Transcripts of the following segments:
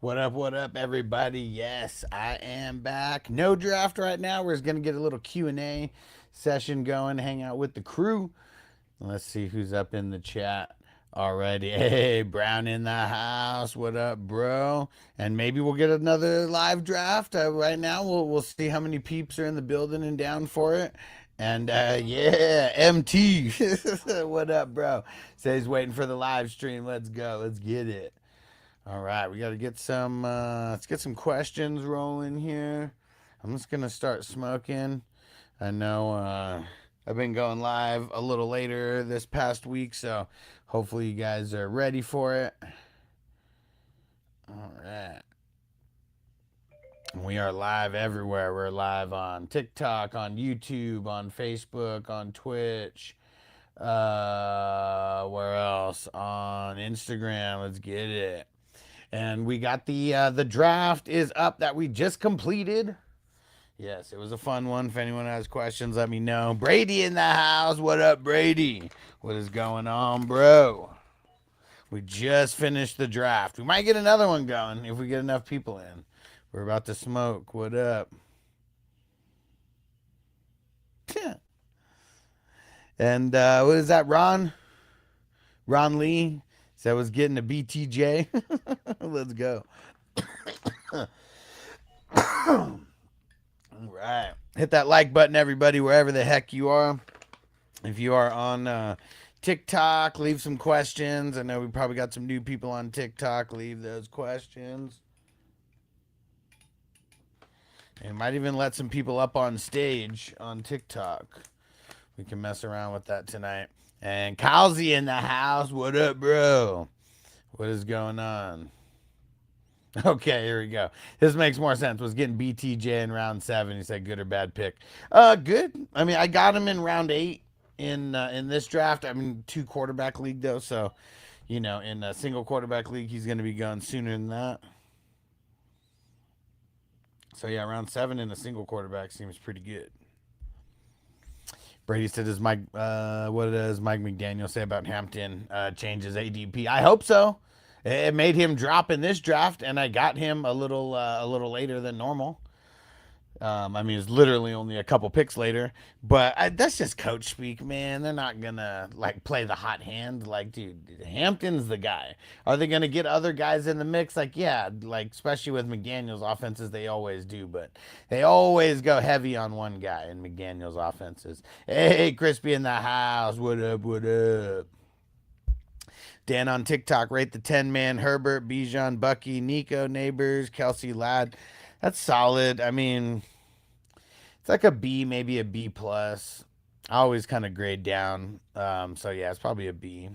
What up, everybody? Yes, I am back. No draft right now. We're just gonna get a little Q&A session going, hang out with the crew. Let's see who's up in the chat already. Hey, Brown in the house. What up, bro? And maybe we'll get another live draft. Right now, we'll see how many peeps are in the building and down for it. And yeah, MT. What up, bro? Says waiting for the live stream. Let's go. Let's get it. All right, we got to get some. Let's get some questions rolling here. I'm just gonna start smoking. I know I've been going live a little later this past week, so hopefully you guys are ready for it. All right. We are live everywhere. We're live on TikTok, on YouTube, on Facebook, on Twitch. Where else? On Instagram. Let's get it. And we got the draft is up that we just completed. Yes, it was a fun one. If anyone has questions, let me know. Brady in the house. What up, Brady? What is going on, bro? We just finished the draft. We might get another one going if we get enough people in. We're about to smoke. What up? And what is that, Ron? Ron Lee said was getting a BTJ. Let's go. All right. Hit that like button, everybody, wherever the heck you are. If you are on TikTok, leave some questions. I know we probably got some new people on TikTok. Leave those questions. And might even let some people up on stage on TikTok. We can mess around with that tonight. And Kylesy in the house. What up, bro? What is going on? Okay, here we go. This makes more sense. Was getting BTJ in round 7. He said good or bad pick. Good. I mean, I got him in round 8 in this draft. I'm in 2 quarterback league though, so in a single quarterback league, he's going to be gone sooner than that. So yeah, round 7 in a single quarterback seems pretty good. Brady said, "Does Mike? What does Mike McDaniel say about Hampton changes ADP? I hope so. It made him drop in this draft, and I got him a little later than normal. I mean, it's literally only a couple picks later, but that's just coach speak, man. They're not gonna play the hot hand. Like, dude, Hampton's the guy. Are they gonna get other guys in the mix? Like, yeah, especially with McDaniel's offenses, they always do, but they always go heavy on one guy in McDaniel's offenses. Hey, Crispy in the house. What up? What up? Dan on TikTok, rate the 10-man Herbert, Bijan, Bucky, Nico, Neighbors, Kelsey, Ladd. That's solid. I mean, it's like a B, maybe a B plus. I always kind of grade down. So yeah, it's probably a B.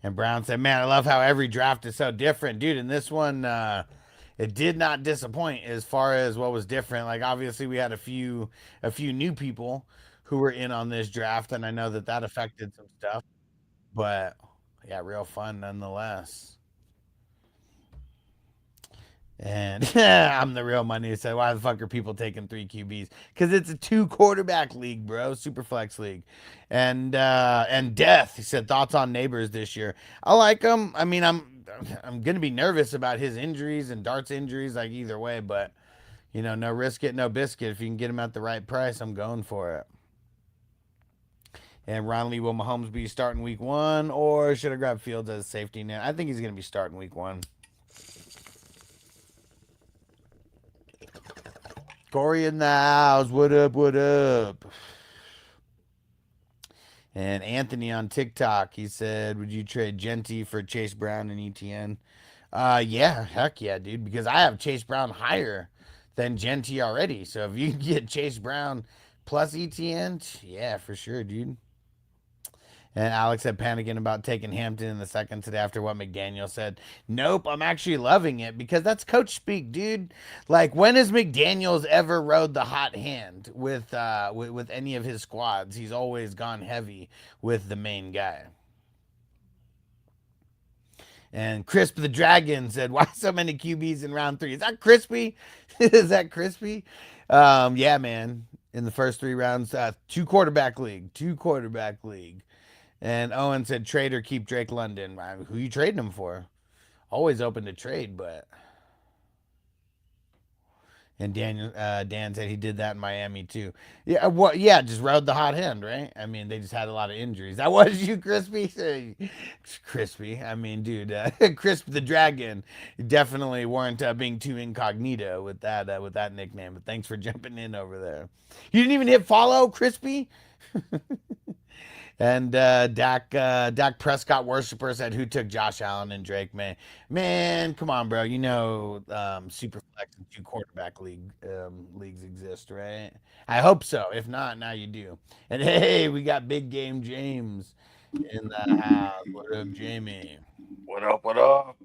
And Brown said, "Man, I love how every draft is so different, dude." And this one, it did not disappoint as far as what was different. Like obviously, we had a few new people who were in on this draft, and I know that affected some stuff. But yeah, real fun nonetheless. And I'm the real money. Said, why the fuck are people taking 3 QBs? Because it's a 2 quarterback league, bro, super flex league. And Death, he said, thoughts on Neighbors this year. I like him. I mean, I'm gonna be nervous about his injuries and Dart's injuries, like either way. But no risk it, no biscuit. If you can get him at the right price, I'm going for it. And Ron Lee, will Mahomes be starting week 1, or should I grab Fields as safety net? I think he's gonna be starting week 1. Corey in the house. What up? What up? And Anthony on TikTok, he said, would you trade Genty for Chase Brown and ETN? Yeah, heck yeah, dude, because I have Chase Brown higher than Genty already. So if you can get Chase Brown plus ETN, yeah, for sure, dude. And Alex said panicking about taking Hampton in the second today after what McDaniel said. Nope, I'm actually loving it because that's coach speak, dude. Like, when has McDaniel's ever rode the hot hand with any of his squads? He's always gone heavy with the main guy. And Crisp the Dragon said, why so many QBs in round 3? Is that crispy? Is that crispy? Yeah, man. In the first 3 rounds, 2 quarterback league. And Owen said, trade or keep Drake London. Who you trading him for? always open to trade, but and Dan said he did that in Miami too. Yeah, what? Yeah, just rode the hot hand, right? I mean, they just had a lot of injuries. That was you, Crispy. Crispy. I mean, dude, Crisp the Dragon definitely weren't being too incognito with that nickname. But thanks for jumping in over there. You didn't even hit follow, Crispy. And Dak Prescott worshiper said, "Who took Josh Allen and Drake May?" Man, come on, bro. You know, super flex and two quarterback leagues exist, right? I hope so. If not, now you do. And hey, we got Big Game James in the house. What up, Jamie? What up? What up?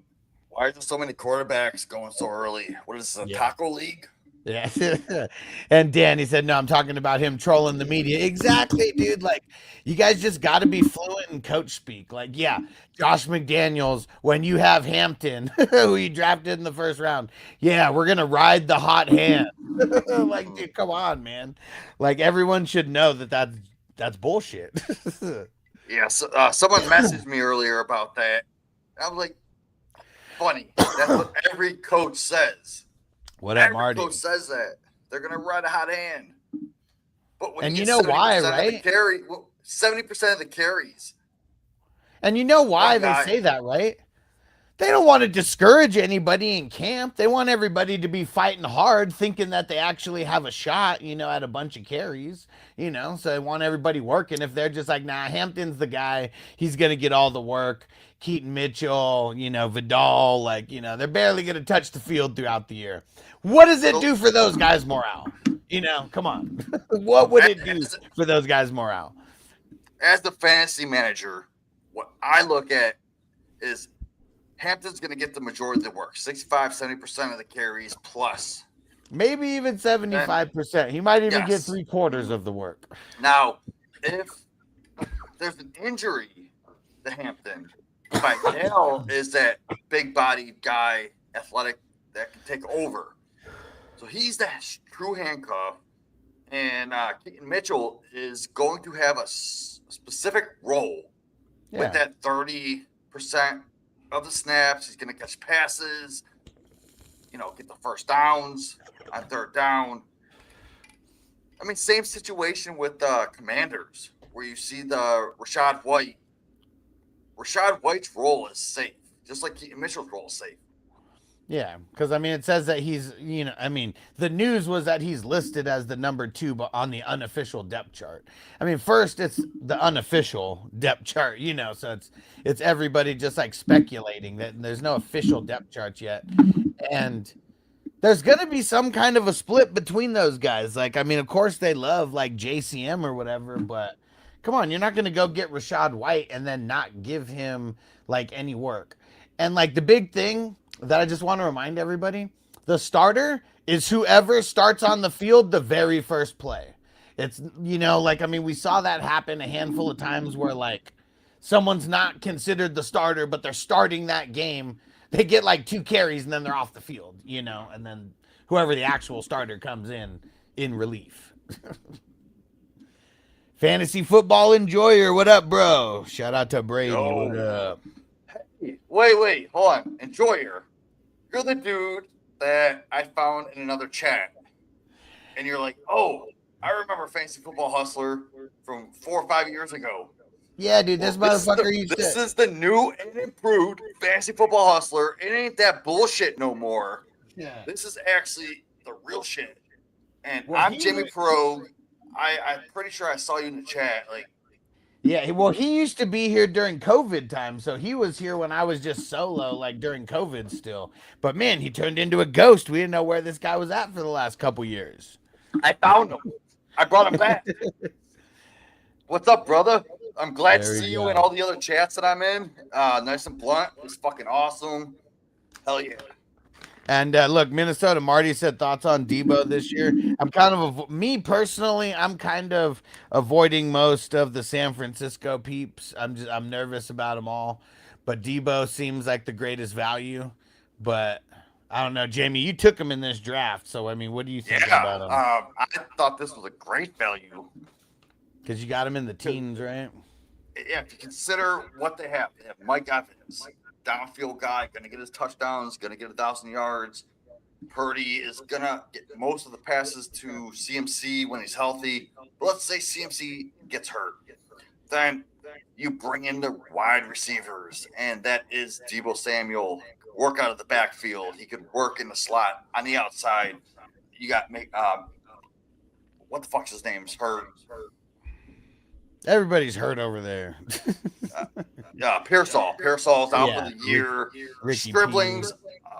Why are there so many quarterbacks going so early? What is this, a Yeah. taco league? Yeah. And Danny said, no, I'm talking about him trolling the media. Exactly, dude. Like, you guys just got to be fluent in coach speak. Like, yeah, Josh McDaniels, when you have Hampton, who you drafted in the first round, yeah, we're going to ride the hot hand. Like, dude, come on, man. Like, everyone should know that's bullshit. Yeah, someone messaged me earlier about that. I was like, funny. That's what every coach says. What up, Every coach Marty? says that. They're going to ride a hot hand. But when you And you get know why, 70% of the right? carry, 70% of the carries, And you know one why they guy. say that, right? They don't want to discourage anybody in camp. They want everybody to be fighting hard, thinking that they actually have a shot, at a bunch of carries. So they want everybody working. If they're just like, nah, Hampton's the guy, he's going to get all the work. Keaton Mitchell, Vidal, they're barely going to touch the field throughout the year. What does it So do for those guys' morale? Come on. What would it do as, for those guys' morale? as the fantasy manager, what I look at is Hampton's going to get the majority of the work, 65, 70% of the carries plus. Maybe even Then, 75%. He might even get yes. 3/4 of the work. Now, if there's an injury to Hampton, Vidal is that big bodied guy, athletic, that can take over. So he's the true handcuff. And Keaton Mitchell is going to have a specific role with Yeah. that 30% of the snaps. He's going to catch passes, get the first downs on third down. I mean, same situation with Commanders, where you see the Rashad White. Rashad White's role is safe, just like Keaton Mitchell's role is safe. Yeah, because it says that the news was that he's listed as the number two, but on the unofficial depth chart. First it's the unofficial depth chart. So it's everybody just like speculating that there's no official depth charts yet, and there's gonna be some kind of a split between those guys. Like, of course they love like JCM or whatever, but come on, you're not gonna go get Rashad White and then not give him like any work. And like the big thing that I just want to remind everybody, the starter is whoever starts on the field the very first play. It's we saw that happen a handful of times where like someone's not considered the starter, but they're starting that game. They get like two carries and then they're off the field, and then whoever the actual starter comes in relief. Fantasy football enjoyer, what up, bro? Shout out to Brady, what Yo, up? wait, hold on, Enjoyer. You're the dude that I found in another chat, and you're like, oh, I remember Fantasy Football Hustler from 4 or 5 years ago. Yeah, dude, this Well, this is the motherfucker used this to. is the new and improved Fantasy Football Hustler. It ain't that bullshit no more. Yeah. This is actually the real shit. And Well, I'm he Jimmy was. Pro. I'm pretty sure I saw you in the chat. Like, Yeah, well, he used to be here during COVID time, so he was here when I was just solo, like during COVID still. But man, he turned into a ghost. We didn't know where this guy was at for the last couple years. I found him. I brought him back. What's up, brother? I'm glad to There we see you in go. all the other chats that I'm in. Nice and blunt. It's fucking awesome. Hell yeah. And look, Minnesota. Marty said thoughts on Debo this year. Me personally, I'm kind of avoiding most of the San Francisco peeps. I'm nervous about them all, but Debo seems like the greatest value. But I don't know, Jamie. You took him in this draft, so what are you thinking Yeah. about him? I thought this was a great value. Because you got him in the teens, right? Yeah, if you consider what they have Mike Evans, downfield guy, going to get his touchdowns, going to get 1,000 yards. Purdy is going to get most of the passes to CMC when he's healthy. But let's say CMC gets hurt. Then you bring in the wide receivers, and that is Deebo Samuel. Work out of the backfield. He could work in the slot on the outside. You got what the fuck's his name's hurt? Everybody's hurt over there. Pearsall. Pearsall's out Yeah, for the year. Ricky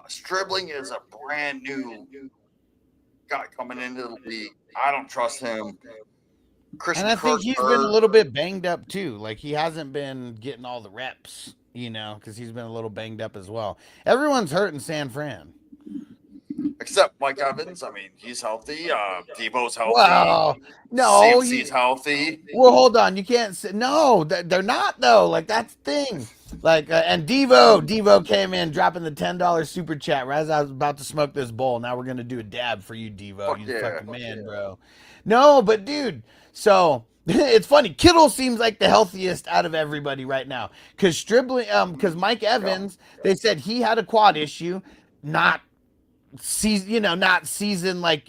Stribling is a brand new guy coming into the league. I don't trust him. Christian And I think he's been a little bit banged up too. Like he hasn't been getting all the reps, because he's been a little banged up as well. Everyone's hurt in San Fran. Except Mike Evans. I mean, he's healthy. Debo's healthy. Well, no, CMC's healthy. Well, hold on. You can't say no. They're not though. Like that's the thing. Like and Devo came in dropping the $10 super chat right as I was about to smoke this bowl. Now we're gonna do a dab for you, Devo. You fucking man, bro. No, but dude. So it's funny. Kittle seems like the healthiest out of everybody right now. Because Mike Evans, they said he had a quad issue, not season like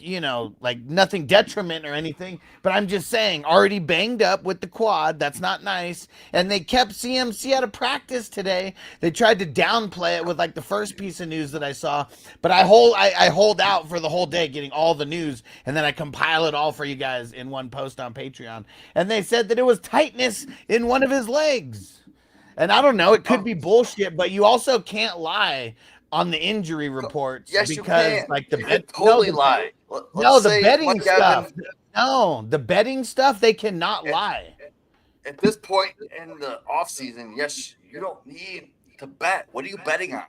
nothing detriment or anything, but I'm just saying already banged up with the quad. That's not nice. And they kept CMC out of practice today. They tried to downplay it with like the first piece of news that I saw, but I hold out for the whole day getting all the news, and then I compile it all for you guys in one post on Patreon. And they said that it was tightness in one of his legs. And I don't know, it could be bullshit, but you also can't lie on the injury reports. Yes, because you can. Like you can totally lie. The betting stuff. The betting stuff, they cannot lie. At this point in the offseason, yes, you don't need to bet. What are you betting on?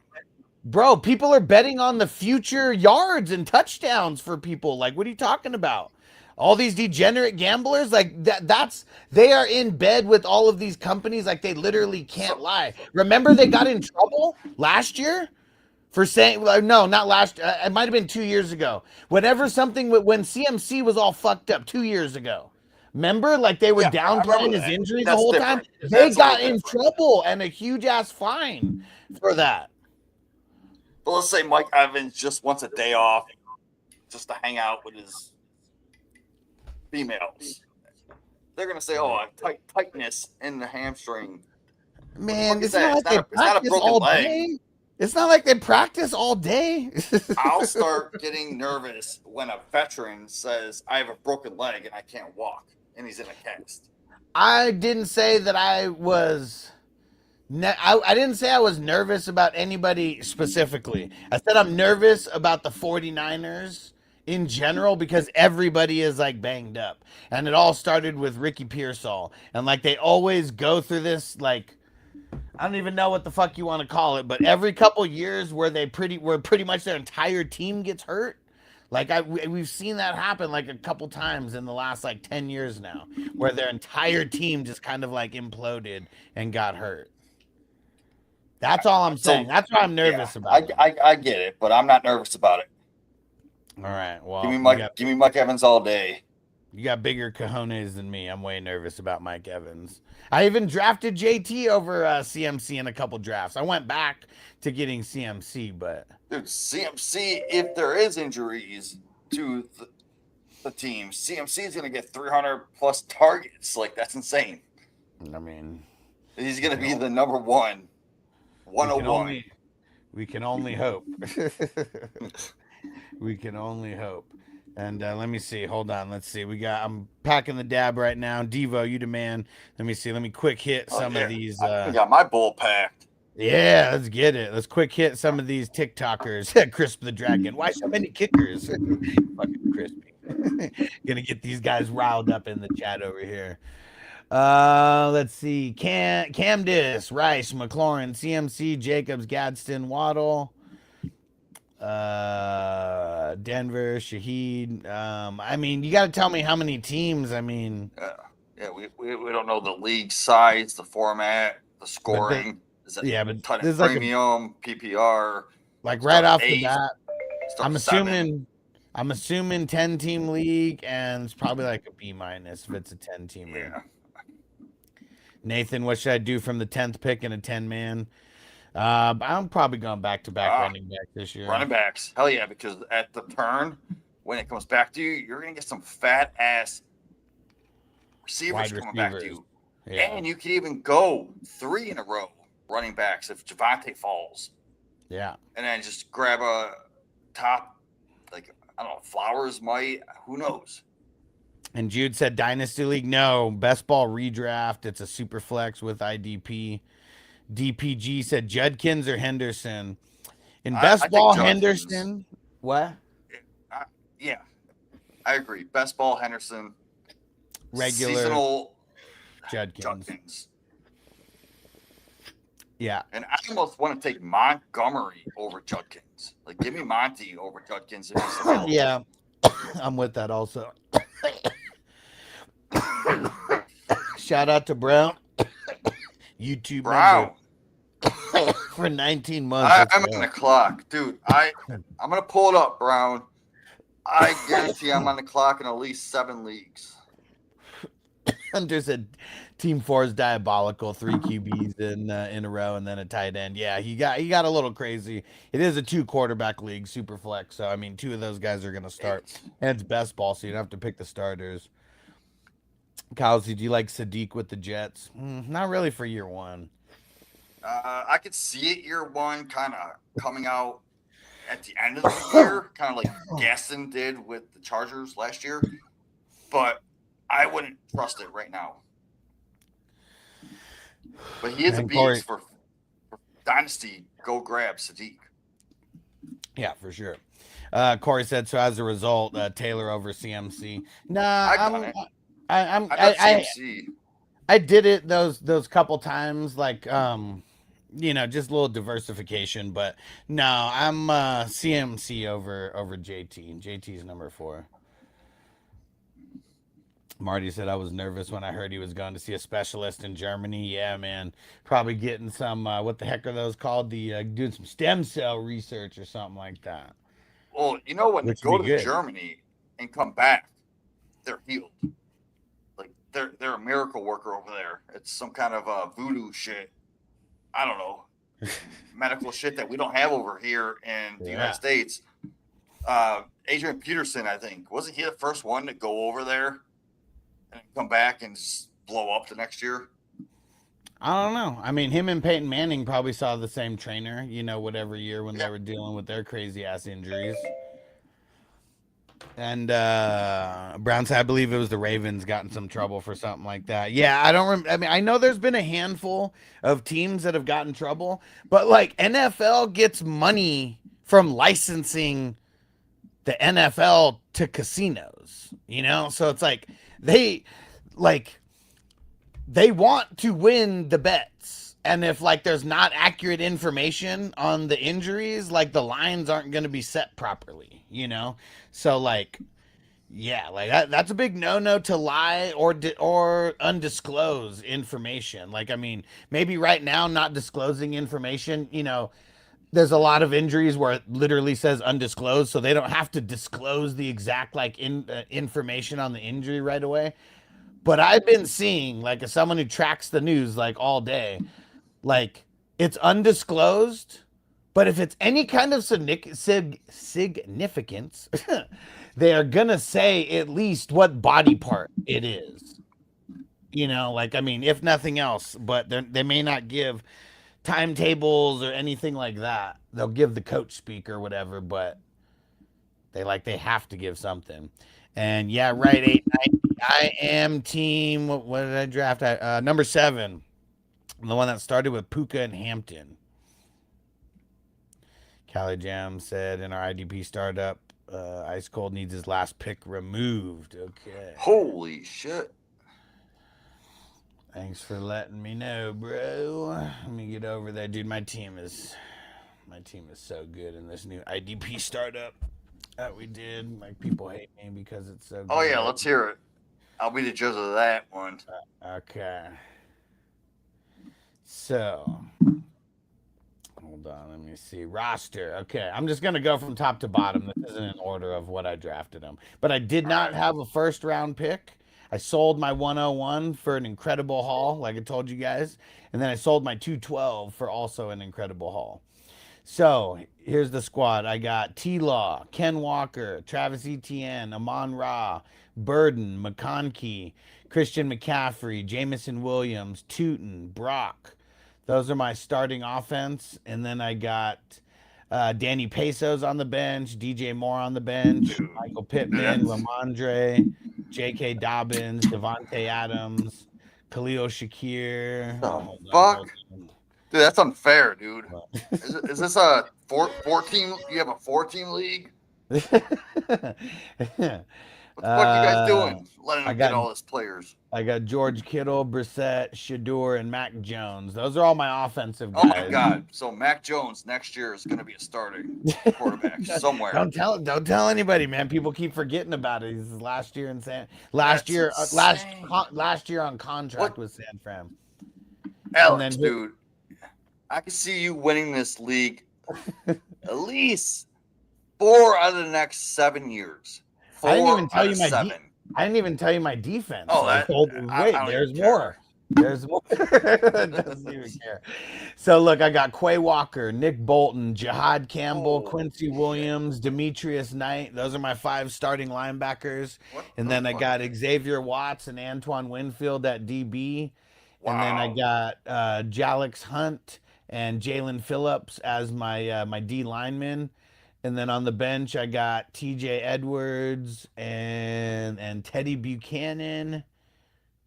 Bro, people are betting on the future yards and touchdowns for people. Like, what are you talking about? All these degenerate gamblers, like they are in bed with all of these companies. Like, they literally can't lie. Remember they got in trouble last year? For saying, no, not last, it might have been 2 years ago. When CMC was all fucked up 2 years ago. Remember? Like they were downplaying his injuries the whole time. They got in trouble and a huge ass fine for that. But let's say Mike Evans just wants a day off just to hang out with his females. They're going to say, oh, tightness in the hamstring. Man, it's not a broken leg. It's not like they practice all day. I'll start getting nervous when a veteran says, I have a broken leg and I can't walk, and he's in a cast. I didn't say that I was... I didn't say I was nervous about anybody specifically. I said I'm nervous about the 49ers in general because everybody is like banged up. And it all started with Ricky Pearsall. And like they always go through this like... I don't even know what the fuck you want to call it, but every couple years where pretty much their entire team gets hurt. Like we've seen that happen like a couple times in the last like 10 years now, where their entire team just kind of like imploded and got hurt. That's all I'm saying. That's why I'm nervous about it. I get it, but I'm not nervous about it. All right. Well, give me Mike Evans all day. You got bigger cojones than me. I'm way nervous about Mike Evans. I even drafted JT over CMC in a couple drafts. I went back to getting CMC, but... Dude, CMC, if there is injuries to the team, CMC is going to get 300-plus targets. Like, that's insane. I mean... He's going to be the number 101. We can only hope. We can only hope. And let me see. Hold on. Let's see. I'm packing the dab right now. Devo, you demand. Let me see. Let me quick hit some of these. I got my bowl packed. Yeah, let's get it. Let's quick hit some of these TikTokers. Crisp the Dragon. Why so many kickers? Fucking crispy. Gonna get these guys riled up in the chat over here. Let's see. Camdis, Rice, McLaurin, CMC, Jacobs, Gadsden, Waddle. Denver, Shaheed. I mean, you got to tell me how many teams. I mean, we don't know the league size, the format, the scoring. But there's premium, PPR. Like right off the bat, I'm assuming 10-team league, and it's probably like a B- if it's a 10-team league. Yeah. Nathan, what should I do from the 10th pick in a 10-man? I'm probably going back-to-back Ah, running back this year. running backs. Hell yeah, because at the turn, when it comes back to you, you're going to get some fat ass receivers Wide coming back to receivers. you. Yeah. And you can even go 3 in a row running backs if Javante falls. Yeah. And then just grab a top, like, I don't know, Flowers might. Who knows? And Jude said Dynasty League. No, best ball redraft. It's a super flex with IDP. DPG said Judkins or Henderson. In I best think ball, Judkins. Henderson. What? Yeah, I agree. Best ball, Henderson. Regular Seasonal Judkins. Judkins. Yeah. And I almost want to take Montgomery over Judkins. Like, give me Monty over Judkins if he's available. Yeah. I'm with that also. Shout out to Brown. YouTube Brown. for 19 months. I'm on the clock. Dude, I'm going to pull it up, Brown. I guarantee I'm on the clock in at least 7 leagues. Hunter said Team 4 is diabolical. 3 QBs in a row and then a tight end. Yeah, he got a little crazy. It is a 2 quarterback league, super flex. So I mean, 2 of those guys are going to start, and it's best ball, so you don't have to pick the starters. Kelsey, do you like Sadiq with the Jets? Not really for year 1. I could see it year 1 kind of coming out at the end of the year, kind of like Gaston did with the Chargers last year. But I wouldn't trust it right now. But he is a beast for Dynasty. Go grab Sadiq. Yeah, for sure. Corey said so. As a result, Taylor over CMC. Nah, I did it those couple times, like just a little diversification. But no, I'm CMC over JT. JT's number 4. Marty said I was nervous when I heard he was going to see a specialist in Germany. Yeah, man, probably getting some what the heck are those called? Doing some stem cell research or something like that. Well, when they go to Germany and come back, they're healed. Like they're a miracle worker over there. It's some kind of voodoo shit. I don't know, medical shit that we don't have over here in the United States. Adrian Peterson, I think, wasn't he the first one to go over there and come back and just blow up the next year? I don't know. I mean, him and Peyton Manning probably saw the same trainer, whatever year when they were dealing with their crazy ass injuries. And Browns, I believe it was the Ravens, got in some trouble for something like that. Yeah, I mean, I know there's been a handful of teams that have gotten trouble, but like NFL gets money from licensing the NFL to casinos, So it's like they want to win the bets. And if like there's not accurate information on the injuries, like the lines aren't going to be set properly, So like, yeah, like that's a big no to lie or undisclose information. Like, I mean, maybe right now not disclosing information, there's a lot of injuries where it literally says undisclosed, so they don't have to disclose the exact like information on the injury right away. But I've been seeing, like, as someone who tracks the news like all day, like it's undisclosed, but if it's any kind of significance, they are gonna say at least what body part it is. Like, I mean, if nothing else, but they may not give timetables or anything like that. They'll give the coach speak or whatever, but they have to give something. And yeah, right, 890. I am team. What did I draft at? Number 7, the one that started with Puka and Hampton. Cali Jam said in our IDP startup, Ice Cold needs his last pick removed. Okay. Holy shit. Thanks for letting me know, bro. Let me get over there, dude. My team is so good in this new IDP startup that we did. Like, people hate me because it's so good. Oh yeah, let's hear it. I'll be the judge of that one. Okay. So, hold on. Let me see. Roster. Okay. I'm just going to go from top to bottom. This isn't in order of what I drafted them. But I did not have a first round pick. I sold my 101 for an incredible haul, like I told you guys, and then I sold my 212 for also an incredible haul. So here's the squad. I got T Law, Ken Walker, Travis Etienne, Amon Ra, Burden, McConkey, Christian McCaffrey, Jamison Williams, Tootin, Brock. Those are my starting offense. And then I got Danny Pesos on the bench, DJ Moore on the bench, Michael Pittman, That's Ramondre, J.K. Dobbins, Devontae Adams, Khalil Shakir. Oh, the hold on, fuck, hold on. dude. That's unfair, dude. Hold Is this a four team? You have a 4-team league? on. What the fuck are you guys uh, doing? Letting I them get got all his players. I got George Kittle, Brissett, Shador, and Mac Jones. Those are all my offensive Oh my guys. god! So Mac Jones next year is going to be a starting quarterback somewhere. Don't tell anybody, man. People keep forgetting about it. He's last year in San That's insane. last year on contract What, with San Fran. And Alex, then dude? I can see you winning this league at least 4 out of the next 7 years. I didn't 4 even tell out you of my 7. I didn't even tell you my defense. Oh, Like, I wait, don't there's even care. more. There's more. Doesn't even care. So look, I got Quay Walker, Nick Bolton, Jihad Campbell, Oh, Quincy shit. Williams, Demetrius Knight. Those are my 5 starting linebackers. What And the then I fuck? got Xavier Watts and Antoine Winfield at DB. And then I Wow. got Jalix Hunt and Jalen Phillips as my D linemen. And then on the bench, I got T.J. Edwards and Teddy Buchanan.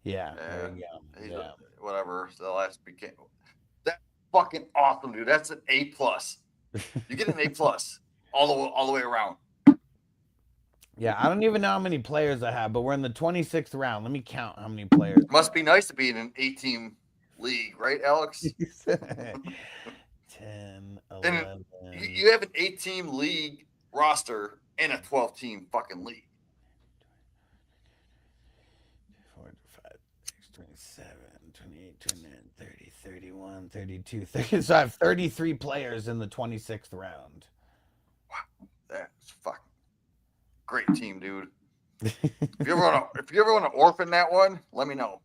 Yeah, there Yeah, you go. he's Yeah. whatever. The last became that fucking awesome, dude. That's an A plus. You get an A plus all the way around. Yeah, I don't even know how many players I have, but we're in the 26th round. Let me count how many players. Must be nice to be in an 8-team league, right, Alex? 10, And 11, you have an 8-team league roster in a 12-team fucking league. 4, 5, 6, 27, 28, 29, 30, 31, 32, 30. So I have 33 players in the 26th round. That's fucking great team, dude. If you ever want to orphan that one, let me know.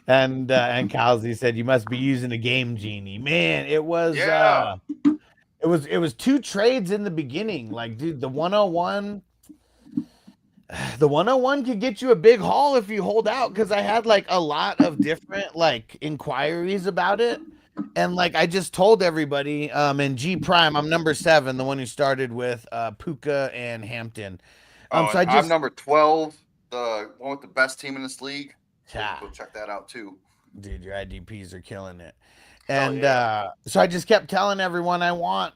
And Kowsey said you must be using a game genie. Man, it was Yeah. it was 2 trades in the beginning. Like, dude, the 101 could get you a big haul if you hold out, because I had like a lot of different like inquiries about it. And like I just told everybody, in G Prime, I'm number 7, the one who started with Puka and Hampton. Oh, So and I I'm just number 12, the one with the best team in this league. So you yeah. can go check that out too. Dude, your IDPs are killing it. Hell And yeah. so I just kept telling everyone I want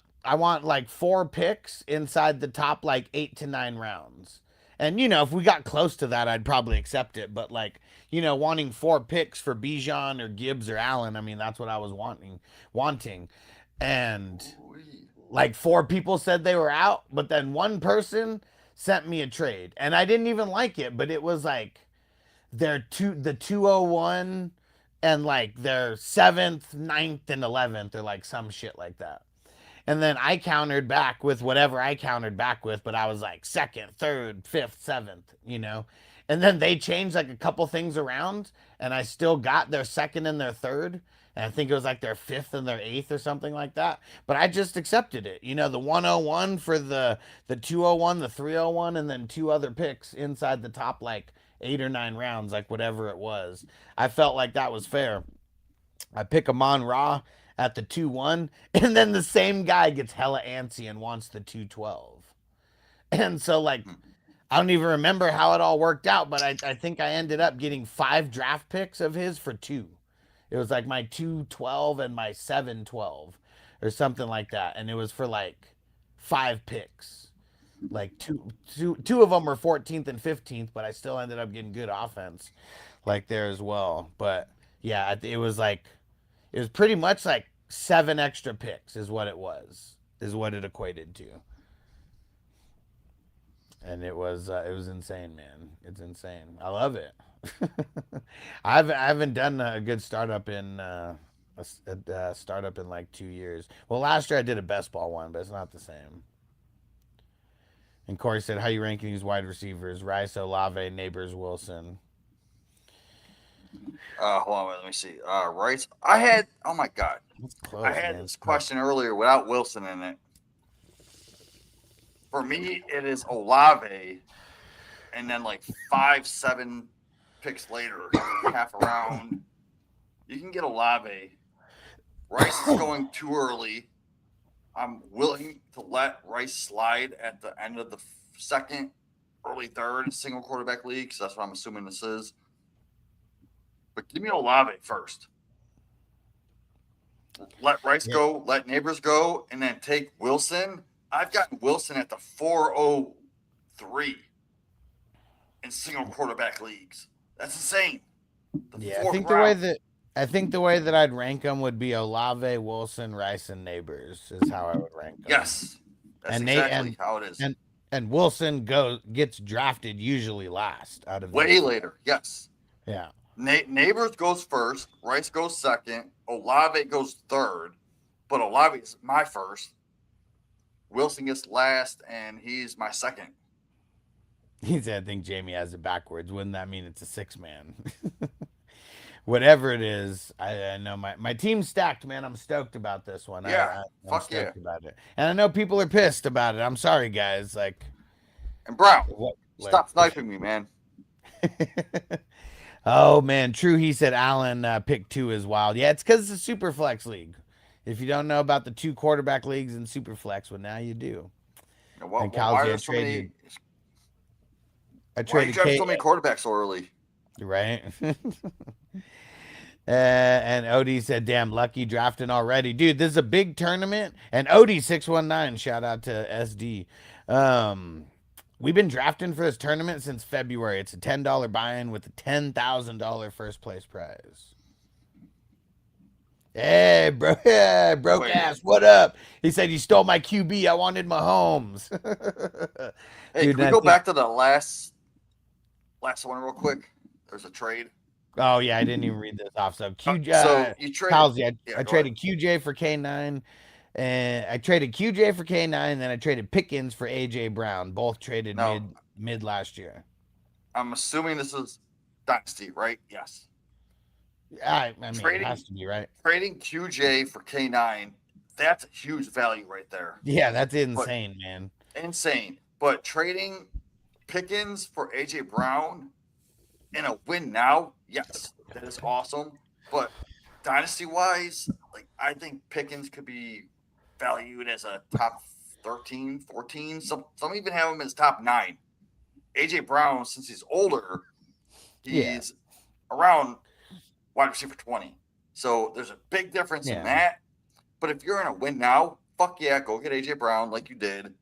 like 4 picks inside the top like 8 to 9 rounds. And if we got close to that, I'd probably accept it. But like, wanting 4 picks for Bijan or Gibbs or Allen, I mean, that's what I was wanting. And Ooh-wee. like 4 people said they were out, but then one person sent me a trade. And I didn't even like it, but it was like the 201 and like their 7th, 9th, and 11th, or like some shit like that. And then I countered back with whatever I countered back with, but I was like 2nd, 3rd, 5th, 7th. And then they changed like a couple things around, and I still got their 2nd and their 3rd. And I think it was like their 5th and their 8th or something like that. But I just accepted it. The 101 for the 201, the 301, and then 2 other picks inside the top like 8 or 9 rounds, like whatever it was. I felt like that was fair. I pick Amon Ra at the 2-1, and then the same guy gets hella antsy and wants the 212. And so, like, I don't even remember how it all worked out, but I think I ended up getting 5 draft picks of his for 2. It was like my 212 and my 712 or something like that. And it was for like 5 picks. Like two of them were 14th and 15th, but I still ended up getting good offense like there as well. But yeah, it was pretty much like 7 extra picks is what it equated to. And it was insane, man. It's insane. I love it. I haven't done a good startup in a startup in like 2 years. Well, last year I did a best ball one, but it's not the same. And Corey said, "How you ranking these wide receivers? Rice, Olave, Neighbors, Wilson." Hold on, let me see. Rice. I had. Oh my god, It's I close, had man. this It's close. question earlier without Wilson in it. For me, it is Olave, and then like 5, 7 picks later, half a round, you can get Olave. Rice is going too early. I'm willing to let Rice slide at the end of the second, early third, single quarterback league, because that's what I'm assuming this is. But give me Olave first. Let Rice Yeah. go, let Neighbors go, and then take Wilson. I've gotten Wilson at the 403 in single quarterback leagues. That's insane. The Yeah, I fourth think the way round. that I think the way that I'd rank them would be Olave, Wilson, Rice, and Neighbors is how I would rank them. Yes, that's And Nate exactly how it is. and Wilson gets drafted usually last out of those Way four. later, yes. Yeah. Neighbors goes first, Rice goes second, Olave goes third, but Olave is my first. Wilson gets last, and he's my second. He said, I think Jamie has it backwards. Wouldn't that mean it's a 6 man? Whatever it is, I know my team's stacked, man. I'm stoked about this one. Yeah, I'm fuck yeah. stoked about it. And I know people are pissed about it. I'm sorry, guys. And Brown, What, like, stop sniping me, man. oh man, true. He said Allen picked two is wild. Yeah, it's because it's a super flex league. If you don't know about the two quarterback leagues in super flex, well now you do. And Why are Calzi, there so many? I Why are you traded driving K, so many quarterbacks so early? right? And Odie said, "Damn, lucky drafting already, dude. This is a big tournament." And Odie 619, shout out to SD. Um, we've been drafting for this tournament since February. It's a $10 buy-in with a $10,000 first place prize. Hey, bro, yeah, broke Wait, ass. What up? He said you stole my QB. I wanted Mahomes, hey, dude. can And we I go think, back to the last one real quick? There's a trade. oh yeah, I didn't even read this off. So So you traded. Halsey, Yeah, I go ahead. traded QJ for K9, and I traded QJ for K9, then I traded Pickens for AJ Brown. Both traded Now mid last year. I'm assuming this is Dynasty, right? Yes. I mean, it Trading has to be right. trading QJ for K9, that's a huge value right there. Yeah, that's But insane, man. insane. But trading Pickens for AJ Brown in a win now, yes, that is awesome. But dynasty wise, like I think Pickens could be valued as a top 13, 14. Some even have him as top 9. AJ Brown, since he's older, Yeah, he's around wide receiver 20. So there's a big difference in yeah. that. But if you're in a win now, fuck yeah, go get AJ Brown like you did.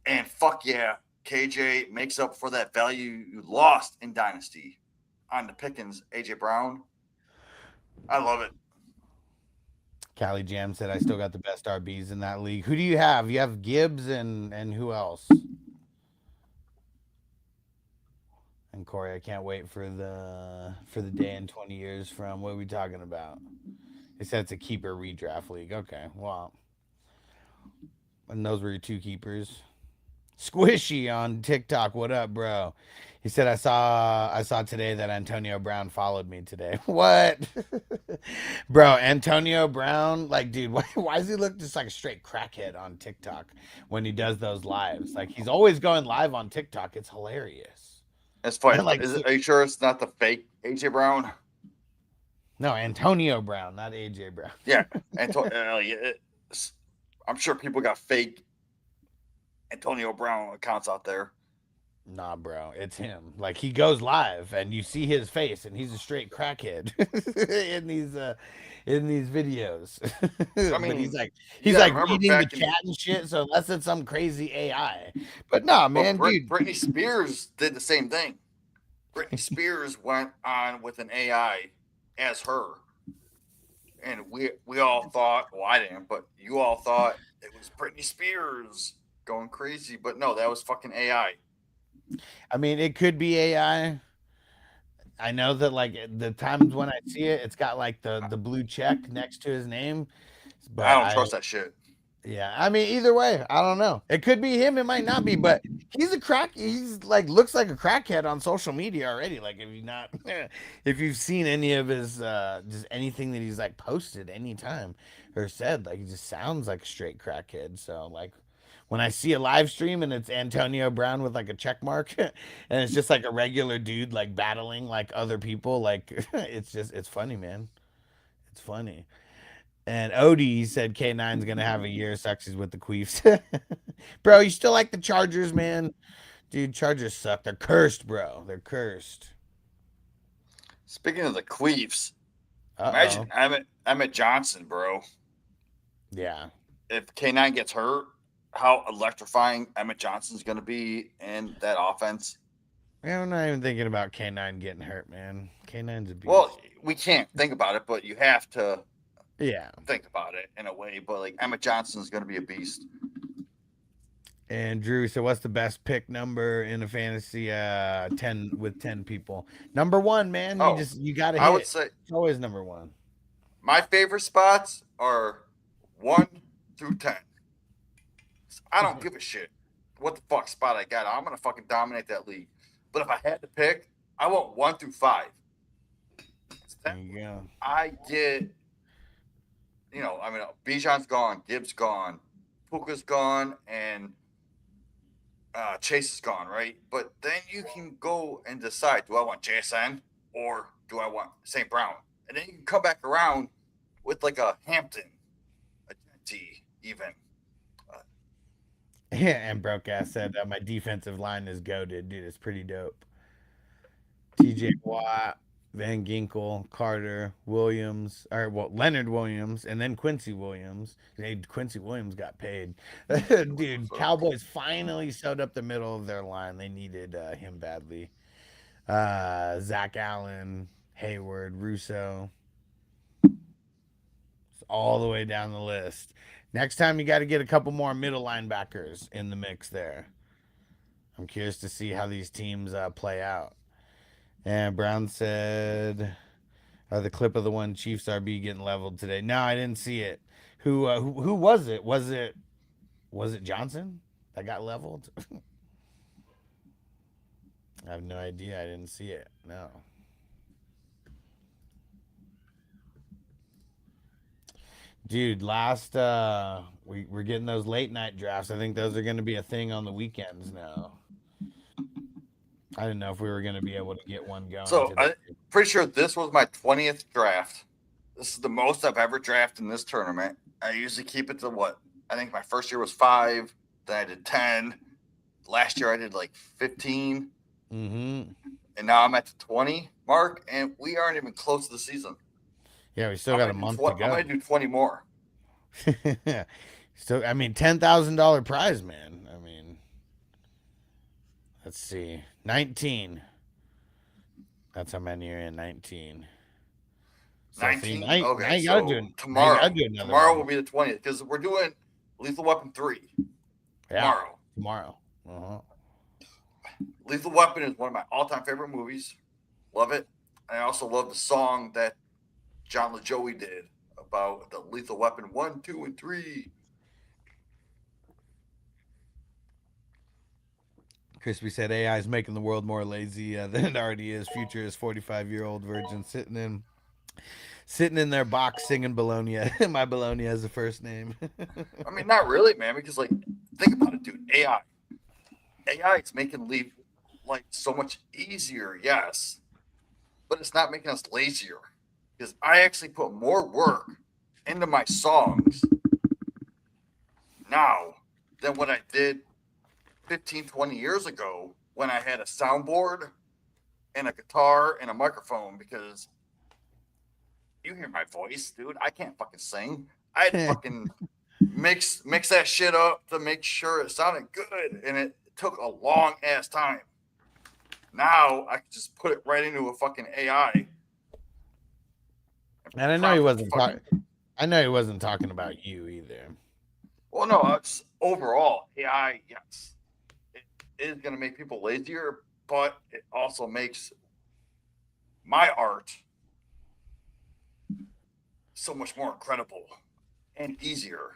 And fuck yeah, KJ makes up for that value you lost in Dynasty on the Pickens, AJ Brown. I love it. Callie Jam said I still got the best RBs in that league. Who do you have? You have Gibbs and who else? And Corey, I can't wait for the day in 20 years from what are we talking about? They said it's a keeper redraft league. Okay, well, and those were your two keepers. Squishy on TikTok, what up, bro? He said I saw today that Antonio Brown followed me today. What? Bro, Antonio Brown, like, dude, why does he look just like a straight crackhead on TikTok when he does those lives? Like, he's always going live on TikTok. It's hilarious. That's funny. And like, Are you sure it's not the fake AJ Brown? no, Antonio Brown, not AJ Brown. Yeah, I'm sure people got fake Antonio Brown accounts out there. Nah, bro, it's him. Like he goes live and you see his face and he's a straight crackhead in these videos. I But mean, you he's got to like remember reading the back in chat and shit, so unless it's some crazy AI. But nah, man, dude. Britney Spears did the same thing. Britney Spears went on with an AI as her, and we all thought, well, I didn't, but you all thought it was Britney Spears going crazy, but no, that was fucking AI. I mean, it could be AI. I know that like the times when I see it, it's got like the blue check next to his name. I But don't trust that shit. Yeah, I mean, either way, I don't know. It could be him. It might not be, but he's a crack. He's like looks like a crackhead on social media already. Like if you not, if you've seen any of his, just anything that he's like posted anytime or said, like he just sounds like a straight crackhead. So like when I see a live stream and it's Antonio Brown with like a check mark, and it's just like a regular dude like battling like other people, like it's funny, man. It's funny. And Odie said K9's gonna have a year sucks with the Queefs. Bro, you still like the Chargers, man? Dude, Chargers suck. They're cursed, bro. They're cursed. Speaking of the Queefs, Uh imagine oh. Emmett Johnson, bro. Yeah. If K9 gets hurt, how electrifying Emmett Johnson's going to be in that offense. Man, I'm not even thinking about K9 getting hurt, man. K9's a Well, beast. we can't think about it, but you have to Yeah. think about it in a way. But like Emmett Johnson's going to be a beast. And Drew, so what's the best pick number in a fantasy 10 with 10 people? Number 1, man. Oh, You gotta I would hit. say It's always number 1. my favorite spots are 1 through 10. I don't give a shit what the fuck spot I got. I'm going to fucking dominate that league. But if I had to pick, I want 1 through 5. There you go. I get, I mean, Bijan's gone, Gibbs gone, Puka's gone, and Chase is gone, right? But then you can go and decide: do I want JSN or do I want St. Brown? And then you can come back around with like a Hampton, a T, even. Yeah, and Broadcast said my defensive line is goaded, dude. It's pretty dope. TJ Watt, Van Ginkel, Carter, Williams, or well, Leonard Williams, and then Quincy Williams. Hey, Quincy Williams got paid. Dude, So, Cowboys finally showed up the middle of their line. They needed him badly. Zach Allen, Hayward, Russo, all the way down the list. Next time, you got to get a couple more middle linebackers in the mix there. I'm curious to see how these teams play out. And Brown said, the clip of the one Chiefs RB getting leveled today. No, I didn't see it. Who was it? Was it Johnson that got leveled? I have no idea. I didn't see it. No. Dude, last we're getting those late night drafts. I think those are going to be a thing on the weekends now. I didn't know if we were going to be able to get one going so today. I'm pretty sure this was my 20th draft. This is the most I've ever drafted in this tournament. I usually keep it to what? I think my first year was 5, then I did 10. Last year I did like 15. Mm-hmm. And now I'm at the 20 mark, and we aren't even close to the season. Yeah, we still got a month to I'm go. going to do 20 more. So I mean, $10,000 prize, man. I mean, let's see, 19. That's how many are in 19. So see, 19? now Okay, you gotta do it. so Now you gotta tomorrow. do another Tomorrow one. will be the 20th because we're doing Lethal Weapon 3 Yeah, tomorrow. tomorrow. Uh-huh. Lethal Weapon is one of my all-time favorite movies. Love it. I also love the song that John LaJoie did about the Lethal Weapon 1, 2, and 3. Crispy said AI is making the world more lazy than it already is. Future is 45-year-old virgin sitting in their box singing Bologna. My Bologna has a first name. I mean, not really, man, because like, think about it, dude. AI is making life so much easier, yes, but it's not making us lazier because I actually put more work into my songs now than what I did 15, 20 years ago when I had a soundboard and a guitar and a microphone because you hear my voice, dude. I can't fucking sing. I had to fucking mix that shit up to make sure it sounded good, and it took a long ass time. Now I can just put it right into a fucking AI. And I know he wasn't talking. I know he wasn't talking about you either. Well, no, it's overall AI. Yes, it is going to make people lazier, but it also makes my art so much more incredible and easier.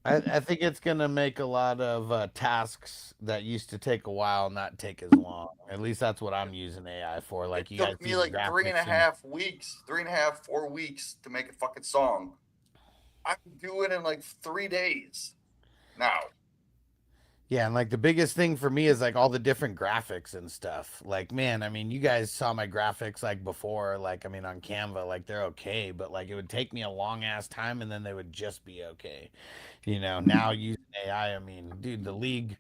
I think it's gonna make a lot of tasks that used to take a while not take as long. At least that's what I'm using AI for. It Like you guys took see me the like three and a graphics and half weeks, 3.5, 4 weeks to make a fucking song. I can do it in like 3 days now. yeah, and like the biggest thing for me is like all the different graphics and stuff. Like, man, I mean, you guys saw my graphics like before, like I mean on Canva, like they're okay, but like it would take me a long ass time and then they would just be okay. Now using AI, I mean, dude, the league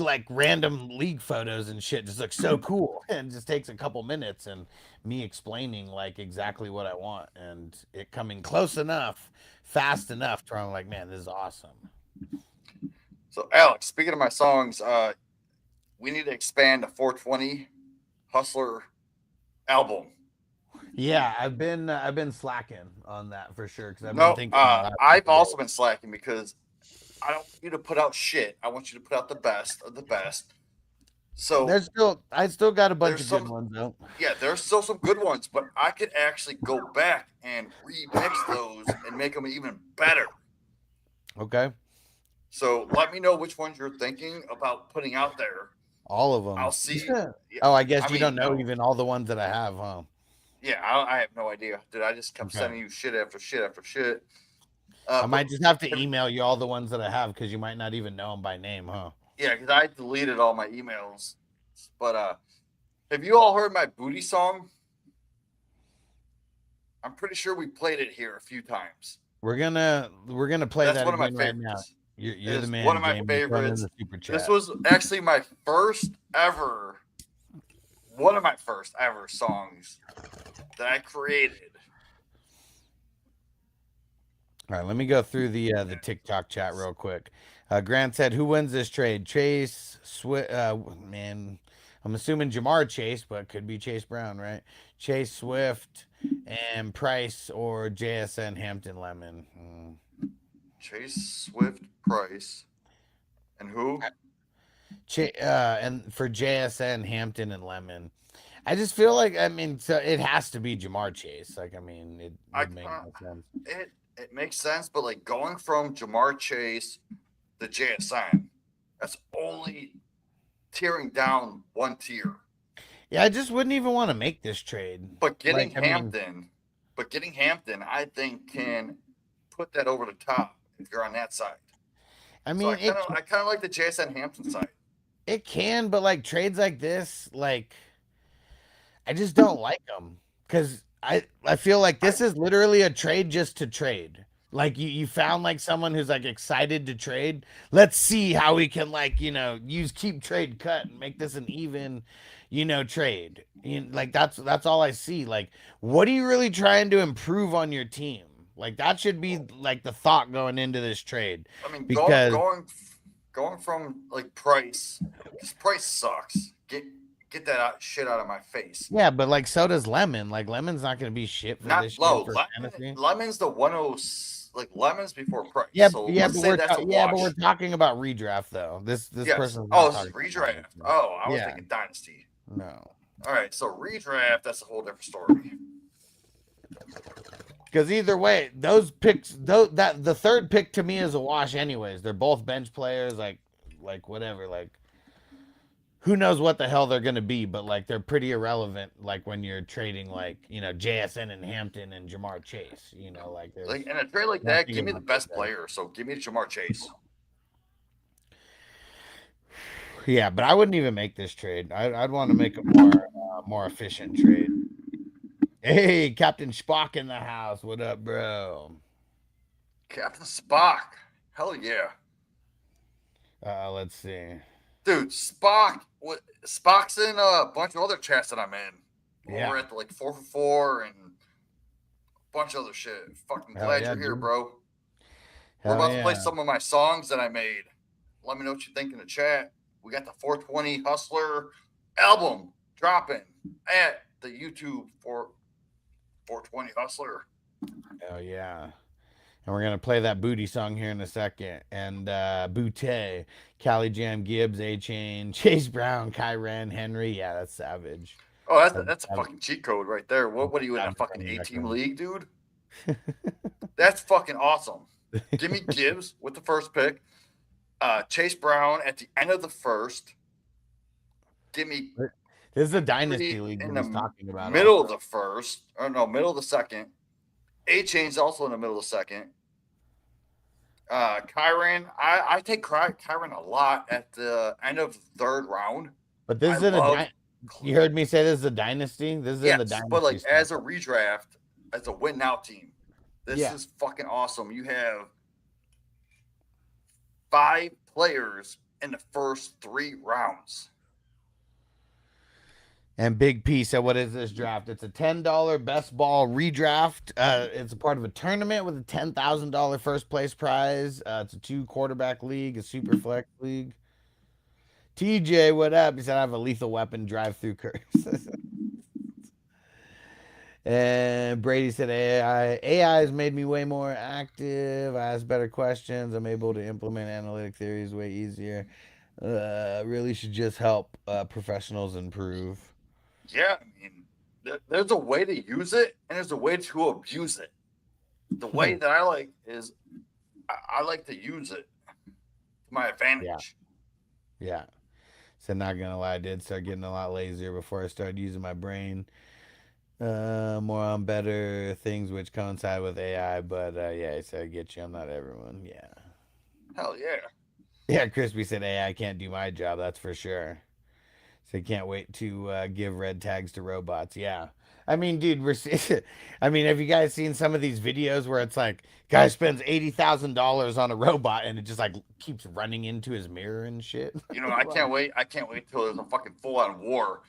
like random league photos and shit just looks so cool and just takes a couple minutes and me explaining like exactly what I want and it coming close enough, fast enough to where I'm like, man, this is awesome. So, Alex, speaking of my songs, we need to expand the 420 Hustler album. Yeah, I've been slacking on that for sure because I've been No, thinking the last I've couple also days. been slacking because I don't want you to put out shit. I want you to put out the best of the best. So I still got a bunch there's of good some, ones though. yeah, there's still some good ones, but I could actually go back and remix those and make them even better. Okay, So let me know which ones you're thinking about putting out there. all of I'll them. see. Yeah, Oh, I guess I you don't mean, know no, even all the ones that I have, huh? yeah, I have no idea, dude. I just kept Okay. sending you shit after shit after shit. I But might just have to have, email you all the ones that I have because you might not even know them by name, huh? yeah, because I deleted all my emails. But have you all heard my booty song? I'm pretty sure we played it here a few times. We're gonna play That's that one of my again right now. favorites. It You're the is one man, of my Jamie. Throwing in favorites. the super This chat. was actually my first ever, one of my first ever songs that I created. All right, let me go through the TikTok chat real quick. Grant said, "Who wins this trade? Chase, man, I'm assuming Jamar Chase, but could be Chase Brown, right? Chase Swift and Price or JSN Hampton Lemon. Chase Swift Price. And who? And for JSN Hampton and Lemon, I just feel like I mean, so it has to be Jamar Chase. Like, I mean, it I would make no sense. it makes sense, but like going from Jamar Chase to JSN, that's only tearing down one tier. Yeah, I just wouldn't even want to make this trade. But Like, I mean, getting Hampton, I think can put that over the top if you're on that side. I So mean, I kind of like the JSN Hampton side. it can, but like trades like this, like I just don't like them because I feel like I this is literally a trade just to trade. Like you found like someone who's like excited to trade. Let's see how we can like use keep trade cut and make this an even trade. Like that's all I see. Like what are you really trying to improve on your team? Like that should be like the thought going into this trade I mean because going from like Price, because Price sucks. Get that shit out of my face. yeah, but like so does Lemon. Like Lemon's not going to be shit for Not this year low. for fantasy. Lemon's the 10, like Lemon's before Price. Yeah, So yeah, let's but say that's a we're wash. talking about redraft though. This Yes. person's Oh, not this is talking about redraft. dynasty. Oh, I was Yeah, thinking dynasty. no, All right, so redraft, that's a whole different story. because either way, those picks, that the third pick to me is a wash. Anyways, they're both bench players. Like whatever. Like who knows what the hell they're gonna be, but like they're pretty irrelevant. Like when you're trading like JSN and Hampton and Jamar Chase. Like Like there's in a trade like that, nothing give in me the my book best there. player. So give me Jamar Chase. Yeah, but I wouldn't even make this trade. I'd want to make a more efficient trade. Hey, Captain Spock in the house. What up, bro? Captain Spock. Hell yeah. Let's see. Dude, Spock. Spock's in a bunch of other chats that I'm in. Yeah, Over at the like 4 for 4 and a bunch of other shit. Fucking hell glad yeah, you're here, dude. bro. We're Hell about to play yeah. some of my songs that I made. Let me know what you think in the chat. We got the 420 Hustler album dropping at the YouTube for 420 Hustler. Hell yeah. And we're gonna play that booty song here in a second. And Booty, Cali Jam, Gibbs, A Chain, Chase Brown, Kyren, Henry. Yeah, that's savage. Oh, That's, that's a that's fucking cheat code right there. What are you in a savage fucking on the A team record. league, dude? That's fucking awesome. Give me Gibbs with the first pick. Chase Brown at the end of the first. Give me This is a dynasty Creed league in that he's the talking about middle also. of the first. Or no, middle of the second. A Chain's also in the middle of the second. Kyron, I take Kyron a lot at the end of the third round. But this I is in a love, you heard me say this is a dynasty. This is in the yes, but dynasty like as a standpoint. redraft, as a win now team, this Yeah. is fucking awesome. You have 5 players in the first 3 rounds. And Big P said, "What is this draft? It's a $10 best ball redraft. It's a part of a tournament with a $10,000 first place prize. It's a 2 quarterback league, a super flex league." TJ, what up? He said, "I have a lethal weapon drive through curse." And Brady said, AI has made me way more active. I ask better questions. I'm able to implement analytic theories way easier. Really should just help professionals improve." Yeah, I mean, there's a way to use it and there's a way to abuse it. The way that I like is I like to use it to my Yeah. advantage. Yeah. So not gonna lie, I did start getting a lot lazier before I started using my brain. More on better things which coincide with AI, but yeah, I said I get you. I'm not everyone. Yeah. Hell yeah. Yeah, Crispy said AI can't do my job, that's for sure. So can't wait to give red tags to robots. Yeah. I mean, dude, I mean, have you guys seen some of these videos where it's like guy spends $80,000 on a robot and it just like keeps running into his mirror and shit? You know, I can't wait. I can't wait till there's a fucking full on war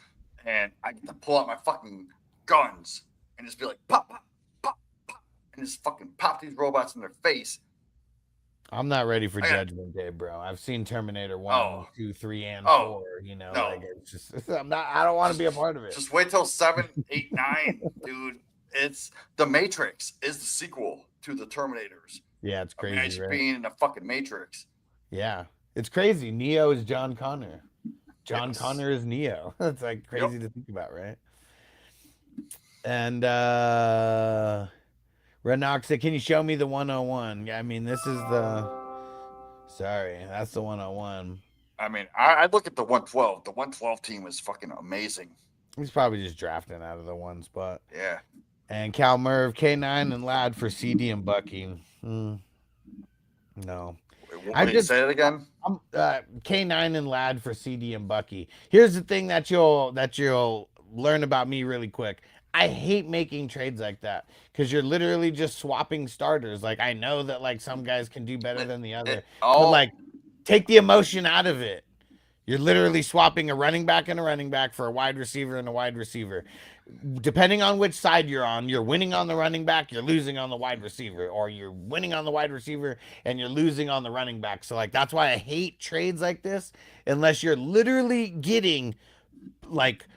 and I get to pull out my fucking guns and just be like, pop, pop, pop, pop, and just fucking pop these robots in their face. I'm not ready for I got, Judgment Day, bro. I've seen Terminator oh, 1, 2, 3, and oh, 4. You know, no. like it's just I'm not. I don't want to be a Just, part of it. just wait till 7, 8, 9, dude. It's The Matrix is the sequel to the Terminators. Yeah, it's crazy, Imagine right? being in the fucking Matrix. Yeah, it's crazy. Neo is John Connor. John Yes. Connor is Neo. It's like Yep. crazy to think about, right? And Renox said, "Can you show me the 101?" Yeah, I mean, this is the. Sorry, that's the 101. I mean, I look at the 112. The 112 team is fucking amazing. He's probably just drafting out of the one spot. Yeah. And Cal Merv, K9, and Lad for CD and Bucky. No. I Wait, just say it again. I'm K9 and Lad for CD and Bucky. Here's the thing that you'll learn about me really quick. I hate making trades like that because you're literally just swapping starters. Like I know that like some guys can do better It, than the other, it but all like take the emotion out of it. You're literally swapping a running back and a running back for a wide receiver and a wide receiver. Depending on which side you're on, you're winning on the running back, you're losing on the wide receiver, or you're winning on the wide receiver and you're losing on the running back. So like that's why I hate trades like this unless you're literally getting like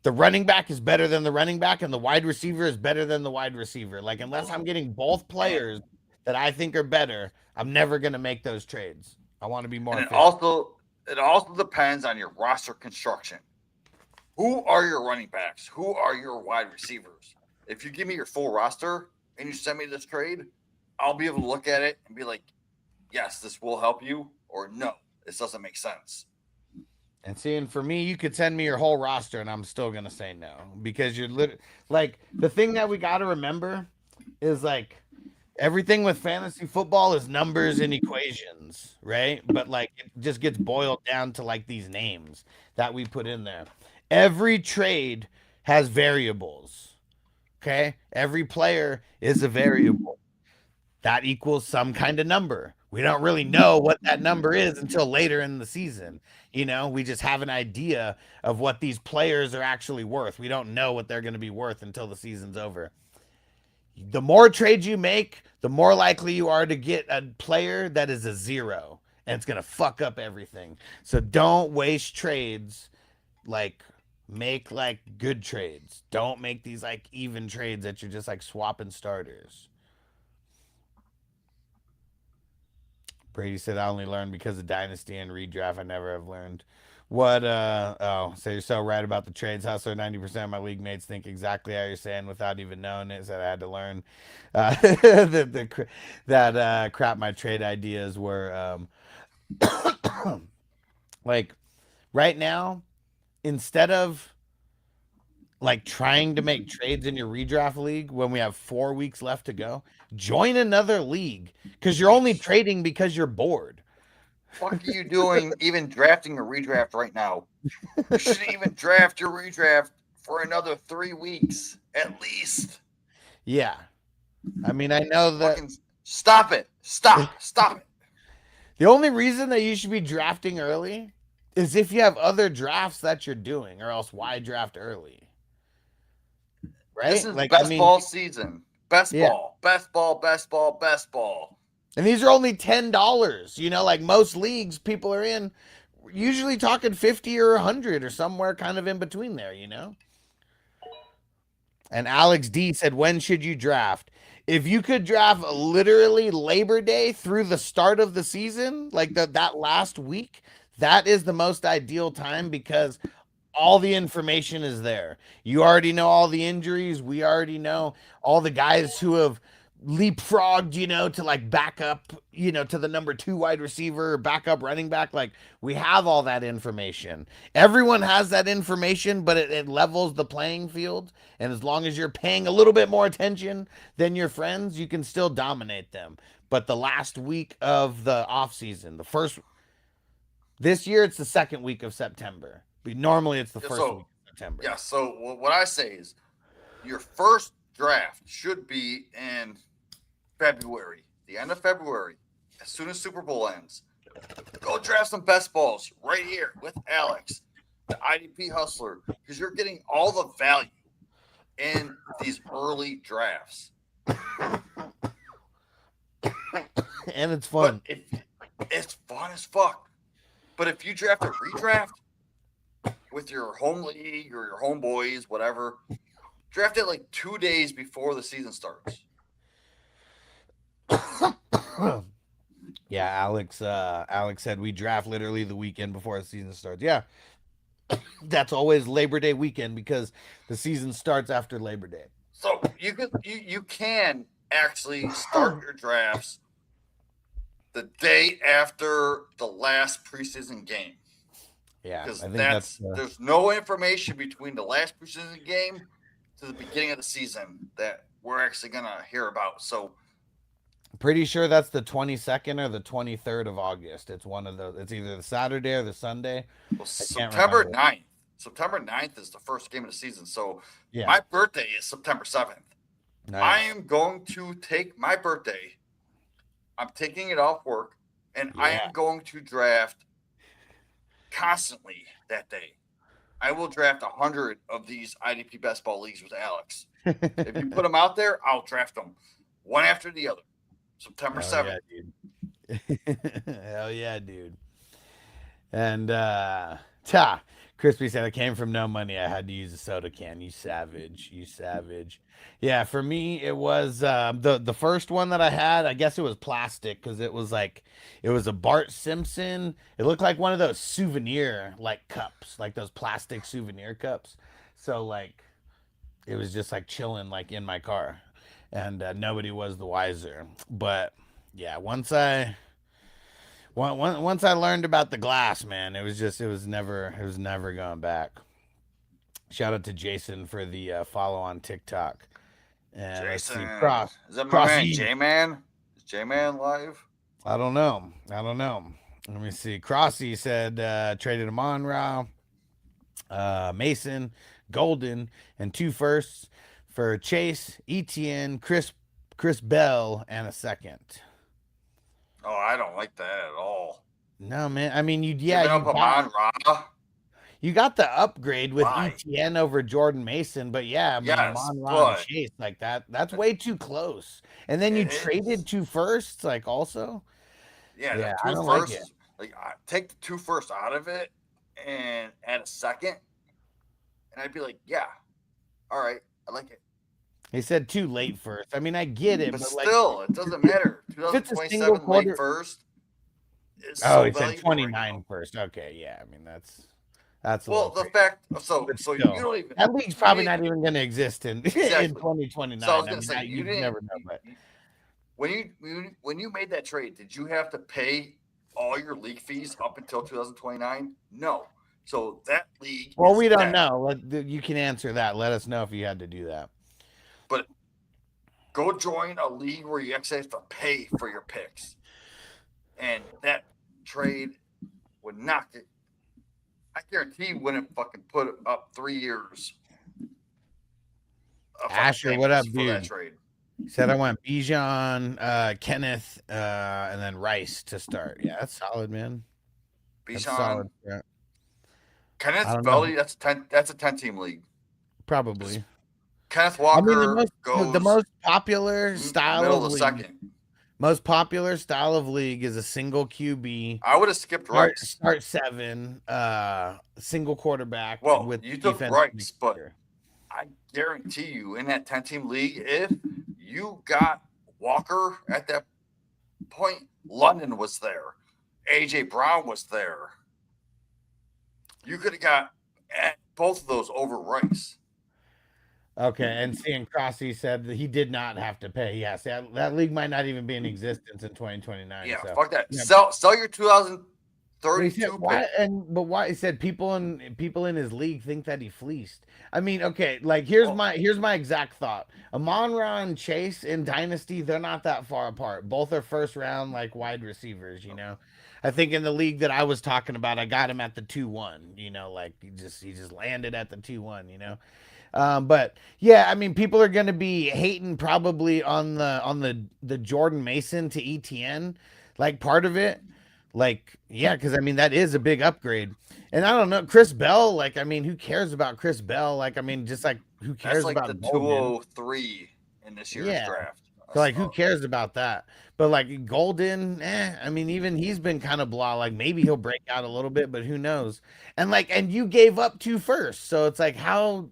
the running back is better than the running back and the wide receiver is better than the wide receiver. Like unless I'm getting both and players that I think are better, I'm never going to make those trades. I want to be more and efficient. it also depends on your roster construction. Who are your running backs? Who are your wide receivers? If you give me your full roster and you send me this trade, I'll be able to look at it and be like, yes, this will help you, or no, this doesn't make sense. And seeing for me, you could send me your whole roster and I'm still gonna say no because like the thing that we got to remember is like everything with fantasy football is numbers and equations, right? But like it just gets boiled down to like these names that we put in there. Every trade has variables. Okay, every player is a variable that equals some kind of number. We don't really know what that number is until later in the season. You know, we just have an idea of what these players are actually worth. We don't know what they're going to be worth until the season's over. The more trades you make, the more likely you are to get a player that is a zero and it's going to fuck up everything. So don't waste trades. Like, make like good trades. Don't make these like even trades that you're just like swapping starters. Brady said, "I only learned because of Dynasty and redraft. I never have learned." What so you're so right about the trades hustler. 90% of my league mates think exactly how you're saying without even knowing it. So I had to learn that crap my trade ideas were like right now, instead of like trying to make trades in your redraft league when we have 4 weeks left to go, join another league because you're only trading because you're bored. Fuck are you doing even drafting a redraft right now? You shouldn't even draft your redraft for another 3 weeks at least. Yeah. I mean, I know that Fucking stop it. Stop it. the only reason that you should be drafting early is if you have other drafts that you're doing, or else why draft early? This Right? is Like, I best mean, ball season. Best yeah. ball. Best ball, best ball, best ball. And these are only $10. You know, like most leagues people are in, usually talking 50 or 100 or somewhere kind of in between there, you know? And Alex D said, when should you draft? If you could draft literally Labor Day through the start of the season, like that last week, that is the most ideal time because all the information is there. You already know all the injuries. We already know all the guys who have leapfrogged, you know, to like back up, you know, to the number 2 wide receiver, backup running back. Like we have all that information. Everyone has that information, but it levels the playing field. And as long as you're paying a little bit more attention than your friends, you can still dominate them. But the last week of the off season, the first this year, it's the second week of September. But normally, it's the Yeah, first week so, of September. yeah, so what I say is your first draft should be in February, the end of February, as soon as Super Bowl ends. Go draft some best balls right here with Alex, the IDP hustler, because you're getting all the value in these early drafts. And it's But fun. it's fun as fuck. But if you draft a redraft with your home league or your homeboys, whatever, draft it like 2 days before the season starts. Yeah, Alex said we draft literally the weekend before the season starts. Yeah. That's always Labor Day weekend because the season starts after Labor Day. So you can actually start your drafts the day after the last preseason game. Yeah, Because I think there's no information between the last preseason game to the beginning of the season that we're actually gonna hear about. So pretty sure that's the 22nd or the 23rd of August. It's one of those. It's either the Saturday or the Sunday. well, I can't September remember. 9th. September 9th is the first game of the season. So Yeah, my birthday is September 7th. I nice. am going to take my birthday. I'm taking it off work, and I Yeah. am going to draft constantly that day. I will draft 100 of these IDP best ball leagues with Alex. If you put them out there, I'll draft them one after the other. September Hell 7th. yeah, dude. Hell yeah, dude. And Crispy said I came from no money. I had to use a soda can. You savage. You savage. Yeah, for me it was the first one that I had, I guess it was plastic because it was a Bart Simpson. It looked like one of those souvenir like cups, like those plastic souvenir cups. So like it was just like chilling like in my car. And nobody was the wiser. But yeah, once I learned about the glass, man, it was never going back. Shout out to Jason for the follow on TikTok. And let's see, Jason. Is that my man Crossy. J Man? Is J Man live? I don't know. I don't know. Let me see. Crossy said traded Amon Ra, Mason, Golden, and 2 firsts for Chase, Etienne, Chris Bell, and a second. Oh, I don't like that at all. No, man. I mean, Giving up Amon Ra? you got the upgrade with Why? ETN over Jordan Mason, but yeah, I mean, Yes, Amon Ra and but Chase like that's way too close. And then you it traded is. 2 firsts, like also. Yeah, Yeah, the I two don't like it. firsts, like take the two first out of it and add a second, and I'd be like, yeah, all right, I like it. He said too late first. I mean, I get it, But but like still, it doesn't matter. if it's a single 2027 late quarter. first is Oh, so he said valuable right 29 now. first. Okay, yeah. I mean, that's That's a little Well, the crazy. fact But so you still, don't even that league's you probably didn't not even going to exist in in exactly. So I 2029. was I gonna mean, say you you didn't never know, but when you made that trade, did you have to pay all your league fees up until 2029? No. So that league well, is we don't dead. know. You can answer that. Let us know if you had to do that. But go join a league where you actually have to pay for your picks, and that trade would not get. I guarantee you wouldn't fucking put up 3 years of fucking Asher, what payments up, for that dude? trade. He said I went Bijan, Kenneth, and then Rice to start. Yeah, that's solid, man. That's Bichon, solid. Yeah. I Kenneth don't know. Belly, that's a 10. That's a 10 team league because Probably. Kenneth I mean, Walker the goes most popular style middle of of the league, second. most popular style of league is a single QB, I would have skipped Rice. start seven, single quarterback Well, with you took defense Rice, but mixture. I guarantee you in that 10 team league, if you got Walker at that point, London was there, AJ Brown was there. You could have got both of those over Rice. Okay, and seeing Crossy said that he did not have to pay. Yes, that league might not even be in existence in 2029. Yeah, So, fuck that. yeah. Sell your But he said 2032 why pick. but why he said people in his league think that he fleeced. I mean, okay, like here's my exact thought. Amon-Ra and Chase in Dynasty, they're not that far apart. Both are first round like wide receivers, you know. I think in the league that I was talking about, I got him at the 2-1, you know, like he just landed at the 2-1, you know. But yeah, I mean, people are going to be hating probably on the Jordan Mason to ETN, like part of it. Like, yeah, because I mean that is a big upgrade. And I don't know, Chris Bell. Like, I mean, who cares about Chris Bell? Like, I mean, just like who That's cares like the about Golden? 203 in this year's Yeah. draft. So like, who cares about that? But like Golden, I mean, even he's been kind of blah. Like maybe he'll break out a little bit, but who knows? And you gave up two first, so it's like how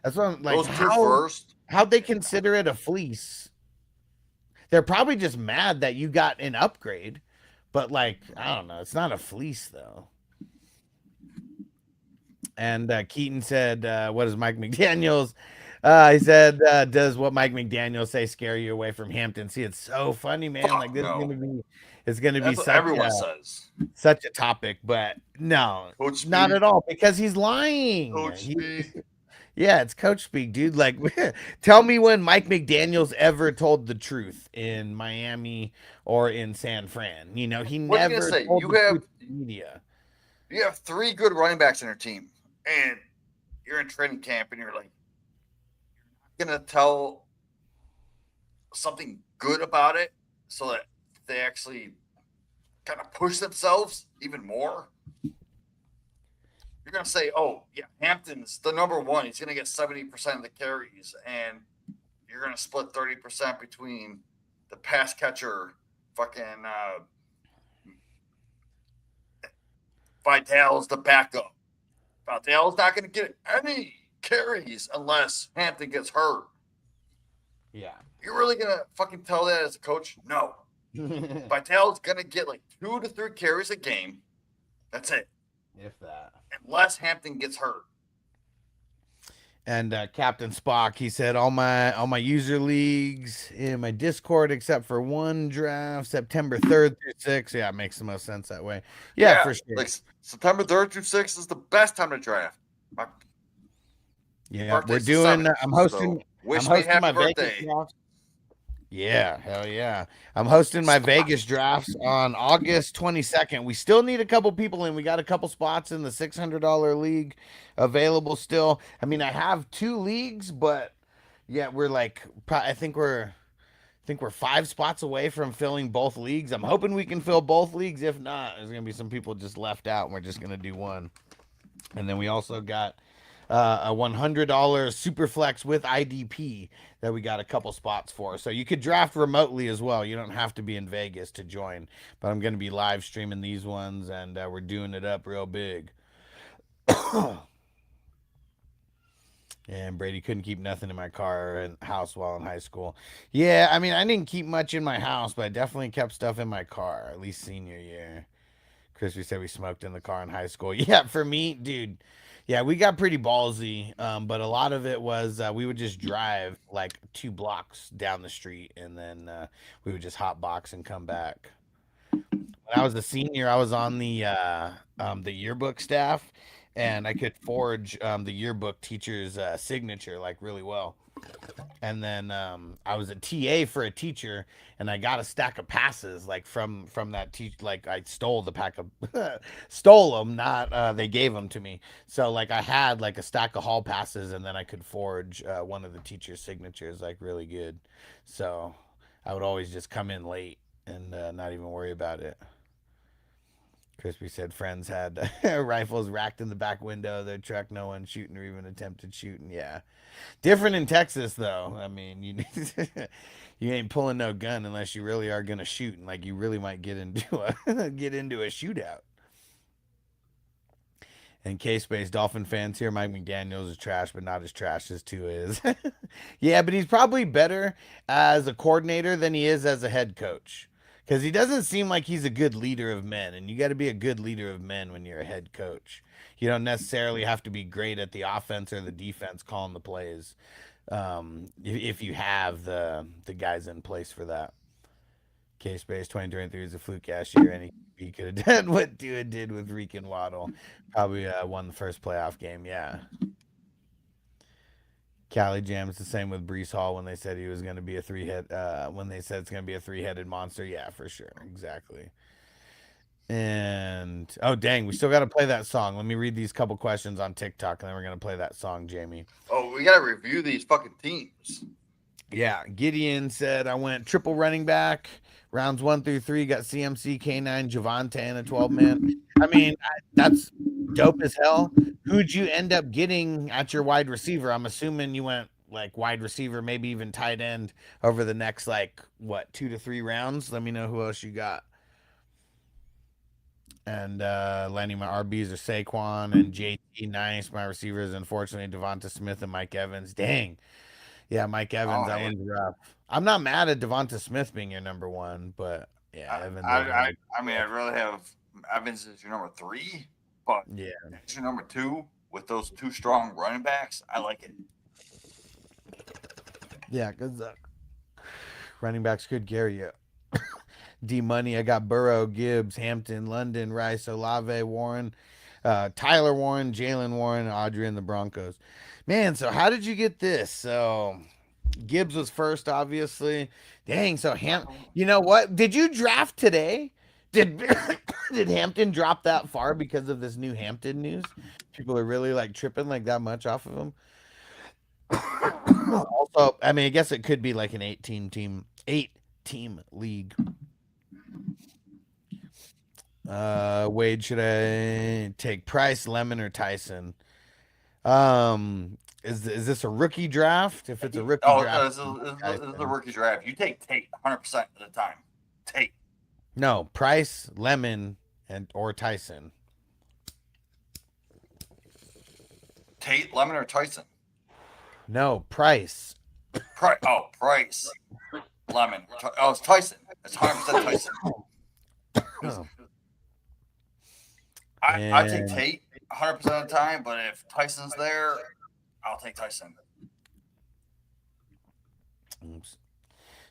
that's what I'm like. Those two first, How'd they consider it a fleece? They're probably just mad that you got an upgrade, but like I don't know, it's not a fleece though. And Keaton said, "What is Mike McDaniel's?" He said, "Does what Mike McDaniel say scare you away from Hampton?" See, it's so funny, man. Like fuck this is no. it's gonna be That's what everyone says. such a topic, but no, Coach not speak, at all because he's lying. coach speak. Yeah, it's coach speak, dude. Like, tell me when Mike McDaniel's ever told the truth in Miami or in San Fran. You know, he What are you gonna never say? told the truth to the media. You have three good running backs in your team, and you're in training camp, and you're like gonna tell something good about it so that they actually kind of push themselves even more. You're gonna say, "Oh, yeah, Hampton's the number one. He's gonna get 70% of the carries," and you're gonna split 30% between the pass catcher, fucking Vidal's the backup. Vidal's not gonna get any carries unless Hampton gets hurt. Yeah. You're really gonna fucking tell that as a coach? No. Vitale's gonna get like 2 to 3 carries a game. That's it. If that. Unless Hampton gets hurt. And Captain Spock, he said all my user leagues in my Discord except for one draft, September 3rd through 6th. Yeah, it makes the most sense that way. Yeah, Yeah, for sure. like September 3rd through 6th is the best time to draft. My Yeah, we're birthday's the doing. 7th. I'm So hosting. I'm wish me hosting happy my Vegas birthday. drafts. Yeah, hell yeah. I'm hosting my Vegas drafts on August 22nd. We still need a couple people in. We got a couple spots in the $600 league available still. I mean, I have two leagues, but yeah, we're like I think we're 5 spots away from filling both leagues. I'm hoping we can fill both leagues. If not, there's going to be some people just left out and we're just going to do one. And then we also got a $100 super flex with IDP that we got a couple spots for. So you could draft remotely as well. You don't have to be in Vegas to join. But I'm going to be live streaming these ones and we're doing it up real big. And Brady couldn't keep nothing in my car and house while in high school. Yeah, I mean, I didn't keep much in my house, but I definitely kept stuff in my car, at least senior year. Chris, we said we smoked in the car in high school. Yeah, for me, dude. Yeah, we got pretty ballsy, but a lot of it was we would just drive like 2 blocks down the street, and then we would just hot box and come back. When I was a senior, I was on the yearbook staff, and I could forge the yearbook teacher's signature like really well. And then I was a TA for a teacher, and I got a stack of passes like from that teach. Like I stole the pack of stole them, not they gave them to me. So like I had like a stack of hall passes, and then I could forge one of the teacher's signatures like really good. So I would always just come in late and not even worry about it. Crispy said friends had rifles racked in the back window of their truck. No one shooting or even attempted shooting. Yeah, different in Texas though. I mean, you you ain't pulling no gun unless you really are gonna shoot, and like you really might get into a get into a shootout. And K-Space Dolphin fans here, Mike McDaniels is trash, but not as trash as Tua is. Yeah, but he's probably better as a coordinator than he is as a head coach. Because he doesn't seem like he's a good leader of men, and you got to be a good leader of men when you're a head coach. You don't necessarily have to be great at the offense or the defense calling the plays. If you have the guys in place for that. K Space 2023 is a fluke ass year, and he could have done what Tua did with Reek and Waddle. Probably won the first playoff game. Yeah. Cali Jam's the same with Brees Hall when they said he was going to be a three-head. When they said it's going to be a three-headed monster. Yeah, for sure. Exactly. And oh dang, we still got to play that song. Let me read these couple questions on TikTok, and then we're going to play that song, Jamie. Oh, we gotta review these fucking teams. Yeah, Gideon said I went triple running back, rounds 1 through 3, got CMC, K9, Javante, and a 12-man. I mean, that's dope as hell. Who'd you end up getting at your wide receiver? I'm assuming you went like wide receiver, maybe even tight end over the next like what 2 to 3 rounds. Let me know who else you got. And Lenny, my RBs are Saquon and JT. Nice. My receivers, unfortunately, Devonta Smith and Mike Evans. Dang. Yeah, Mike Evans, Oh, that man. one's rough. I'm not mad at Devonta Smith being your number one, but yeah, Evans is one of I mean, I'd rather have Evans as your number 3, but yeah, as your number 2 with those 2 strong running backs, I like it. yeah, because running backs could carry you. D Money, I got Burrow, Gibbs, Hampton, London, Rice, Olave, Warren, Tyler Warren, Jalen Warren, Audrey, and the Broncos. Man, so how did you get this? So Gibbs was first, obviously. Dang, so you know what? Did you draft today? Did did Hampton drop that far because of this new Hampton news? People are really like tripping like that much off of him. Also, I mean, I guess it could be like an 8 team league. Wade, should I take Price, Lemon, or Tyson? Is this a rookie draft? If it's a rookie Oh, draft, this is a Tyson. rookie draft. You take Tate 100% of the time. Tate. No, Price, Lemon, and or Tyson. Tate, Lemon, or Tyson? No, Price. Price. Lemon. Oh, it's Tyson. It's 100% Tyson. I take And Tate 100% of the time, but if Tyson's there, I'll take Tyson. oops,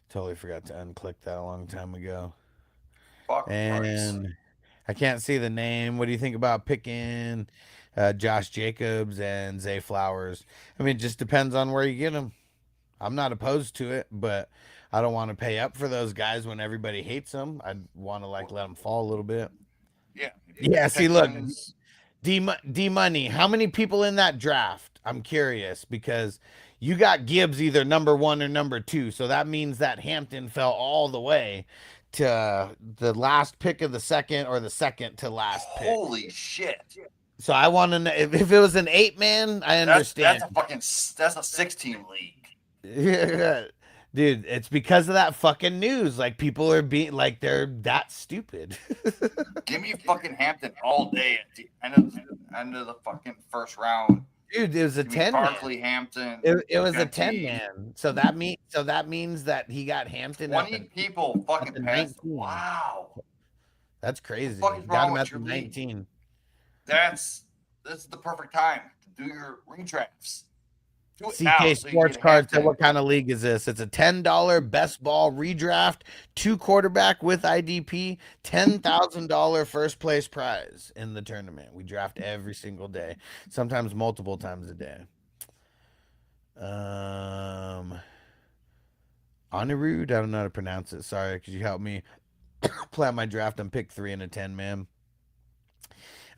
totally forgot to unclick that a long time ago. Fuck Price. And I can't see the name. What do you think about picking Josh Jacobs and Zay Flowers? I mean, it just depends on where you get them. I'm not opposed to it, but I don't want to pay up for those guys when everybody hates them. I want to like let them fall a little bit. Yeah. Yeah, see, look, Texans. D Money. How many people in that draft? I'm curious because you got Gibbs either number 1 or number 2, so that means that Hampton fell all the way to the last pick of the second or the second to last pick. Holy shit. So I want to know if it was an 8-man. I understand. That's a 6-team league. Dude, it's because of that fucking news. Like people are being like they're that stupid. Give me fucking Hampton all day at the end of the fucking first round. Dude, it was a Give me 10 man. Barkley, Hampton. It was a Genty. 10-man. So that means that he got Hampton 20 people fucking the passed. 19. Wow. That's What the fuck crazy. is Got wrong him with at the your league? 19. This is the perfect time to do your redrafts. Do it now CK so you can Sports get Card said, Hampton. what kind of league is this? It's a $10 best ball redraft, 2 quarterback with IDP, $10,000 first place prize in the tournament. We draft every single day, sometimes multiple times a day. Anirud, I don't know how to pronounce it. Sorry, could you help me plan my draft on pick 3 and a 10, man?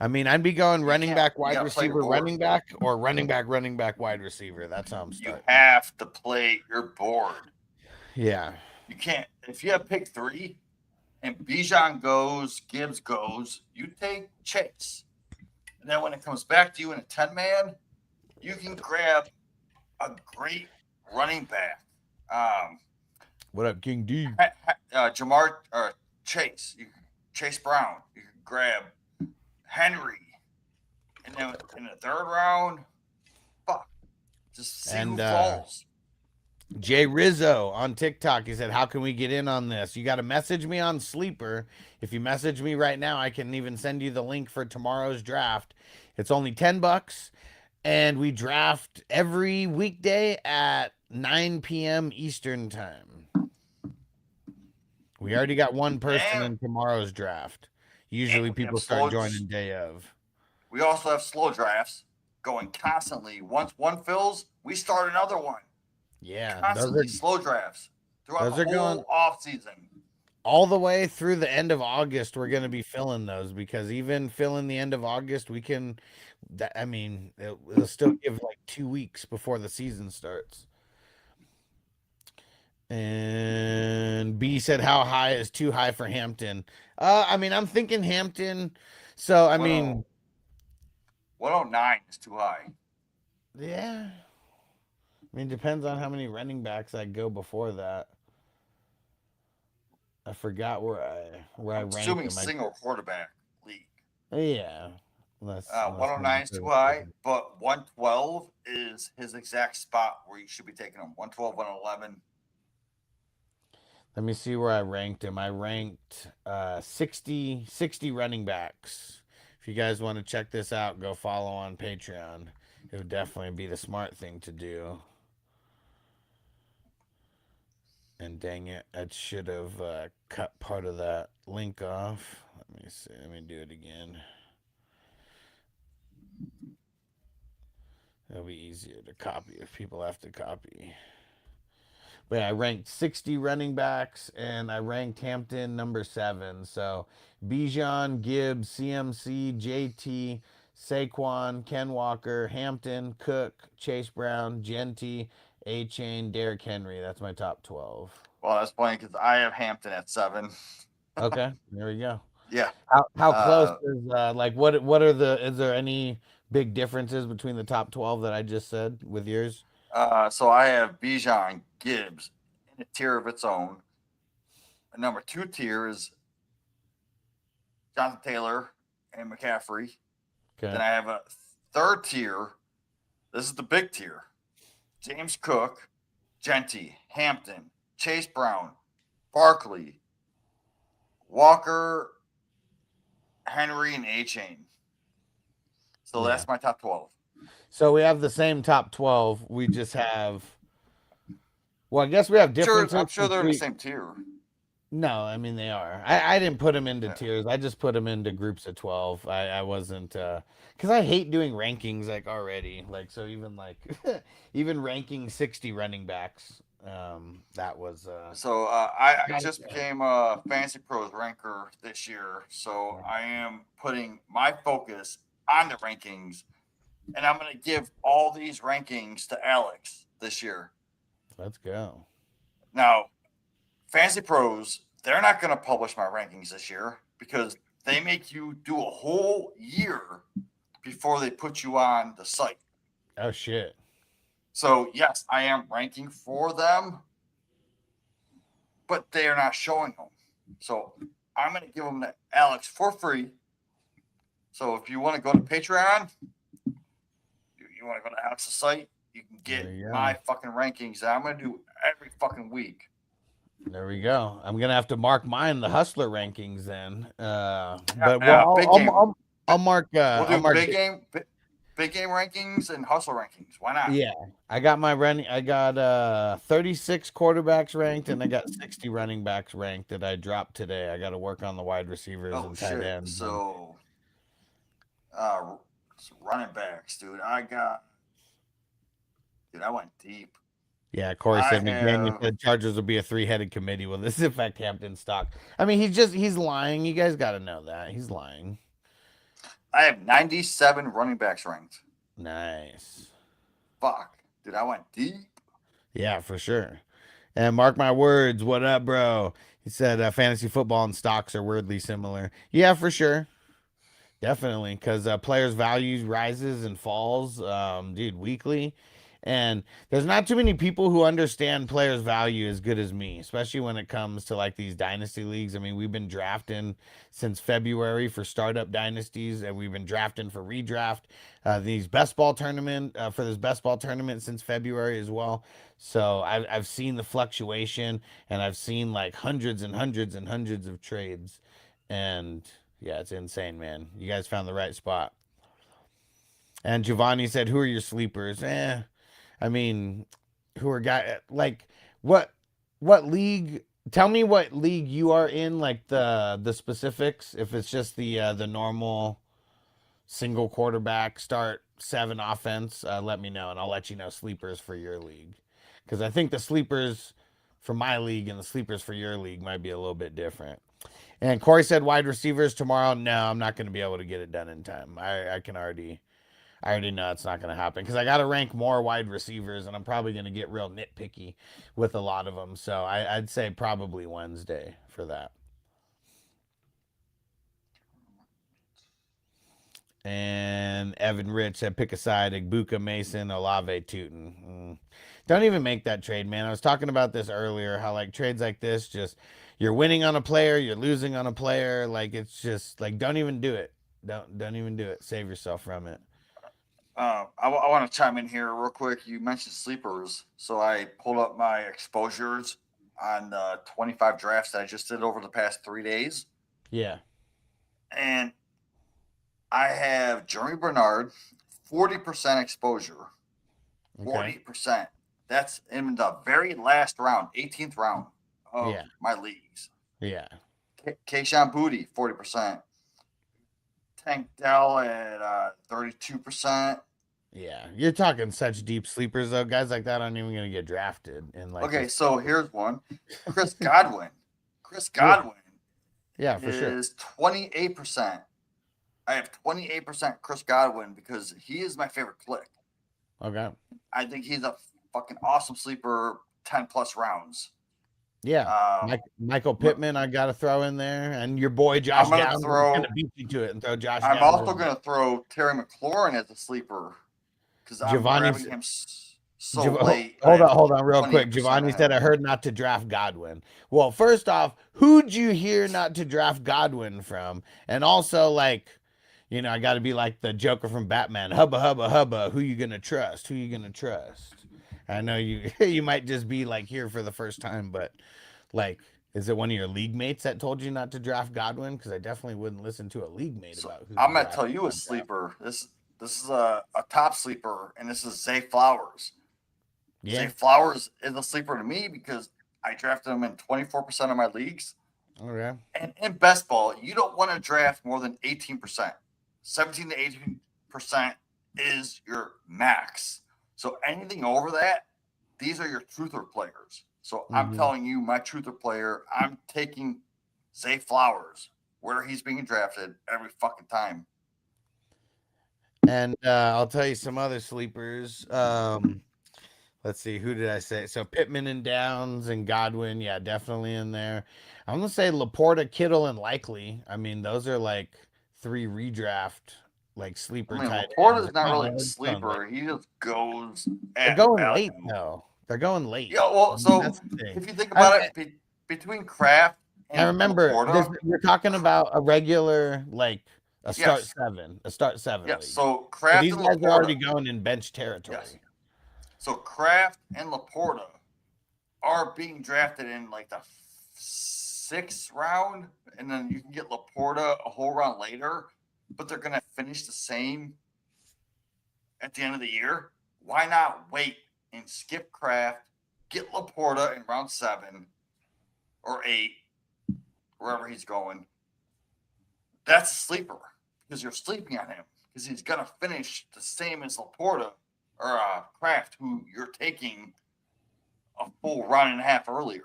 I mean, I'd be going You running can't. back, You wide got to play your receiver, board. running back, or running back, wide receiver. That's how I'm You starting. have to play your board. Yeah. You can't. If you have pick 3 and Bijan goes, Gibbs goes, you take Chase. And then when it comes back to you in a 10-man, you can grab a great running back. What up, King D? Jamar or Chase. Chase Brown. You can grab Henry. And then in the 3rd round, fuck. Just see who And falls. Jay Rizzo on TikTok, he said, how can we get in on this? You got to message me on Sleeper. If you message me right now, I can even send you the link for tomorrow's draft. It's only $10, and we draft every weekday at 9 p.m. Eastern time. We already got one person in tomorrow's draft. Usually people start joining day of. We also have slow drafts going constantly. Once one fills, we start another one. Yeah, Constantly slow drafts throughout the whole off season. All the way through the end of August, we're going to be filling those, because even filling the end of August, we can. I mean, it'll still give like 2 weeks before the season starts. And B said, "How high is too high for Hampton?" I mean, I'm thinking Hampton. So I mean, 109 is too high. Yeah. I mean, depends on how many running backs I go before that. I forgot where I ranked assuming them. single quarterback league. Yeah. Unless 109 is too high, but 112 is his exact spot where you should be taking him. 112, 111. Let me see where I ranked him. I ranked 60 running backs. If you guys want to check this out, go follow on Patreon. It would definitely be the smart thing to do. And dang it, I should have cut part of that link off. Let me see. Let me do it again. It'll be easier to copy if people have to copy. But yeah, I ranked 60 running backs, and I ranked Hampton number 7. So Bijan, Gibbs, CMC, JT, Saquon, Ken Walker, Hampton, Cook, Chase Brown, Genty, A Chain, Derrick Henry. That's my top 12. Well, that's funny because I have Hampton at 7. Okay, there we go. Yeah. How close is like what are the, is there any big differences between the top 12 that I just said with yours? So I have Bijan, Gibbs in a tier of its own. A number 2 tier is Jonathan Taylor and McCaffrey. Okay. Then I have a 3rd tier. This is the big tier. James Cook, Genty, Hampton, Chase Brown, Barkley, Walker, Henry, and A Chain. So that's my top 12. So we have the same top 12. We just have. Well, I guess we have differences. I'm sure they're in the same tier. No, I mean they are. I didn't put them into tiers. I just put them into groups of 12. I wasn't because I hate doing rankings like already. Like so, even like even ranking 60 running backs. That was. So I just became a Fantasy Pros ranker this year. So I am putting my focus on the rankings, and I'm going to give all these rankings to Alex this year. Let's go. Now, Fantasy Pros, they're not going to publish my rankings this year because they make you do a whole year before they put you on the site. Oh, shit. So, yes, I am ranking for them, but they are not showing them. So, I'm going to give them to Alex for free. So, if you want to go to Patreon, you want to go to Alex's site, you can get my fucking rankings that I'm going to do every fucking week. There we go. I'm gonna have to mark mine the hustler rankings then. Yeah, But well, yeah, big game. I'll Bi- mark We'll I'll do mark. big game rankings and hustle rankings. Why not? Yeah, I got my running. I got 36 quarterbacks ranked, and I got 60 running backs ranked that I dropped today. I got to work on the wide receivers Oh and tight shit. ends. And Uh, running backs, dude. I went deep. yeah, Corey I said McDaniel have said Chargers will be a three-headed committee. Will this affect Hampton stock? I mean, he's lying. You guys got to know that he's lying. I have 97 running backs ranked. Nice. Fuck, dude. I went deep. Yeah, for sure. And mark my words, what up, bro? He said fantasy football and stocks are weirdly similar. Yeah, for sure. Definitely, because players' values rises and falls, dude, weekly, and there's not too many people who understand players' value as good as me, especially when it comes to like these dynasty leagues. I mean, we've been drafting since February for startup dynasties, and we've been drafting for redraft. These best ball tournament for this best ball tournament since February as well. So I've seen the fluctuation, and I've seen like hundreds and hundreds and hundreds of trades, and yeah, it's insane, man. You guys found the right spot. And Giovanni said, "Who are your sleepers?" I mean, who are guy like what what league? Tell me what league you are in, like the specifics. If it's just the normal single quarterback start seven offense, let me know, and I'll let you know sleepers for your league. Because I think the sleepers for my league and the sleepers for your league might be a little bit different. And Corey said wide receivers tomorrow. No, I'm not going to be able to get it done in time. I already know it's not going to happen because I got to rank more wide receivers, and I'm probably going to get real nitpicky with a lot of them. So I'd say probably Wednesday for that. And Evan Rich said pick a side: Igbuka, Mason, Olave, Tootin. Don't even make that trade, man. I was talking about this earlier. How like trades like this, just you're winning on a player, you're losing on a player. Like it's just like don't even do it. Don't even do it. Save yourself from it. I want to chime in here real quick. You mentioned sleepers, so I pulled up my exposures on the 25 drafts that I just did over the past 3 days, Yeah. and I have Jeremy Bernard, 40% exposure, Okay. 40%. That's in the very last round, 18th round of Yeah. my leagues. Yeah. Keishawn Booty, 40%. Tank Dell at 32%. Yeah. You're talking such deep sleepers though. Guys like that aren't even gonna get drafted in like Okay, this. so here's one. Chris Godwin. Chris Yeah. Godwin Yeah, for sure. is 28%. I have 28% Chris Godwin because he is my favorite click. Okay. I think he's a fucking awesome sleeper, 10 plus rounds. Yeah. Um, Michael Pittman, I got to throw in there, and your boy I'm Josh gonna Downs. I'm gonna throw. beat you to it and throw Josh I'm Downs also in. gonna throw Terry McLaurin as a sleeper because I'm Giovanni, grabbing him so late. I hold on, have real quick. 28% Giovanni of him. said I heard not to draft Godwin. Well, first off, who'd you hear not to draft Godwin from? And also, like, I got to be like the Joker from Batman. Hubba hubba hubba. Who you gonna trust? Who you gonna trust? I know you you might just be like here for the first time, but like, is it one of your league mates that told you not to draft Godwin? Because I definitely wouldn't listen to a league mate So about who to I'm gonna draft tell and you a not draft. sleeper. This is a top sleeper, and this is Zay Flowers. Zay Yeah. Flowers is a sleeper to me because I drafted him in 24% of my leagues. Okay. And in best ball, you don't want to draft more than 18%. 17 to 18% is your max. So anything over that, these are your truther players. So I'm Hmm. telling you, my truther player, I'm taking Zay Flowers where he's being drafted every fucking time. And I'll tell you some other sleepers. Let's see, who did I say? So Pittman and Downs and Godwin, yeah, definitely in there. I'm gonna say Laporta, Kittle, and Likely. I mean, those are like three redraft like I sleeper mean, tight Laporta ends. is not really a Going late. sleeper. He just goes They're at going late value. though. They're going late. Yeah, well, I mean, so that's the thing. if you think I, about it, between Kraft I and remember this. Laporta, You're talking about a regular like yes, a start seven yes. league. So So Kraft these and guys are already Laporta, going in bench yes. territory. So Kraft and Laporta are being drafted in like the 6th round, and then you can get Laporta a whole round later, but they're going to finish the same at the end of the year. Why not wait and skip Kraft, get Laporta in round 7 or 8, wherever he's going? That's a sleeper because you're sleeping on him because he's going to finish the same as Laporta or Kraft, who you're taking a full round and a half earlier.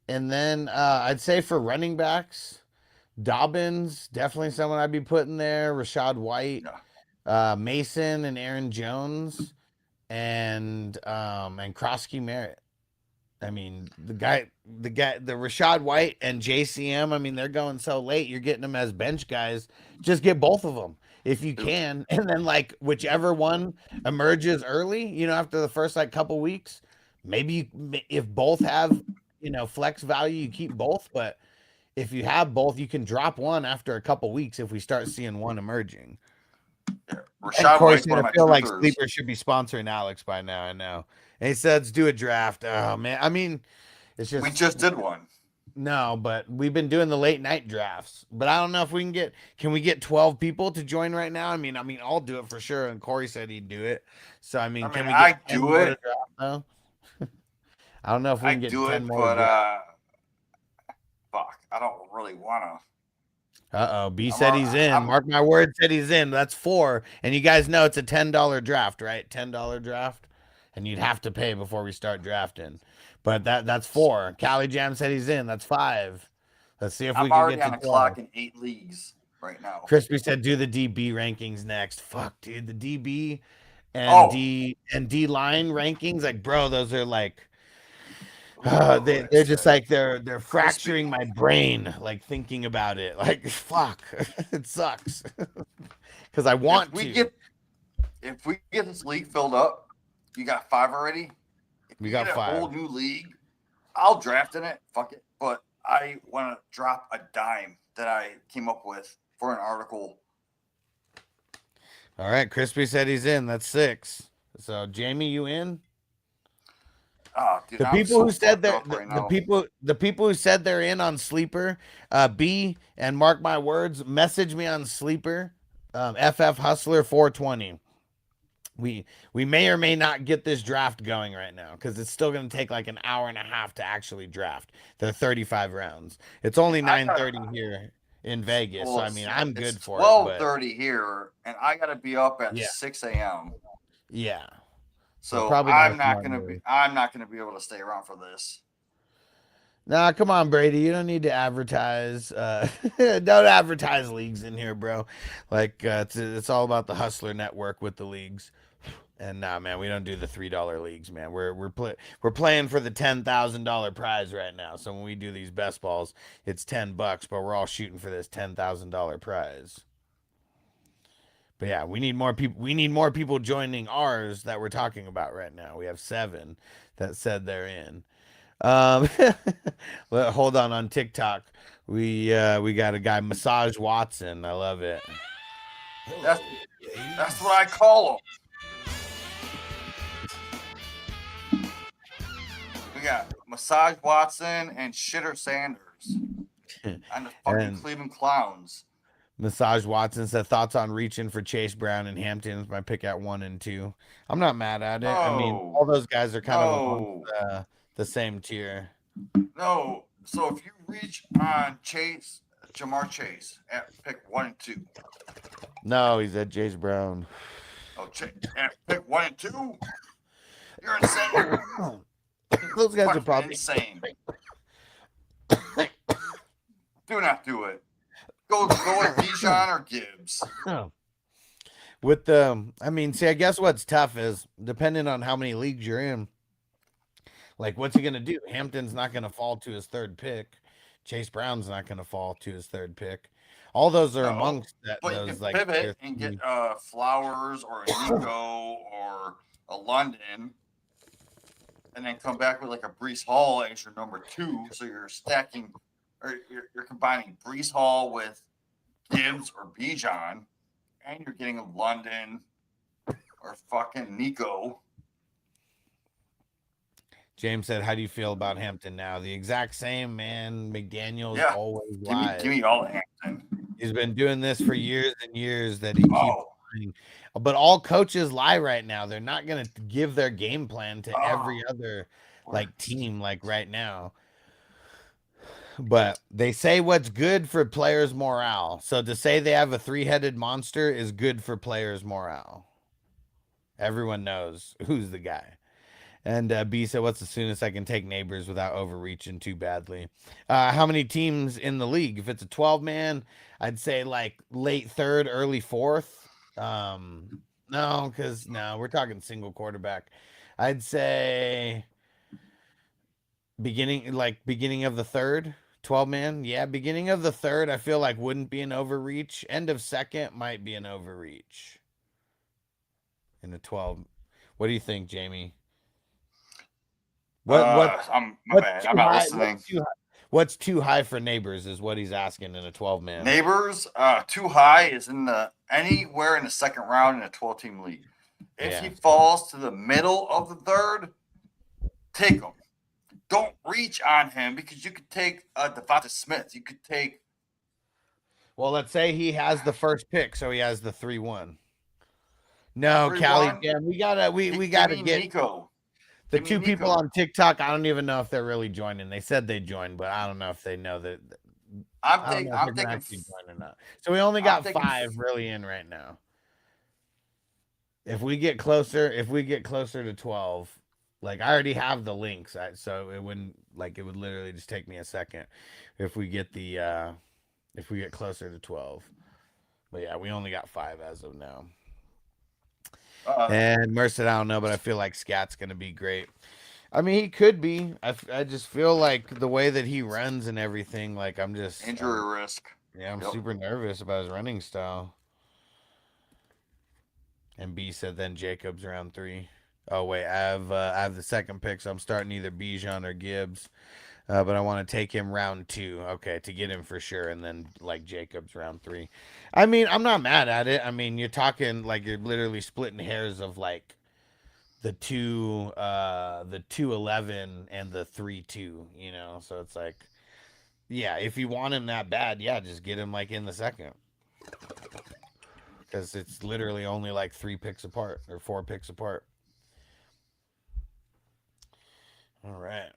And then I'd say for running backs, Dobbins, definitely someone I'd be putting there. Rashad White, Yeah. Mason and Aaron Jones, and Krosky Merritt. I mean, the Rashad White and JCM. I mean, they're going so late. You're getting them as bench guys. Just get both of them if you can, and then like whichever one emerges early. After the first like couple weeks, maybe if both have flex value, you keep both. But if you have both, you can drop one after a couple weeks if we start seeing one emerging. And Rashad Corey White's said, one of I my feel like truthers. Sleeper should be sponsoring Alex by now. I know. And he said, let's do a draft. Oh, man. I mean, it's We just, just did one. no, but we've been doing the late night drafts. But I don't know if can we get 12 people to join right now? I mean, I'll do it for sure. And Corey said he'd do it. So, I mean, can we I get 10 do more to it. draft though? I don't know if we I can get do 10 it, more to but draft. fuck, I don't really want to. Uh-oh. B said he's in. Mark my word, said he's in. That's 4. And you guys know it's a $10 draft, right? $10 draft. And you'd have to pay before we start drafting. But that's 4. Cali Jam said he's in. That's 5. Let's see if we I'm can already get to on the 12. clock in 8 leagues right now. Crispy said do the DB rankings next. Fuck, dude. The DB and Oh, D line rankings, like bro, those are like oh, they're just like they're crispy. fracturing my brain, like thinking about it. Like fuck, it sucks because I If want we to. get if we get this league filled up, you got 5 already. If We you got get a 5. whole new league, I'll draft in it. Fuck it. But I want to drop a dime that I came up with for an article. All right, Crispy said he's in. That's 6. So Jamie, you in? Oh, dude, The I'm people so who said fucked they're up right the now. people who said they're in on Sleeper, B and mark my words, message me on Sleeper, FF Hustler 420. We may or may not get this draft going right now because it's still going to take like an hour and a half to actually draft. They're 35 rounds. It's only I got 9:30 here in Vegas, so well, I mean I'm it's good for it. But 12:30 here, and I got to be up at yeah, 6 a.m. yeah. So So probably not a smart move. I'm not gonna be able to stay around for this. Nah, come on, Brady. You don't need to advertise. Don't advertise leagues in here, bro. Like it's all about the Hustler Network with the leagues. And nah, man, we don't do the $3 leagues, man. We're playing for the $10,000 prize right now. So when we do these best balls, it's $10, but we're all shooting for this $10,000 prize. But yeah, we need more people. We need more people joining ours that we're talking about right now. We have 7 that said they're in. Um, hold on TikTok. We got a guy, Massage Watson. I love it. That's what I call them. We got Massage Watson and Shitter Sanders on the fucking And Cleveland Clowns. Massage Watson said thoughts on reaching for Chase Brown and Hampton. My pick at 1 and 2. I'm not mad at it. I mean, all those guys are kind of amongst the same tier. No. So if you reach on Jamar Chase at pick 1 and 2. No, he's at Chase Brown. Oh, at pick 1 and 2. You're insane. Those guys are probably insane. Do not do it. Go with Bijan or Gibbs. With I mean, see, I guess what's tough is depending on how many leagues you're in. Like, what's he gonna do? Hampton's not gonna fall to his 3rd pick. Chase Brown's not gonna fall to his 3rd pick. All those are amongst that. But those you can like pivot and get Flowers or a Nico or a London, and then come back with like a Brees Hall as your number 2. So you're stacking, or you're combining Brees Hall with Gibbs or Bijan, and you're getting a London or fucking Nico. James said, "How do you feel about Hampton now?" The exact same, man. McDaniel's Yeah, always give lies. me all the Hampton. He's been doing this for years and years that he keeps Oh, lying. But all coaches lie right now. They're not going to give their game plan to oh, every other where like is team like right now. But they say what's good for players' morale. So to say they have a three-headed monster is good for players' morale. Everyone knows who's the guy. And B said, "What's the soonest I can take neighbors without overreaching too badly?" How many teams in the league? If it's a 12 man, I'd say like late third, early fourth. No, because no, we're talking single quarterback. I'd say beginning of the third. 12 man, yeah, beginning of the third. I feel like wouldn't be an overreach. End of second might be an overreach in the 12. What do you think, Jamie? What I'm my What's bad. I'm too not high? listening. What's too high for neighbors is what he's asking in a 12 man. Neighbors, too high is in the anywhere in the second round in a 12-team league. If he Yeah. falls to the middle of the third, take him. Don't reach on him because you could take Devonta Smith. You could take Well, let's say he has the first pick, so he has the 3-1. No, three Callie, one. Dan, we Give gotta me get Nico. the Give me two people Nico. on TikTok. I don't even know if they're really joining. They said they joined, but I don't know if they know that. I don't know if they're I'm gonna taking. actually join or not. So we only I'm got taking. five really in right now. If we get closer to 12, like I already have the links, so it wouldn't like it would literally just take me a second if we get the if we get closer to 12. But yeah, we only got five as of now. Uh, And Merced, I don't know, but I feel like Scat's gonna be great. I mean, he could be. I just feel like the way that he runs and everything, like injury risk. yeah, I'm Yep. super nervous about his running style. And B said then Jacobs round three. Oh wait, I have the second pick, so I'm starting either Bijan or Gibbs. But I want to take him round two, okay, to get him for sure, and then like Jacobs round three. I mean, I'm not mad at it. I mean, you're talking like you're literally splitting hairs of like the 211 and the 3-2, you know. So it's like, yeah, if you want him that bad, yeah, just get him like in the second, because it's literally only like 3 picks apart or 4 picks apart. All right.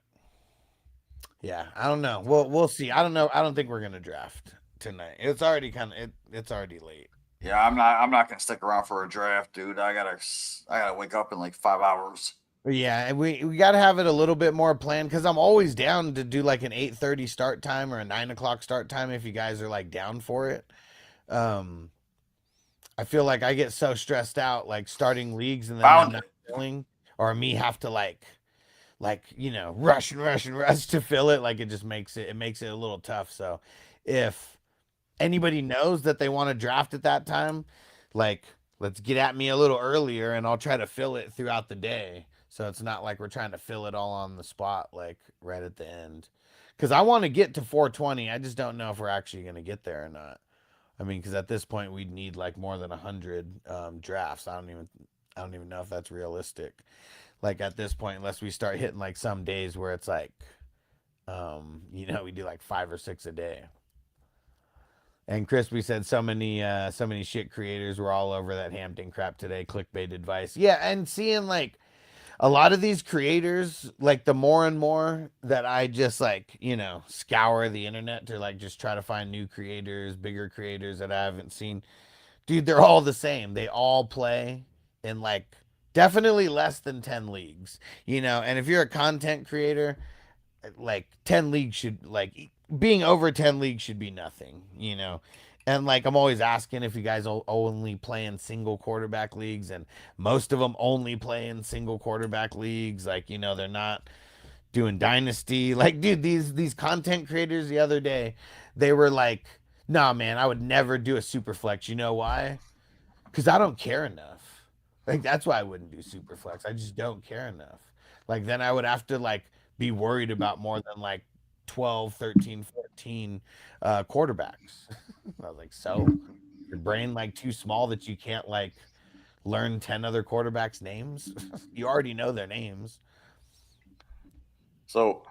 Yeah, I don't know. We'll see. I don't know. I don't think we're gonna draft tonight. It's already it's already late. Yeah, I'm not gonna stick around for a draft, dude. I gotta wake up in like 5 hours. But yeah, and we got to have it a little bit more planned because I'm always down to do like an 8:30 start time or a 9 o'clock start time if you guys are like down for it. Um, I feel like I get so stressed out like starting leagues and then them Found not it. filling, or me have to like rush and rush and rush to fill it. Like it makes it a little tough. So if anybody knows that they want to draft at that time, like let's get at me a little earlier and I'll try to fill it throughout the day. So it's not like we're trying to fill it all on the spot, like right at the end. Because I want to get to 420. I just don't know if we're actually going to get there or not. I mean, because at this point we'd need like more than 100 drafts. I don't even know if that's realistic. Like at this point, unless we start hitting like some days where it's like, we do like 5 or 6 a day. And Crispy said so many shit creators were all over that Hampton crap today. Clickbait advice. Yeah, and seeing like a lot of these creators, like the more and more that I just like, scour the internet to like just try to find new creators, bigger creators that I haven't seen. Dude, they're all the same. They all play in like definitely less than 10 leagues, and if you're a content creator, like 10 leagues should like being over 10 leagues should be nothing. And like I'm always asking if you guys only play in single quarterback leagues, and most of them only play in single quarterback leagues. Like they're not doing dynasty. Like dude, these content creators the other day, they were like, nah man, I would never do a super flex. You know why? Because I don't care enough. Like that's why I wouldn't do Superflex. I just don't care enough. Like then I would have to like be worried about more than like 12, 13, 14 quarterbacks. I was like, so your brain like too small that you can't like learn 10 other quarterbacks' names? You already know their names. So,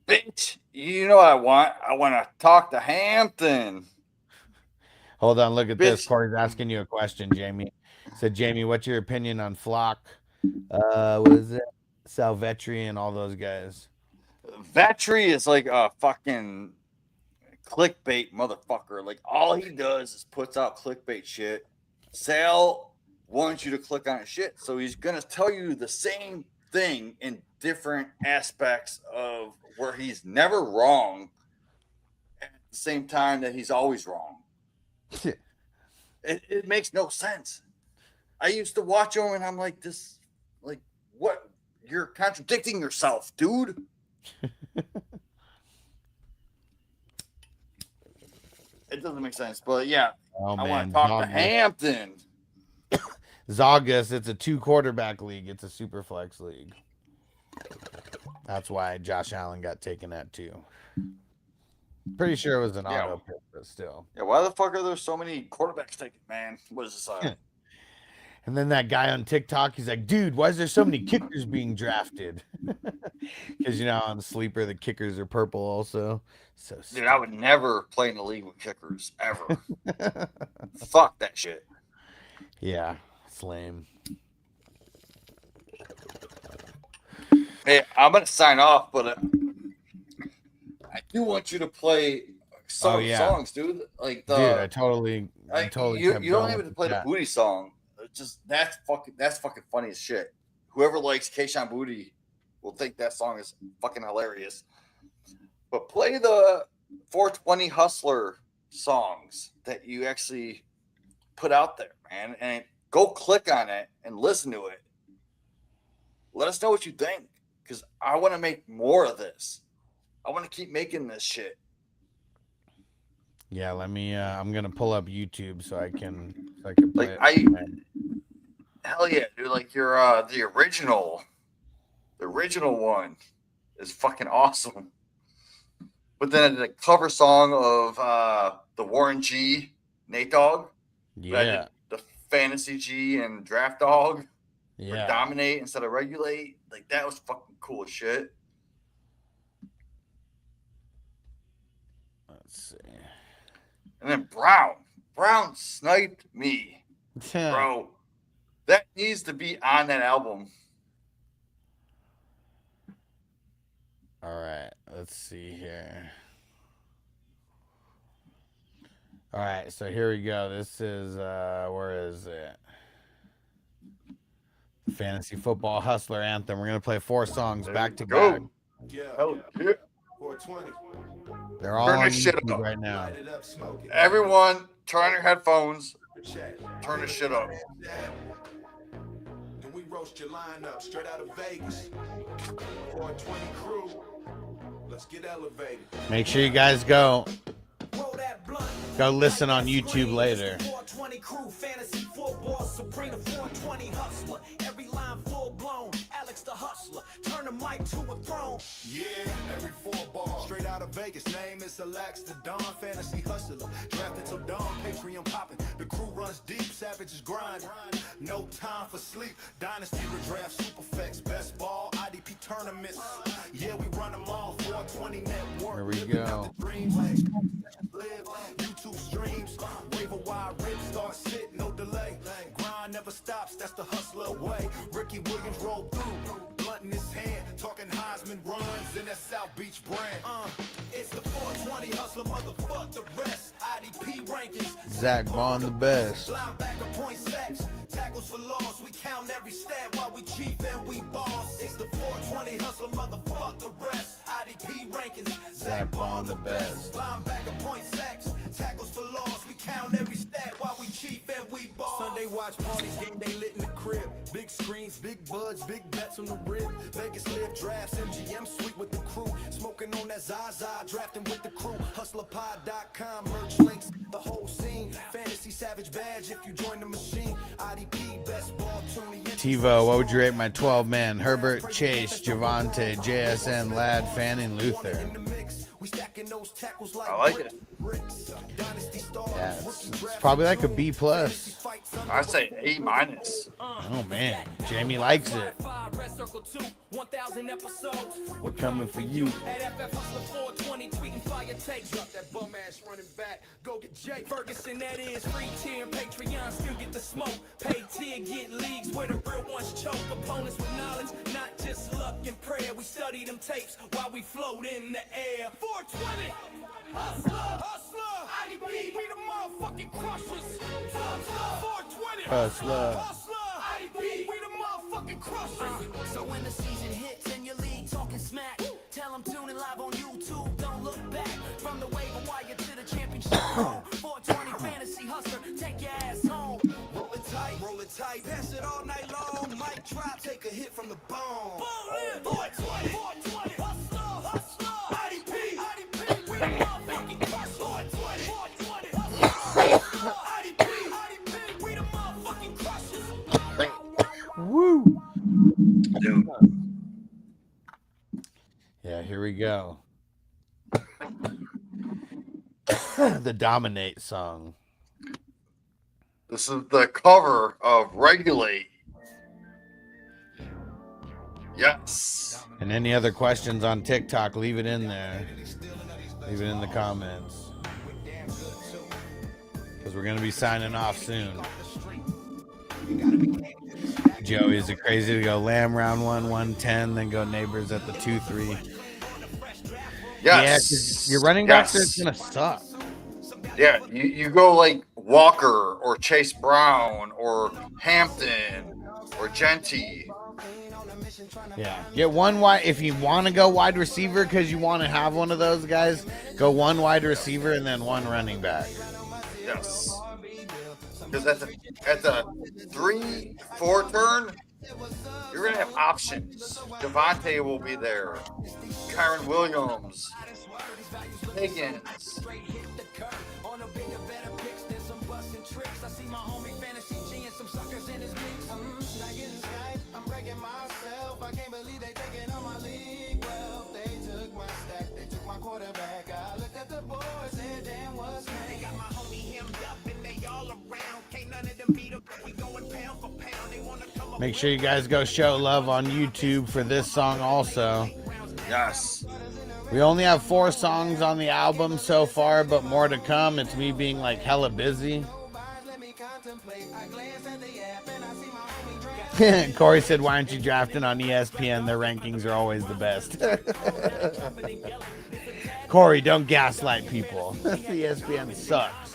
bitch, you know what I want? I want to talk to Hampton. Hold on, look at this. Bitch, Corey's asking you a question, Jamie. Said, Jamie, what's your opinion on Flock? What is it? Salvetri and all those guys. Vetri is like a fucking clickbait motherfucker. Like, all he does is puts out clickbait shit. Sal wants you to click on his shit, so he's gonna tell you the same thing in different aspects of where he's never wrong at the same time that he's always wrong. It makes no sense. I used to watch him and I'm like, this, like, what? You're contradicting yourself, dude. It doesn't make sense, but yeah, Oh, I want man. to talk to Hampton. Zagas, it's a 2-quarterback league. It's a super flex league. That's why Josh Allen got taken at 2. Pretty sure it was an auto pick, but still. Yeah, why the fuck are there so many quarterbacks taken, man? What is this? And then that guy on TikTok, he's like, dude, why is there so many kickers being drafted? Because, you know, on Sleeper, the kickers are purple also. So Dude, stupid. I would never play in the league with kickers, ever. Fuck that shit. Yeah, it's lame. Hey, I'm going to sign off, but I do want you to play some songs, dude. Like the, dude, I totally you don't even have to play the Booty song. It's just that's fucking funny as shit. Whoever likes Keishawn Booty will think that song is fucking hilarious. But play the 420 Hustler songs that you actually put out there, man, and go click on it and listen to it. Let us know what you think, because I want to make more of this. I want to keep making this shit. Yeah, let me. I'm gonna pull up YouTube so I can play Like it. Hell yeah, dude! Like your the original one is fucking awesome. But then the cover song of the Warren G, Nate Dogg, Yeah, the Fantasy G and Draft Dog, yeah. for Dominate instead of Regulate, like that was fucking cool as shit. Let's see. And then Brown sniped me, bro. That needs to be on that album. All right, let's see here. All right, so here we go. This is where is it? Fantasy Football Hustler Anthem. We're gonna play 4 songs back to back. Yeah, hell yeah. 420. They're all on YouTube right now. Everyone, turn your headphones. Turn this shit up. And we roast your lineup straight out of Vegas. 420 crew. Let's get elevated. Make sure you guys go listen on YouTube later. 420 crew, fantasy football, Sabrina 420 hustler. Every line full blown, Alex the hustler. Turn the mic to a throne. Yeah, every 4 ball. Straight out of Vegas, name is Alex the Don, fantasy hustler. Drafted till dawn, Patreon popping. The crew runs deep, savages grind. No time for sleep. Dynasty redraft, Superflex, best ball, IDP tournaments. Yeah, we run them all. 420 network. Here we go. YouTube streams, wave a wide rip, start sit, no delay. Grind never stops, that's the hustler way. Ricky Williams rolled through, blunt in his hand, talking Heisman runs in that South Beach brand. It's the 420 hustler, motherfuck the rest. IDP rankings, Zach Bond the best. linebacker point sacks, tackles for loss. We count every stat while we chief and we boss. It's the 420 hustler, motherfuck the rest. IDP rankings, Zach Bond the best. linebacker point sacks, tackles for loss. We count every stat while we chief and we boss. Sunday watch parties, game day lit in the crib. Big screens, big buds, big bets on the rib. Vegas live drafts, MGM suite with the crew. Smoking on that Zaza, drafting with the crew. Hustlerpod.com, merch links, the whole scene. Fantasy Savage badge if you join the machine. IDP, best ball, tuning in. TiVo, what would you rate my 12-man? Herbert, Chase, Javante, JSN, Ladd, Fanning, Luther. I like it. Yeah, it's probably like a B+. I say A-. Oh man, Jamie likes it. 1,000 episodes. We're coming for you. At FF Hustler 420, tweeting fire takes. Drop that bum ass running back. Go get Jay Ferguson, that is free tier and Patreon. Still get the smoke. Pay tier, get leagues where the real ones choke. Opponents with knowledge, not just luck and prayer. We study them tapes while we float in the air. 420, hustler, IDP, we the motherfucking crushers. 420, Hustler. IDP, we the motherfucking crushers. So when the season hits and your league talking smack, tell them tune in live on YouTube. Don't look back from the waiver wire to the championship. 420 fantasy hustler, take your ass home. Roll it tight, pass it all night long. Mic drop, take a hit from the bone. 420, 420, hustler, IDP, we the motherfucking crushers. 420, hustler, IDP, we the motherfucking crushers. Woo. Dude. Yeah, here we go. The Dominate song. This is the cover of Regulate. Yes. And any other questions on TikTok, leave it in there. Leave it in the comments. Because we're going to be signing off soon. Joey, is it crazy to go Lamb round 1, 110, then go Neighbors at the 2-3? Yes. Yeah, 'cause your running backs are going to suck. Yeah, you go like Walker or Chase Brown or Hampton or Genty. Yeah, get one wide. If you want to go wide receiver because you want to have one of those guys, go one wide receiver and then one running back. Yes. Because at the 3-4 turn, you're gonna have options. Devontae will be there. Kyron Williams, Higgins. Make sure you guys go show love on YouTube for this song also. Yes. We only have 4 songs on the album so far, but more to come. It's me being like hella busy. Corey said, why aren't you drafting on ESPN? Their rankings are always the best. Corey, don't gaslight people. ESPN sucks.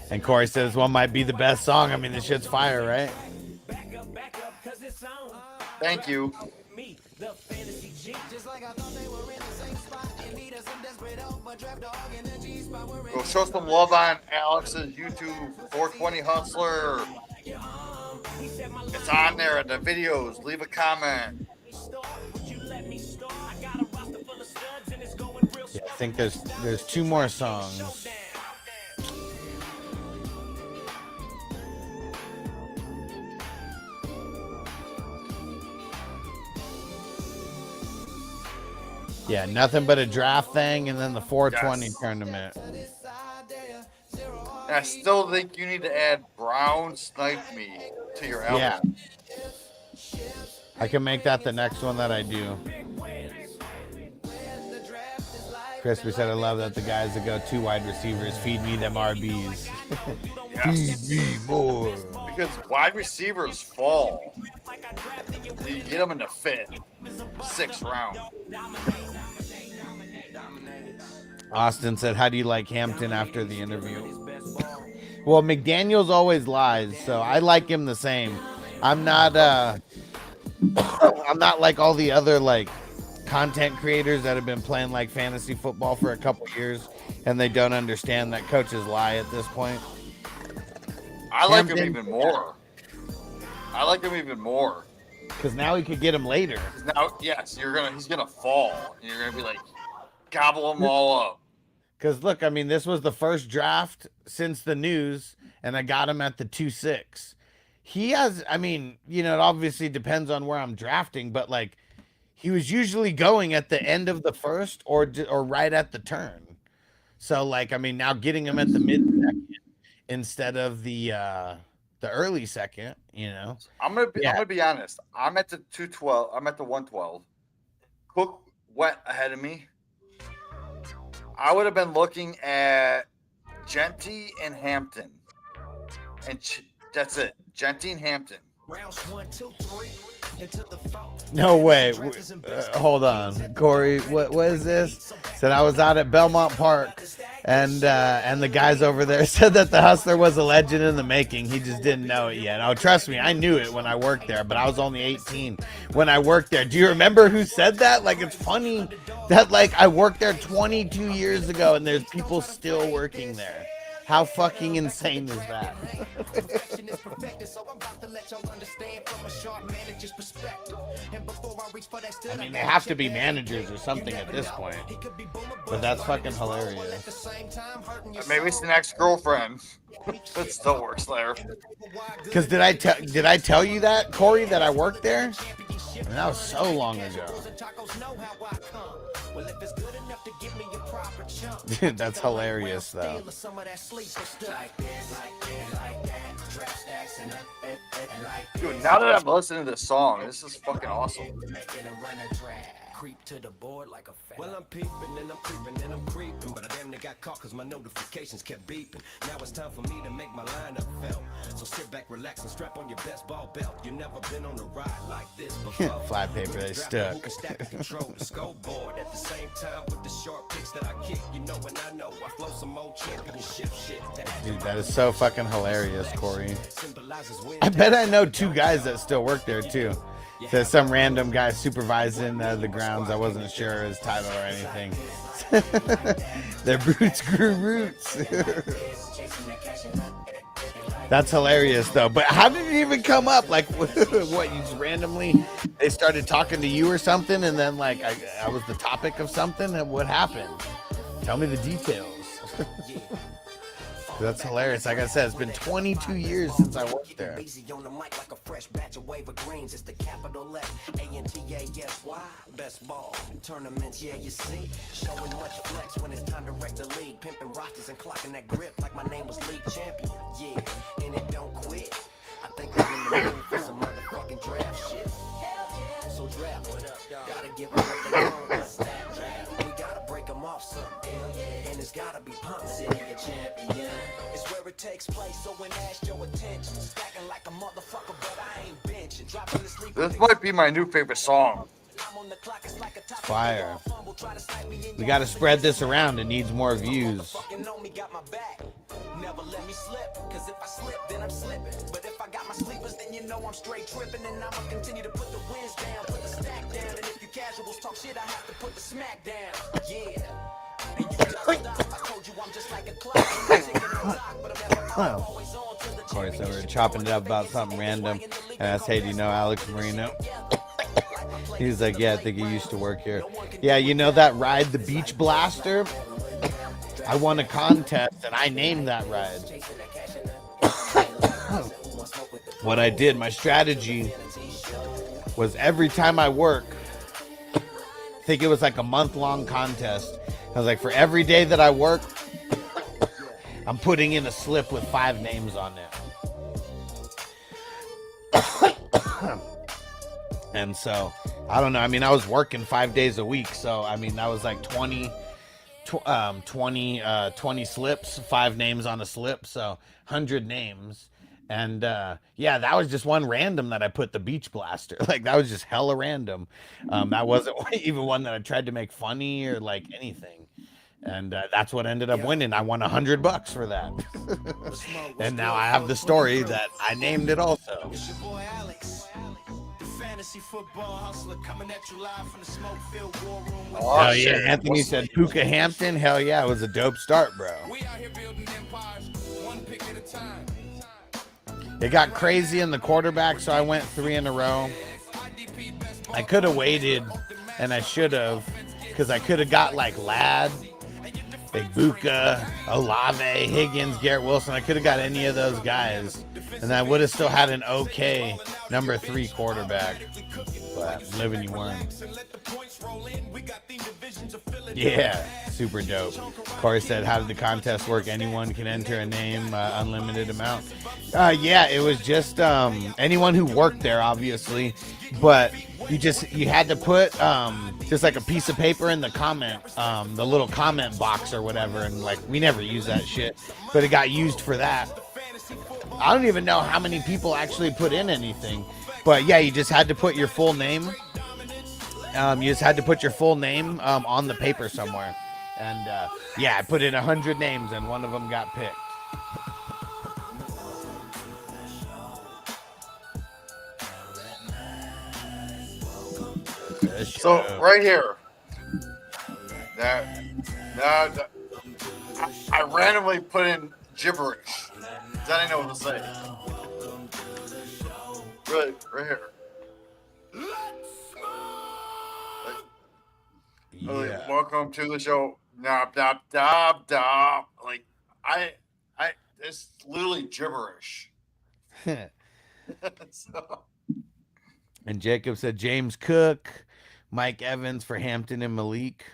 And Corey says one might be the best song. I mean, this shit's fire, right? Thank you. Go show some love on Alex's YouTube 420 Hustler. It's on there in the videos. Leave a comment. Yeah, I think there's 2 more songs. Yeah, nothing but a draft thing, and then the 420 tournament. And I still think you need to add Brown Snipe Me to your album. Yeah, I can make that the next one that I do. Crispy said, I love that the guys that go 2 wide receivers feed me them RBs. Yes. Feed me more. Because wide receivers fall. You get them in the 5th, 6th round. Austin said, how do you like Hampton after the interview? Well, McDaniels always lies, so I like him the same. I'm not I'm not like all the other like content creators that have been playing like fantasy football for a couple years and they don't understand that coaches lie at this point. I like him even more. I like him even more. Because now he could get him later. Now, yes, he's gonna fall. And you're gonna be like, gobble them all up. Because look, I mean, this was the first draft since the news, and I got him at the 2-6. He has, I mean, you know, it obviously depends on where I'm drafting, but like he was usually going at the end of the first or right at the turn. So like, I mean, now getting him at the mid second instead of the early second, you know. I'm Yeah. gonna be honest. I'm at the 212. I'm at the 112. Cook went ahead of me. I would have been looking at Genty and Hampton, and that's it. Genty and Hampton. Rounds 1, 2, 3, into the foul. No way. Hold on, Corey. What is this? Said I was out at Belmont Park, and the guys over there said that the Hustler was a legend in the making. He just didn't know it yet. Oh, trust me, I knew it when I worked there, but I was only 18 when I worked there. Do you remember who said that? Like, it's funny that like I worked there 22 years ago, and there's people still working there. How fucking insane is that? I mean, they have to be managers or something at this point. But that's fucking hilarious. Maybe it's the ex-girlfriend that still works there. Because did I tell you that, Corey, that I worked there? And that was so long ago. Dude, that's hilarious, though. Dude, now that I'm listening to this song, this is fucking awesome. Creep to the board like a fan. Well, I'm peeping and I'm creeping and I'm creeping, but I damn near got caught because my notifications kept beeping. Now it's time for me to make my lineup felt. So sit back, relax, and strap on your best ball belt. You never been on a ride like this before. Fly paper, they stuck. Control the scoreboard at the same time with the short kicks that I kick. You know, and I know I flow some old championship shit. Dude, that is so fucking hilarious, Corey. I bet I know 2 guys that still work there, too. There's some random guy supervising the grounds. I wasn't sure his title or anything. Their roots grew roots. That's hilarious, though. But how did it even come up? Like, what, you just randomly, they started talking to you or something, and then, like, I was the topic of something, and what happened? Tell me the details. That's hilarious. Like I said, it's been 22 years since I worked there. On the mic like a fresh batch of wave of greens. It's the capital F A-N-T-A-S-Y. Best ball tournaments, yeah, you see. Showing much flex when it's time to wreck the league. Pimping rosters and clocking that grip like my name was league champion. Yeah, and it don't quit. I think I'm in the mood for some motherfucking draft shit. So draft, what up, dog? Gotta give them what they want. We gotta break them off something. And it's gotta be Pump City, a champion. It's where it takes place, so when asked your attention. Stacking like a motherfucker, but I ain't benching. Dropping the sleep. This might be my new favorite song. Fire. We got to spread this around. It needs more views. Never let me slip, cause if I slip, then I'm slipping. But if I got my sleepers, then you know I'm straight tripping. And I'ma continue to put the wins down, put the stack down. And if you casuals talk shit, I have to put the smack down. Yeah. And you just stop. I told you I'm just like a clock. Of course, so we're chopping it up about something random. And I asked, hey, do you know Alex Marino? He was like, yeah, I think he used to work here. Yeah, you know that ride, the Beach Blaster? I won a contest and I named that ride. What I did, my strategy was every time I work, I think it was like a month-long contest. I was like, for every day that I work, I'm putting in a slip with 5 names on it. And so, I don't know. I mean, I was working 5 days a week. So, I mean, that was like 20 slips, 5 names on a slip. So 100 names. And yeah, that was just one random that I put the Beach Blaster. Like, that was just hella random. That wasn't even one that I tried to make funny or like anything. And that's what ended up winning. I won $100 for that. And now I have the story that I named it also. It's your boy Alex, the fantasy football hustler, coming at you live from the smoke-filled war room. Oh, yeah, shit. Anthony said Puka Hampton. Hell yeah, it was a dope start, bro. We out here building empires, one pick at a time. It got crazy in the quarterback, so I went 3 in a row. I could have waited, and I should have, because I could have got like Ladd Buka, Olave, Higgins, Garrett Wilson. I could have got any of those guys, and I would have still had an okay number 3 quarterback. But living you weren't. Yeah, super dope. Corey said, how did the contest work? Anyone can enter a name, unlimited amount. Yeah, it was just anyone who worked there, obviously. But you had to put just like a piece of paper in the the little comment box or whatever. And like, we never used that shit, but it got used for that. I don't even know how many people actually put in anything. But yeah, you just had to put your full name. You just had to put your full name on the paper somewhere. And yeah, I put in 100 names and one of them got picked. So right here, I randomly put in gibberish. Then I know what to say. Right here. Yeah. Like, welcome to the show. Nop, nop, dop, dop. Like, it's literally gibberish. So. And Jacob said James Cook, Mike Evans for Hampton and Malik.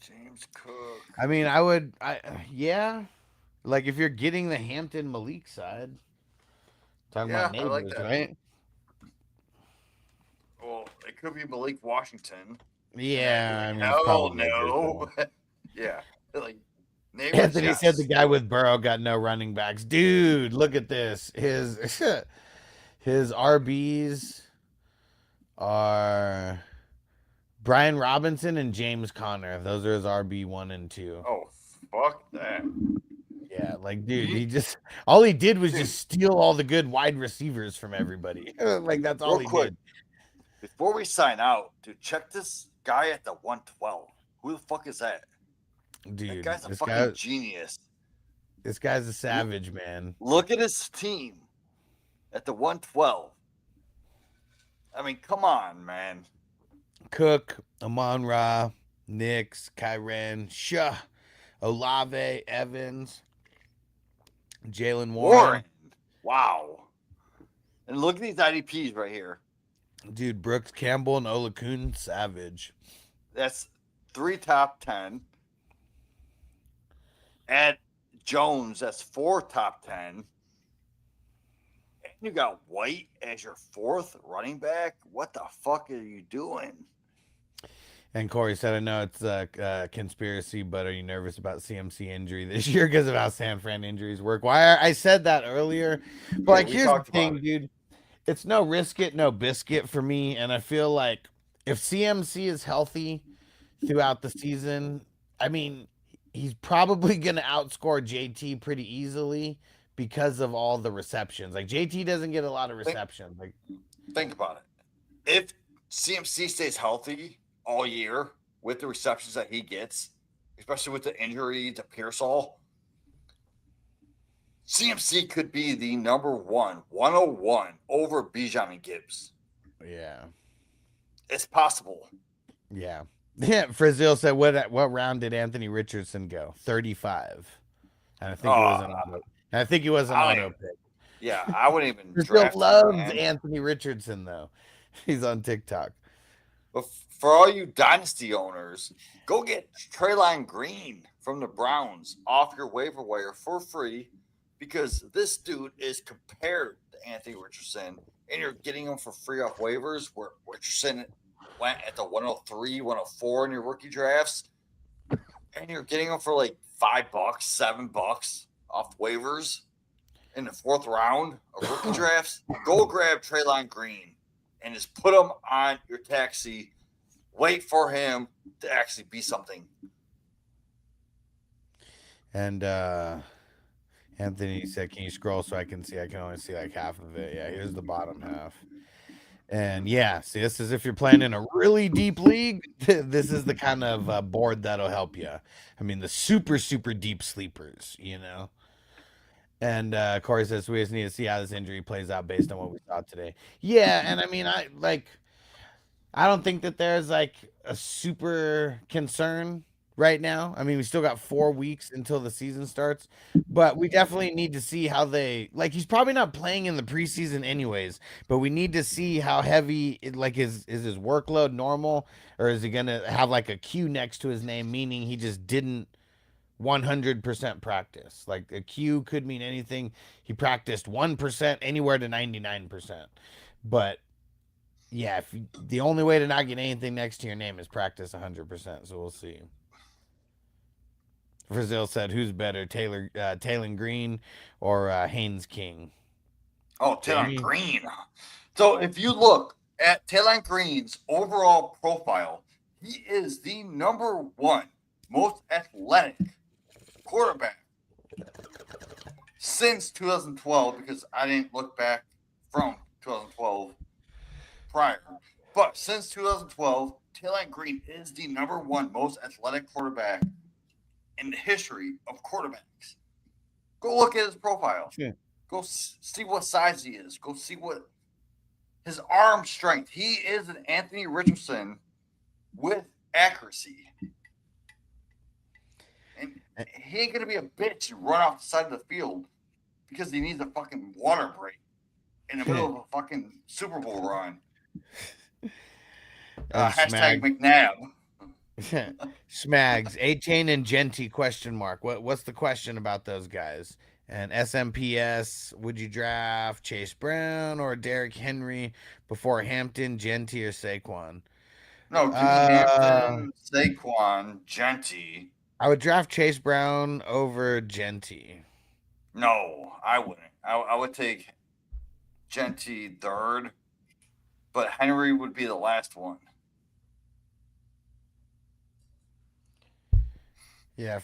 James Cook. I mean, yeah. Like, if you're getting the Hampton Malik side, talking about neighbors, I like that. right? Well, it could be Malik Washington. Yeah, I mean, hell no. Yeah, like neighbors, Anthony said the guy with Burrow got no running backs. Dude, look at this. His RBs are Brian Robinson and James Conner. Those are his RB 1 and 2. Oh, fuck that. Yeah, like, dude, all he did was just steal all the good wide receivers from everybody. Like, that's all he did. Before we sign out, dude, check this guy at the 112. Who the fuck is that? Dude, that guy's a fucking genius. This guy's a savage, man. Look at his team at the 112. I mean, come on, man. Cook, Amon-Ra, Nix, Kyren, Shah, Olave, Evans, Jalen Warren. Wow. And look at these IDPs right here. Dude, Brooks Campbell and Olakun, savage. That's 3 top 10. At Jones, that's 4 top 10. And you got White as your 4th running back. What the fuck are you doing? And Corey said, I know it's a conspiracy, but are you nervous about CMC injury this year because of how San Fran injuries work? Why I said that earlier. But like, here's the thing, dude. It's no risk it, no biscuit for me. And I feel like if CMC is healthy throughout the season, I mean, he's probably going to outscore JT pretty easily because of all the receptions. Like, JT doesn't get a lot of receptions. Think about it. If CMC stays healthy all year with the receptions that he gets, especially with the injury to Pearsall, CMC could be the number 101 over Bijan and Gibbs. Yeah. It's possible. Yeah. Yeah. Frizil said, what round did Anthony Richardson go? 35. And I think it was an auto. And I think he was an auto pick. Yeah, I wouldn't even draft him. Loves Anthony Richardson, though. He's on TikTok. But for all you dynasty owners, go get Treylon Green from the Browns off your waiver wire for free, because this dude is compared to Anthony Richardson, and you're getting him for free off waivers, where Richardson went at the 103, 104 in your rookie drafts, and you're getting him for like $5, $7 off waivers in the 4th round of rookie drafts. Go grab Treylon Green and just put him on your taxi. Wait for him to actually be something. And Anthony said, can you scroll so I can see? I can only see like half of it. Yeah, here's the bottom half. And yeah, see, this is if you're playing in a really deep league, this is the kind of board that'll help you. I mean, the super, super deep sleepers, you know. And Corey says, we just need to see how this injury plays out based on what we saw today. Yeah, and I mean, I don't think that there's like a super concern right now. I mean, we still got 4 weeks until the season starts, but we definitely need to see how they like. He's probably not playing in the preseason anyways, but we need to see how heavy like is his workload normal, or is he gonna have like a Q next to his name, meaning he just didn't 100% practice. Like a Q could mean anything. He practiced 1% anywhere to 99%, but yeah, the only way to not get anything next to your name is practice 100%. So we'll see. Brazil said, "Who's better, Taylor Green or Haynes King?" Oh, Taylor Jamie. Green. So if you look at Taylor Green's overall profile, he is the number one most athletic quarterback since 2012 because I didn't look back from 2012 prior. But since 2012, Taylor Green is the number one most athletic quarterback in the history of quarterbacks. Go look at his profile. Yeah. Go see what size he is. Go see what his arm strength. He is an Anthony Richardson with accuracy. And he ain't gonna be a bitch and run off the side of the field because he needs a fucking water break in the middle of a fucking Super Bowl run. Hashtag McNabb. Smags, A-Chain and Genty question mark. What's the question about those guys? And SMPS, would you draft Chase Brown or Derrick Henry before Hampton, Genty, or Saquon? No, give me Hampton, Saquon, Genty. I would draft Chase Brown over Genty. No, I wouldn't. I would take Genty third, but Henry would be the last one. Yeah.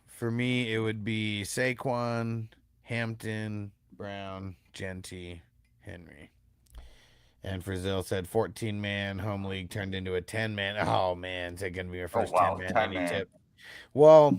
For me, it would be Saquon, Hampton, Brown, Genty, Henry. And Brazil said 14-man home league turned into a 10-man. Oh man, is it going to be your first 10-man? 10 Any man. tip? Well,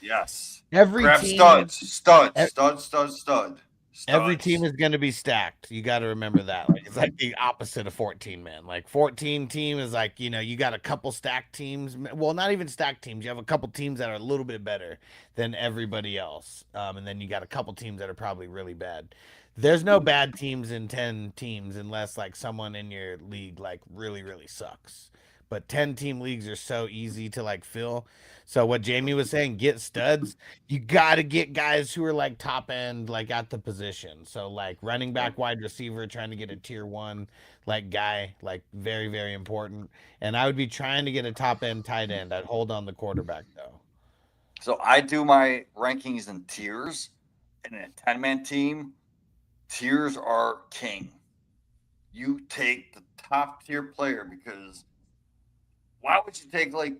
Yes. every Grab team, stud. every team is going to be stacked. You got to remember that. Like it's like the opposite of 14-man. Like 14 team is like, you got a couple stacked teams. Well, not even stacked teams. You have a couple teams that are a little bit better than everybody else. And then you got a couple teams that are probably really bad. There's no bad teams in 10 teams unless like someone in your league like really really sucks. But 10 team leagues are so easy to like fill. So what Jamie was saying, get studs. You got to get guys who are like top end like at the position. So like running back, wide receiver, trying to get a tier 1 like guy, like very very important. And I would be trying to get a top end tight end. I'd hold on the quarterback though. So I do my rankings in tiers. In a 10-man team, tiers are king. You take the top tier player because why would you take like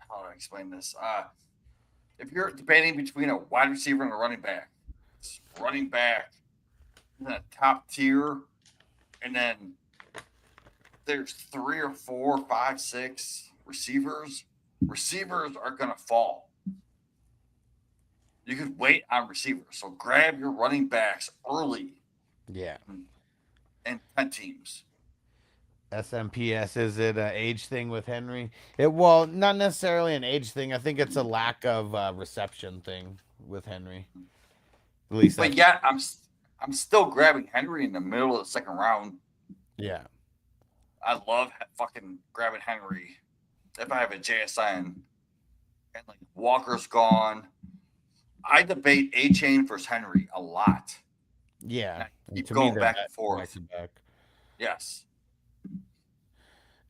how do I explain this? If you're debating between a wide receiver and a running back, it's running back in a top tier, and then there's 3 or 4, 5, 6 receivers. Receivers are gonna fall. You could wait on receivers. So grab your running backs early Yeah. in 10 teams. SMPS, is it an age thing with Henry? Well, not necessarily an age thing. I think it's a lack of reception thing with Henry. At least But that's, yet I'm still grabbing Henry in the middle of the second round. yeah. I love fucking grabbing Henry if I have a JSN and like Walker's gone. I debate A-Chain versus Henry a lot. Yeah. And keep To going they're back and forth. back. Yes.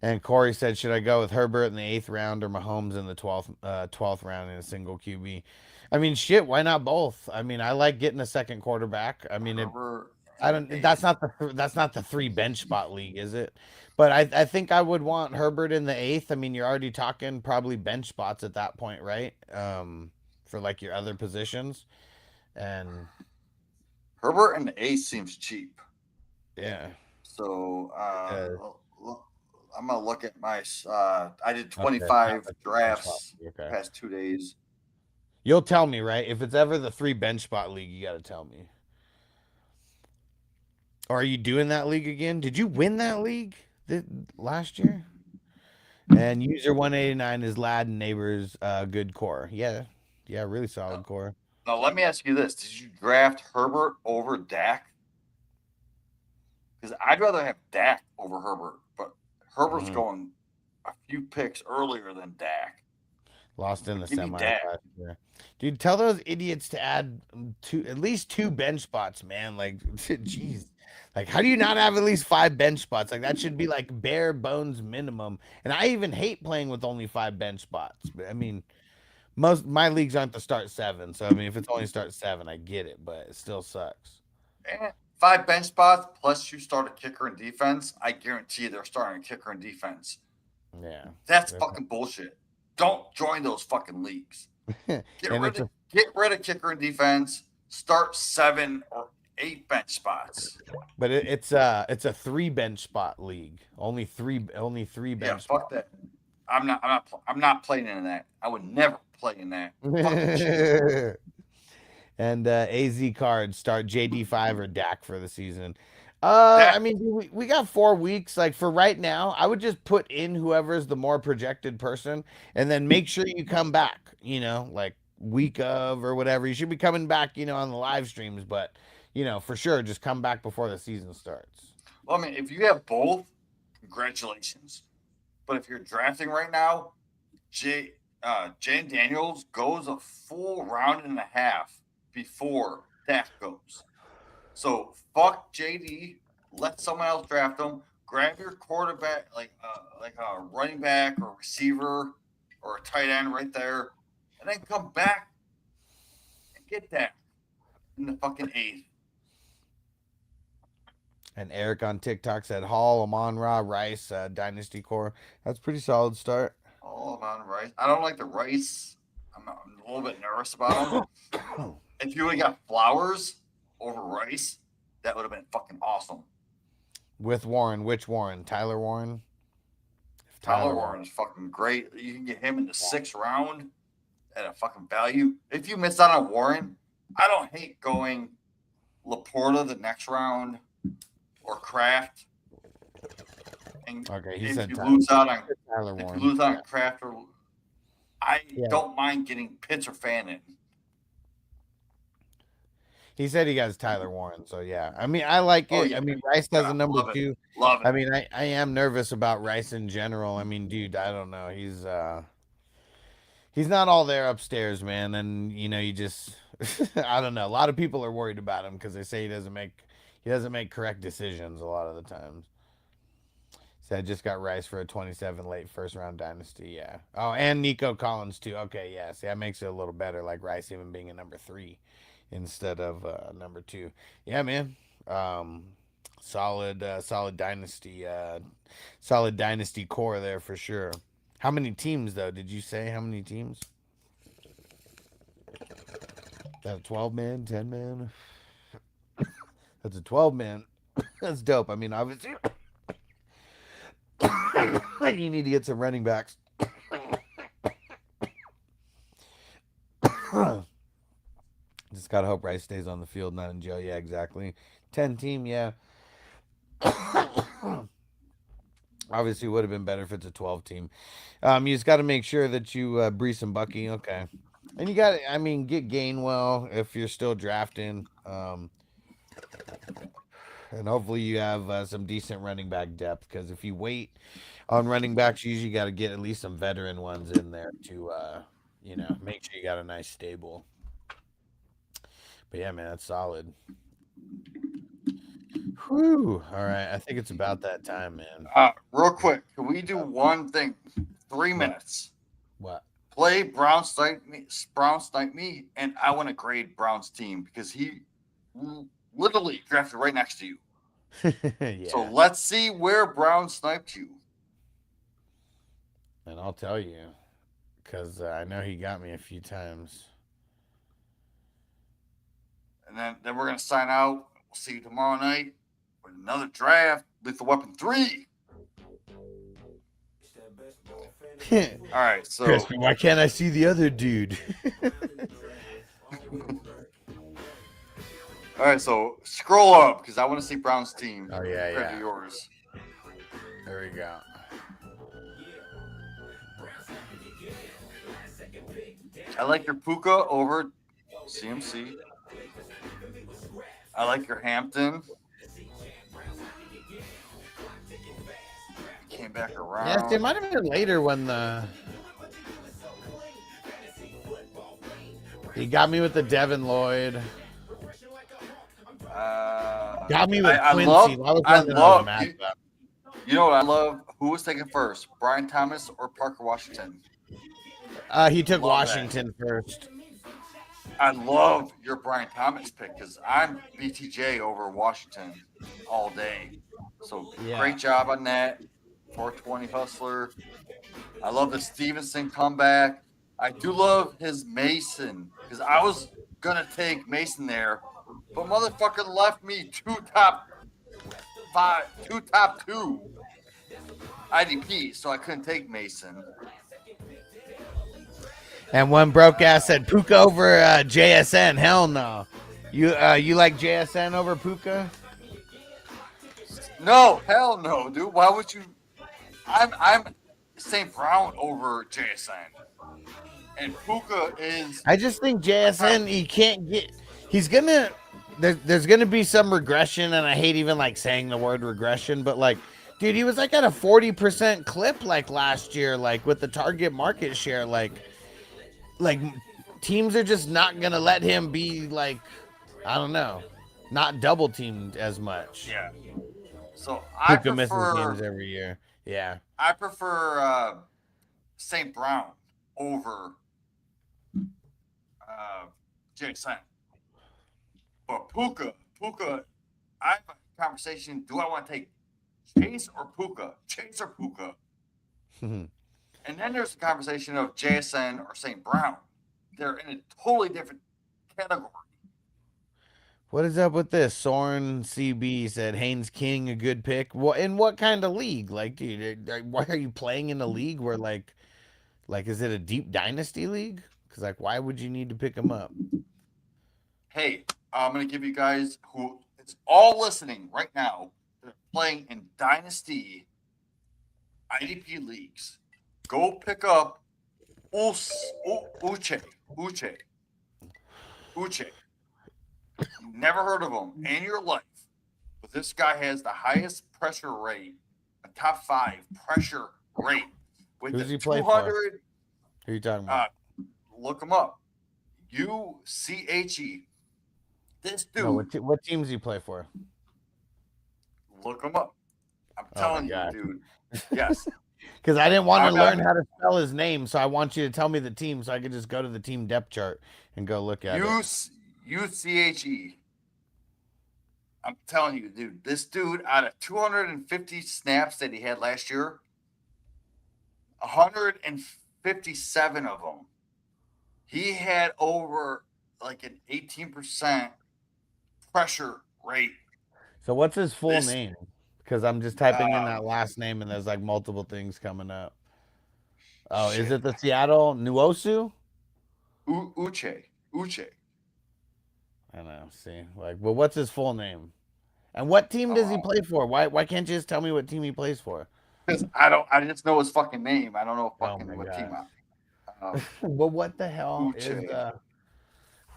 And Corey said, should I go with Herbert in the 8th round or Mahomes in the 12th round in a single QB? I mean, shit, why not both? I mean, I like getting a second quarterback. I mean, I don't. That's not the 3 bench spot league, is it? But I think I would want Herbert in the 8th. I mean, you're already talking probably bench spots at that point, right? For like your other positions, and Herbert in the 8th seems cheap. yeah. So I'm gonna look at my. I did Okay, 25 not drafts okay. past 2 days. You'll tell me, right? If it's ever the 3 bench spot league, you got to tell me. Or are you doing that league again? Did you win that league last year? And user 189 is Lad and Neighbors good core. Yeah, really solid core. Now let me ask you this: did you draft Herbert over Dak? Because I'd rather have Dak over Herbert, but Herbert's going a few picks earlier than Dak. Lost in the Give me semis Dak. last year. Dude, tell those idiots to add at least 2 bench spots, man. Like, jeez. Like, how do you not have at least 5 bench spots? Like, that should be like bare bones minimum. And I even hate playing with only 5 bench spots. But I mean, most my leagues aren't the start 7. So I mean, if it's only start 7, I get it, but it still sucks. 5 bench spots plus you start a kicker and defense. I guarantee they're starting a kicker and defense. Yeah. That's fucking bullshit. Don't join those fucking leagues. Get rid of kicker and defense. Start 7 or 8 bench spots. But it's a 3 bench spot league. Only three bench. Yeah, fuck that. I'm not playing in that. I would never play in that. Fucking shit. And AZ cards start JD5 or Dak for the season. I mean, we got 4 weeks. Like for right now, I would just put in whoever's the more projected person, and then make sure you come back. You know, like week of or whatever. You should be coming back. You know, on the live streams, but for sure, just come back before the season starts. Well, I mean, if you have both, congratulations. But if you're drafting right now, Jane Daniels goes a full round and a half before Dak goes. So fuck JD. Let someone else draft him. Grab your quarterback, like a running back or receiver or a tight end right there, and then come back and get Dak in the fucking 8th. And Eric on TikTok said Hall, Amon-Ra, Rice, Dynasty Core. That's a pretty solid start. Oh, Amon Rice. I don't like the Rice. I'm a little bit nervous about him. If you would have got Flowers over Rice, that would have been fucking awesome. With Warren, which Warren? Tyler Warren? Tyler Warren is fucking great. You can get him in the 6th round at a fucking value. If you miss out on Warren, I don't hate going Laporta the next round or Kraft. And okay, he if said you Tyler, lose out on Tyler if Warren. you lose out on Kraft, I don't mind getting Pitts or Fannin. He said he got Tyler Warren, so yeah. I mean, I like it. Yeah. I mean, Rice has a number 2. Love it. I mean, I am nervous about Rice in general. I mean, dude, I don't know. He's not all there upstairs, man. And you just I don't know. A lot of people are worried about him because they say he doesn't make correct decisions a lot of the times. So I just got Rice for a 27 late 1st round dynasty. Yeah. Oh, and Nico Collins too. Okay, yeah. See, that makes it a little better. Like Rice even being a number 3 instead of number 2. Yeah, man. Solid dynasty. Solid dynasty core there for sure. How many teams though? Did you say how many teams? That 12-man, 10-man. That's a 12-man. That's dope. I mean, obviously. You need to get some running backs. Just gotta hope Rice stays on the field, not in jail. Yeah, exactly. 10-team, yeah. Obviously, would have been better if it's a 12-team. You just got to make sure that you Brees and Bucky, okay. And you got to, I mean, get Gainwell if you're still drafting. And hopefully you have some decent running back depth, because if you wait on running backs, you usually got to get at least some veteran ones in there to, make sure you got a nice stable. But yeah, man, that's solid. Whew. All right. I think it's about that time, man. Real quick, can we do one thing? 3 minutes. What? Play Brown Snipe me, and I want to grade Brown's team because he literally drafted right next to you. Yeah. So let's see where Brown sniped you. And I'll tell you, because I know he got me a few times. And then we're going to sign out. We'll see you tomorrow night with another draft. Lethal Weapon 3. All right, so Chris, why can't I see the other dude? all right, so scroll up because I want to see Brown's team. Oh, yeah, compared to yeah. yours. There we go. I like your Puka over CMC. I like your Hampton. Came back Yeah, see, it around. might have been later when he got me with the Devin Lloyd. Got me with I Quincy. love, That was I one that I was love, mad about. you know what I love? Who was taken first, Brian Thomas or Parker Washington? He took Love that. Washington first. I love your Brian Thomas pick because I'm BTJ over Washington all day. So Yeah. great job on that. 420 hustler. I love the Stevenson comeback. I do love his Mason because I was gonna take Mason there, but motherfucker left me two top two IDP, so I couldn't take Mason. And one broke ass said Puka over JSN. Hell no. You like JSN over Puka? No, hell no, dude. Why would you? I'm St. Brown over JSN, and Puka is. I just think JSN he can't get. He's gonna. There's gonna be some regression, and I hate even like saying the word regression, but like, dude, he was like at a 40% clip like last year, like with the target market share, like teams are just not gonna let him be like, I don't know, not double teamed as much. Yeah. So I Puka misses games prefer every year. Yeah. St. Brown over JSN. But Puka, I have a conversation. Do I want to take Chase or Puka? Chase or Puka? And then there's the conversation of JSN or St. Brown. They're in a totally different category. What is up with this? Soren CB said Haynes King a good pick. What in what kind of league? Like, dude, why are you playing in a league where like is it a deep dynasty league? Because like, why would you need to pick him up? Hey, I'm going to give you guys who it's all listening right now that are playing in Dynasty IDP leagues. Go pick up Uche. Never heard of him in your life, but this guy has the highest pressure rate, a top 5 pressure rate. With Who's the he play for? 200, Who are you talking about? look him up. UCHE. This dude. No, what teams do you play for? Look him up. I'm telling you, dude. Yes. Because I didn't want to learn how to spell his name, so I want you to tell me the team so I could just go to the team depth chart and go look at it. UCHE. I'm telling you, dude. This dude, out of 250 snaps that he had last year, 157 of them, he had over like an 18% pressure rate. So what's his full name? Because I'm just typing in that last name and there's like multiple things coming up. Oh, shit. Is it the Seattle Nuosu? Uche. I know. See, like, well, what's his full name? And what team does he play for? Why can't you just tell me what team he plays for? Because I just know his fucking name. I don't know fucking what team. Well, what the hell Uche.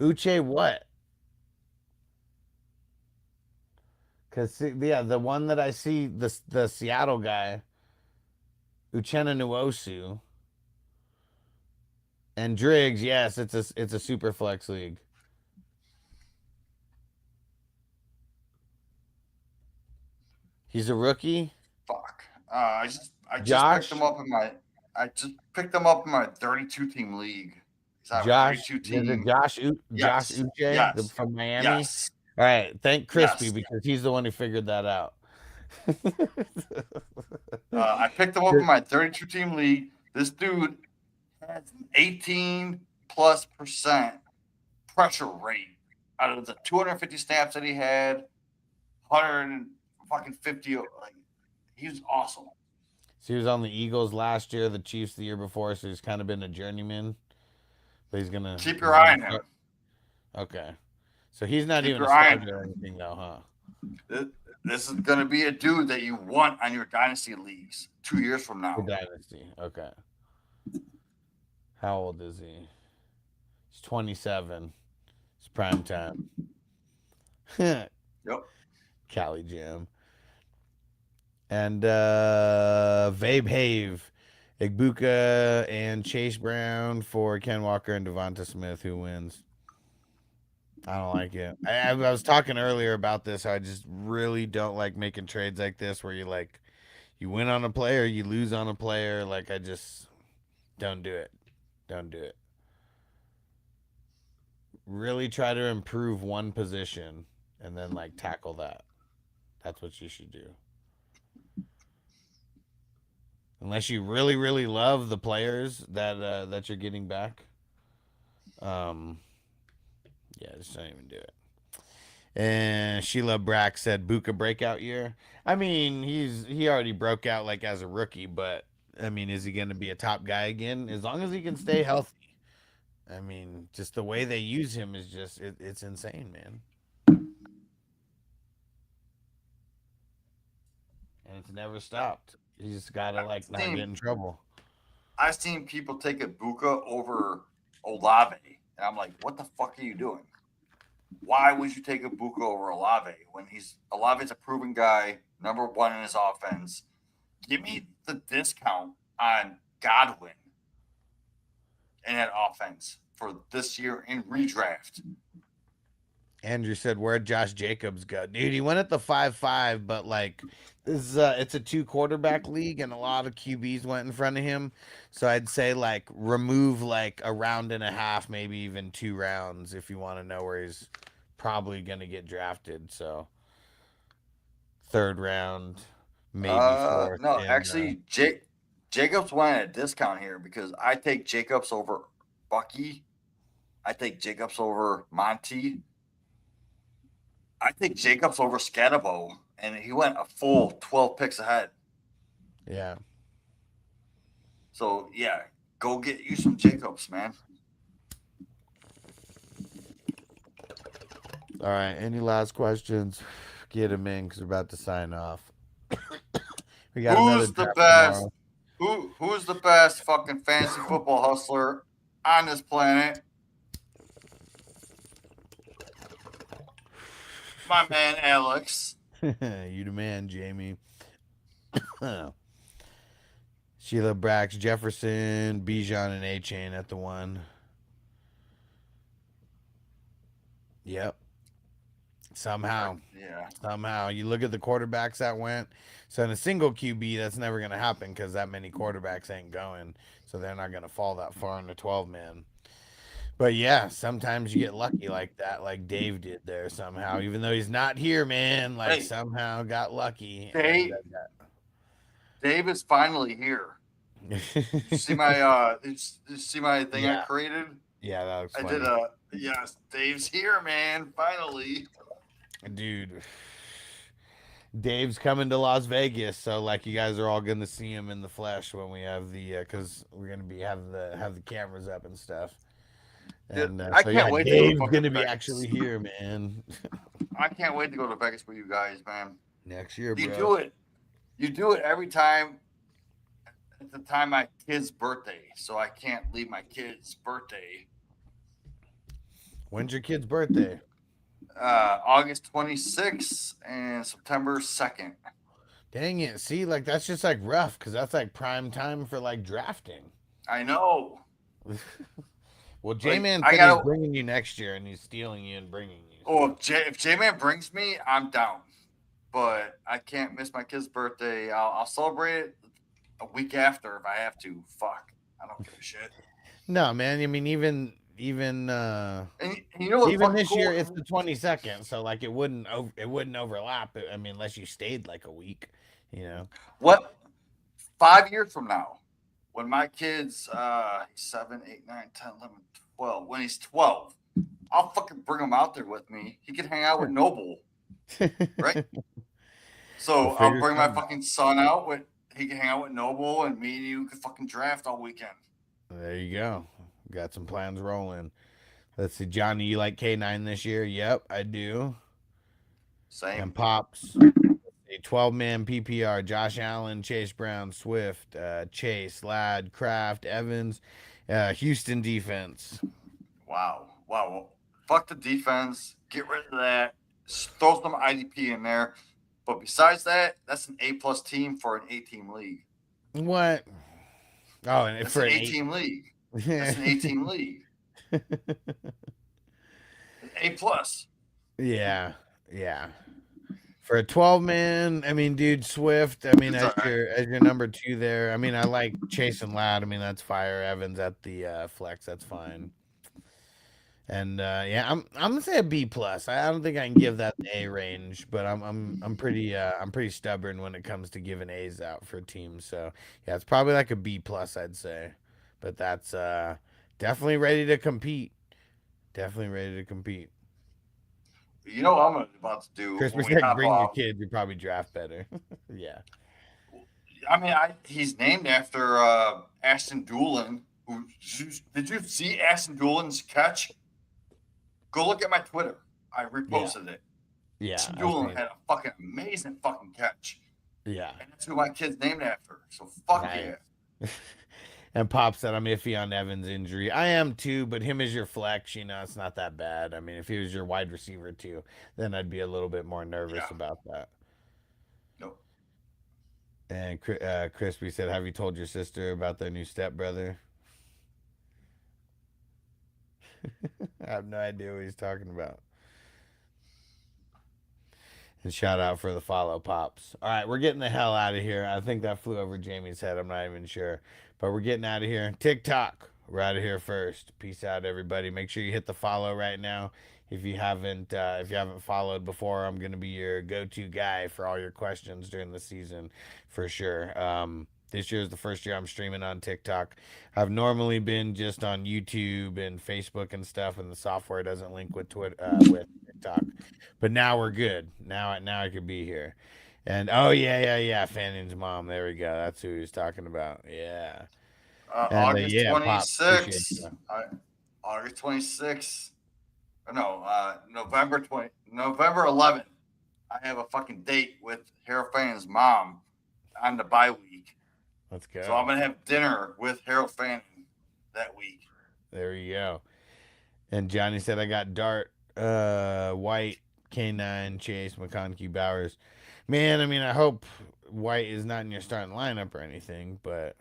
is Uche? What? Because yeah, the one that I see, the Seattle guy, Uchenna Nwosu, and Driggs. Yes, it's a super flex league. He's a rookie. Fuck. I just picked him up in my 32 team league. Josh, is it Josh Uche yes. From Miami? Yes. All right, thank Crispy because he's the one who figured that out. I picked him up in my 32 team league. This dude has an 18+% pressure rate out of the 250 snaps that he had. 150. Like, he was awesome. So he was on the Eagles last year, the Chiefs the year before. So he's kind of been a journeyman. But he's gonna keep your eye on him. Okay. So he's not even a starter or anything, though, huh? This is going to be a dude that you want on your dynasty leagues 2 years from now. The dynasty, okay. How old is he? He's 27. It's prime time. Yep. Cali Jam. And Vabe Have, Igbuka, and Chase Brown for Ken Walker and Devonta Smith. Who wins? I don't like it. I was talking earlier about this. I just really don't like making trades like this where you win on a player, you lose on a player. Like I just don't do it. Don't do it. Really try to improve one position and then like tackle that. That's what you should do. Unless you really, really love the players that you're getting back. Um, yeah, just don't even do it. And Sheila Brack said Buka breakout year. I mean, he already broke out like as a rookie, but I mean, is he going to be a top guy again? As long as he can stay healthy. I mean, just the way they use him is just it's insane, man. And it's never stopped. You just gotta like not get in trouble. I've seen people take a Buka over Olave, and I'm like, what the fuck are you doing? Why would you take a Buka over Olave when Olave's a proven guy, number one in his offense? Give me the discount on Godwin in that offense for this year in redraft. Andrew said, "Where'd Josh Jacobs go, dude? He went at the 5-5, but like this is it's a 2 quarterback league, and a lot of QBs went in front of him. So I'd say like remove like a round and a half, maybe even 2 rounds, if you want to know where he's probably gonna get drafted. So third round, maybe fourth. No, And actually, Jacobs went at a discount here because I take Jacobs over Bucky. I take Jacobs over Monty. I think Jacobs over Scatabo, and he went a full 12 picks ahead. yeah, So, yeah, go get you some Jacobs, man. all right. Any last questions? Get them in because we're about to sign off. We got another Who's the draft best? tomorrow. Who's the best fucking fantasy football hustler on this planet? My man Alex. You the man, Jamie. Sheila Brax, Jefferson, Bijan, and A Chain at the 1. Yep. Somehow. Yeah. Somehow. You look at the quarterbacks that went. So in a single QB, that's never going to happen because that many quarterbacks ain't going. So they're not going to fall that far in the 12-man. But yeah, sometimes you get lucky like that, like Dave did there somehow. Even though he's not here, man, like Hey, somehow got lucky. Dave is finally here. Did you see my did you see my thing I Yeah. created? Yeah, that was I funny. did yes, Dave's here, man. Finally. Dude. Dave's coming to Las Vegas, so like you guys are all gonna see him in the flesh when we have the because we're gonna be have the cameras up and stuff. And I so can't yeah, wait to go to Dave's fucking gonna be Vegas. actually here, man. I can't wait to go to Vegas with you guys, man. Next year, bro. You do it. You do it every time at the time my kid's birthday, so I can't leave my kid's birthday. When's your kid's birthday? August 26th and September 2nd. Dang it. See, like that's just like rough because that's like prime time for like drafting. I know. Well, J-Man I said gotta- he's bringing you next year and he's stealing you and bringing you. Oh, if J-Man brings me, I'm down. But I can't miss my kid's birthday. I'll celebrate it a week after if I have to. Fuck. I don't give a shit. No, man. I mean, even And you know what? even fucking this cool? year it's the 22nd, so like it wouldn't overlap. I mean, unless you stayed like a week, you know. What? 5 years from now, when my kid's 7, 8, 9, 10, 11, 12, when he's 12, I'll fucking bring him out there with me. He can hang out with Noble, right? So Well, I'll bring my fingers fucking son out with. He can hang out with Noble, and me and you can fucking draft all weekend. There you go. Got some plans rolling. Let's see, Johnny, you like K9 this year? Yep, I do. Same. And Pops, a 12-man PPR, Josh Allen, Chase Brown, Swift, Chase, Ladd, Kraft, Evans, Houston defense. Wow. Wow. Fuck the defense. Get rid of that. Throw some IDP in there. But besides that, that's an A plus team for an 8 team league. What? Oh, and That's for an an 8 team league. That's an 8 team league. A plus. yeah, yeah. For a 12 man, I mean, dude, Swift. I mean, It's all right. as your number two there. I mean, I like Chase and Loud. I mean, that's fire. Evans at the flex. That's fine. And yeah, I'm gonna say a B plus. I don't think I can give that the A range, but I'm pretty stubborn when it comes to giving A's out for teams. So yeah, it's probably like a B plus, I'd say. But that's definitely ready to compete. Definitely ready to compete. You know what I'm about to do Chris when we said, hop bring your off? kids. You probably draft better. yeah. I mean, he's named after Ashton Doolin. Who did you see Ashton Doolin's catch? Go look at my Twitter. I reposted it. Yeah. Ashton I've Doolin seen had it. a fucking amazing fucking catch, Yeah. and that's who my kid's named after. So fuck Nice. yeah. And Pop said, I'm iffy on Evans' injury. I am too, but him as your flex, it's not that bad. I mean, if he was your wide receiver too, then I'd be a little bit more nervous Yeah. about that. Nope. And Crispy said, have you told your sister about their new stepbrother? I have no idea what he's talking about. And shout out for the follow, Pops. All right, we're getting the hell out of here. I think that flew over Jamie's head. I'm not even sure. But we're getting out of here. TikTok, we're out of here first. Peace out, everybody. Make sure you hit the follow right now. If you haven't followed before, I'm gonna be your go-to guy for all your questions during the season, for sure. This year is the first year I'm streaming on TikTok. I've normally been just on YouTube and Facebook and stuff, and the software doesn't link with Twitter with TikTok. But now we're good. Now I could be here. And oh yeah. Fanning's mom. There we go. That's who he was talking about. Yeah. And August yeah, Pop. Appreciate 26th. you. August 26th. No, November 11th. I have a fucking date with Harold Fanning's mom on the bye week. Let's go. So I'm gonna have dinner with Harold Fanning that week. There you go. And Johnny said I got Dart, White, K9, Chase, McConkey, Bowers. Man, I mean, I hope White is not in your starting lineup or anything, but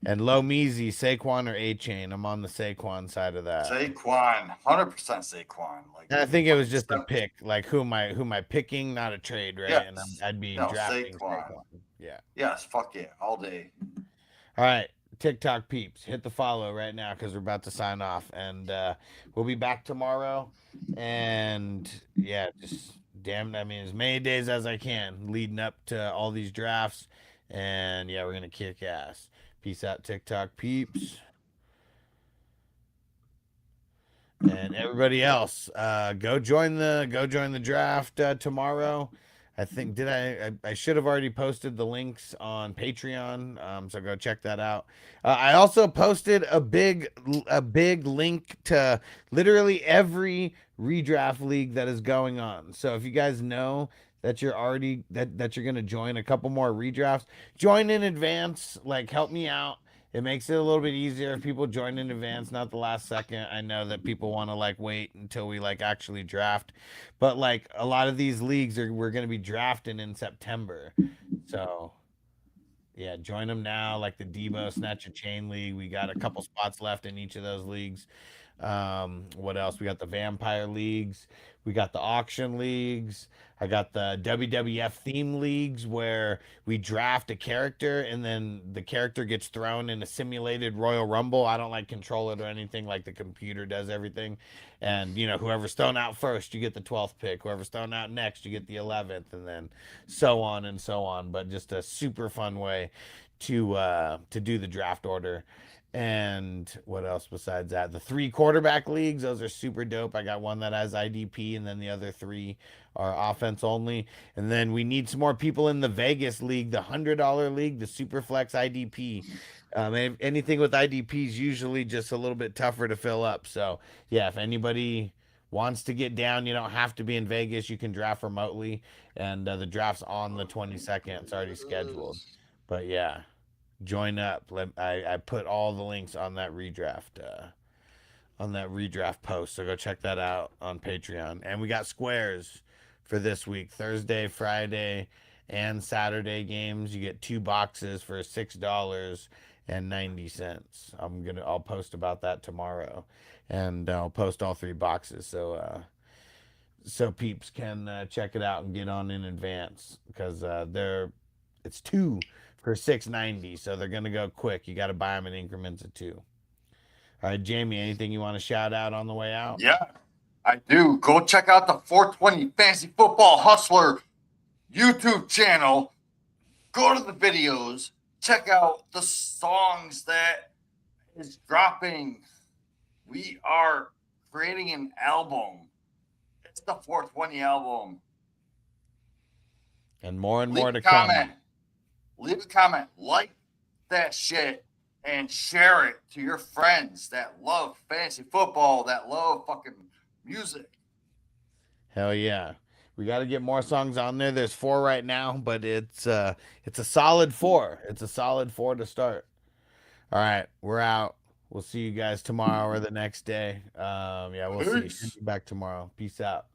and Low Measy, Saquon or A Chain. I'm on the Saquon side of that. Saquon, 100% Saquon. Like And I think it was just a pick. Like who am I picking? Not a trade, right? Yes. And I'd be No, drafting Saquon. Saquon. Yeah. Yes, fuck yeah, all day. All right, TikTok peeps, hit the follow right now because we're about to sign off, and we'll be back tomorrow. And yeah, just damn, I mean, as many days as I can leading up to all these drafts, and yeah, we're gonna kick ass. Peace out, TikTok peeps. And everybody else, go join the draft tomorrow. I think I should have already posted the links on Patreon, so go check that out. I also posted a big link to literally every redraft league that is going on. So if you guys know that you're already that you're gonna join a couple more redrafts, join in advance. Like help me out. It makes it a little bit easier if people join in advance, not the last second. I know that people want to like wait until we like actually draft, but like a lot of these leagues we're going to be drafting in September. So yeah, join them now. Like the Debo Snatch a Chain League, we got a couple spots left in each of those leagues. What else? We got the Vampire Leagues, we got the Auction Leagues. I got the WWF theme leagues where we draft a character and then the character gets thrown in a simulated Royal Rumble. I don't like control it or anything, like the computer does everything. And whoever's thrown out first, you get the 12th pick. Whoever's thrown out next, you get the 11th, and then so on and so on. But just a super fun way to do the draft order. And what else besides that? The 3 quarterback leagues, those are super dope. I got one that has IDP, and then the other 3 are offense only. And then we need some more people in the Vegas league, the $100 league, the Superflex IDP. Anything with IDP is usually just a little bit tougher to fill up. So yeah, if anybody wants to get down, you don't have to be in Vegas. You can draft remotely, and the draft's on the 22nd. It's already scheduled. But yeah, join up. I put all the links on that redraft redraft post. So go check that out on Patreon. And we got squares for this week, Thursday, Friday, and Saturday games. You get 2 boxes for $6.90. I'll post about that tomorrow, and I'll post all 3 boxes so peeps can check it out and get on in advance, because it's 2 for $6.90, so they're gonna go quick. You got to buy them in increments of 2. All right, Jamie, anything you want to shout out on the way out? Yeah, I do. Go check out the 420 Fantasy Football Hustler YouTube channel. Go to the videos. Check out the songs that is dropping. We are creating an album. It's the 420 album. And more Leave to a come. comment. Leave a comment. Like that shit and share it to your friends that love fantasy football, that love fucking music. Hell yeah. We got to get more songs on there. There's 4 right now, but it's a solid 4. It's a solid 4 to start. All right, we're out. We'll see you guys tomorrow or the next day. Yeah, we'll see. Peace. Back tomorrow. Peace out.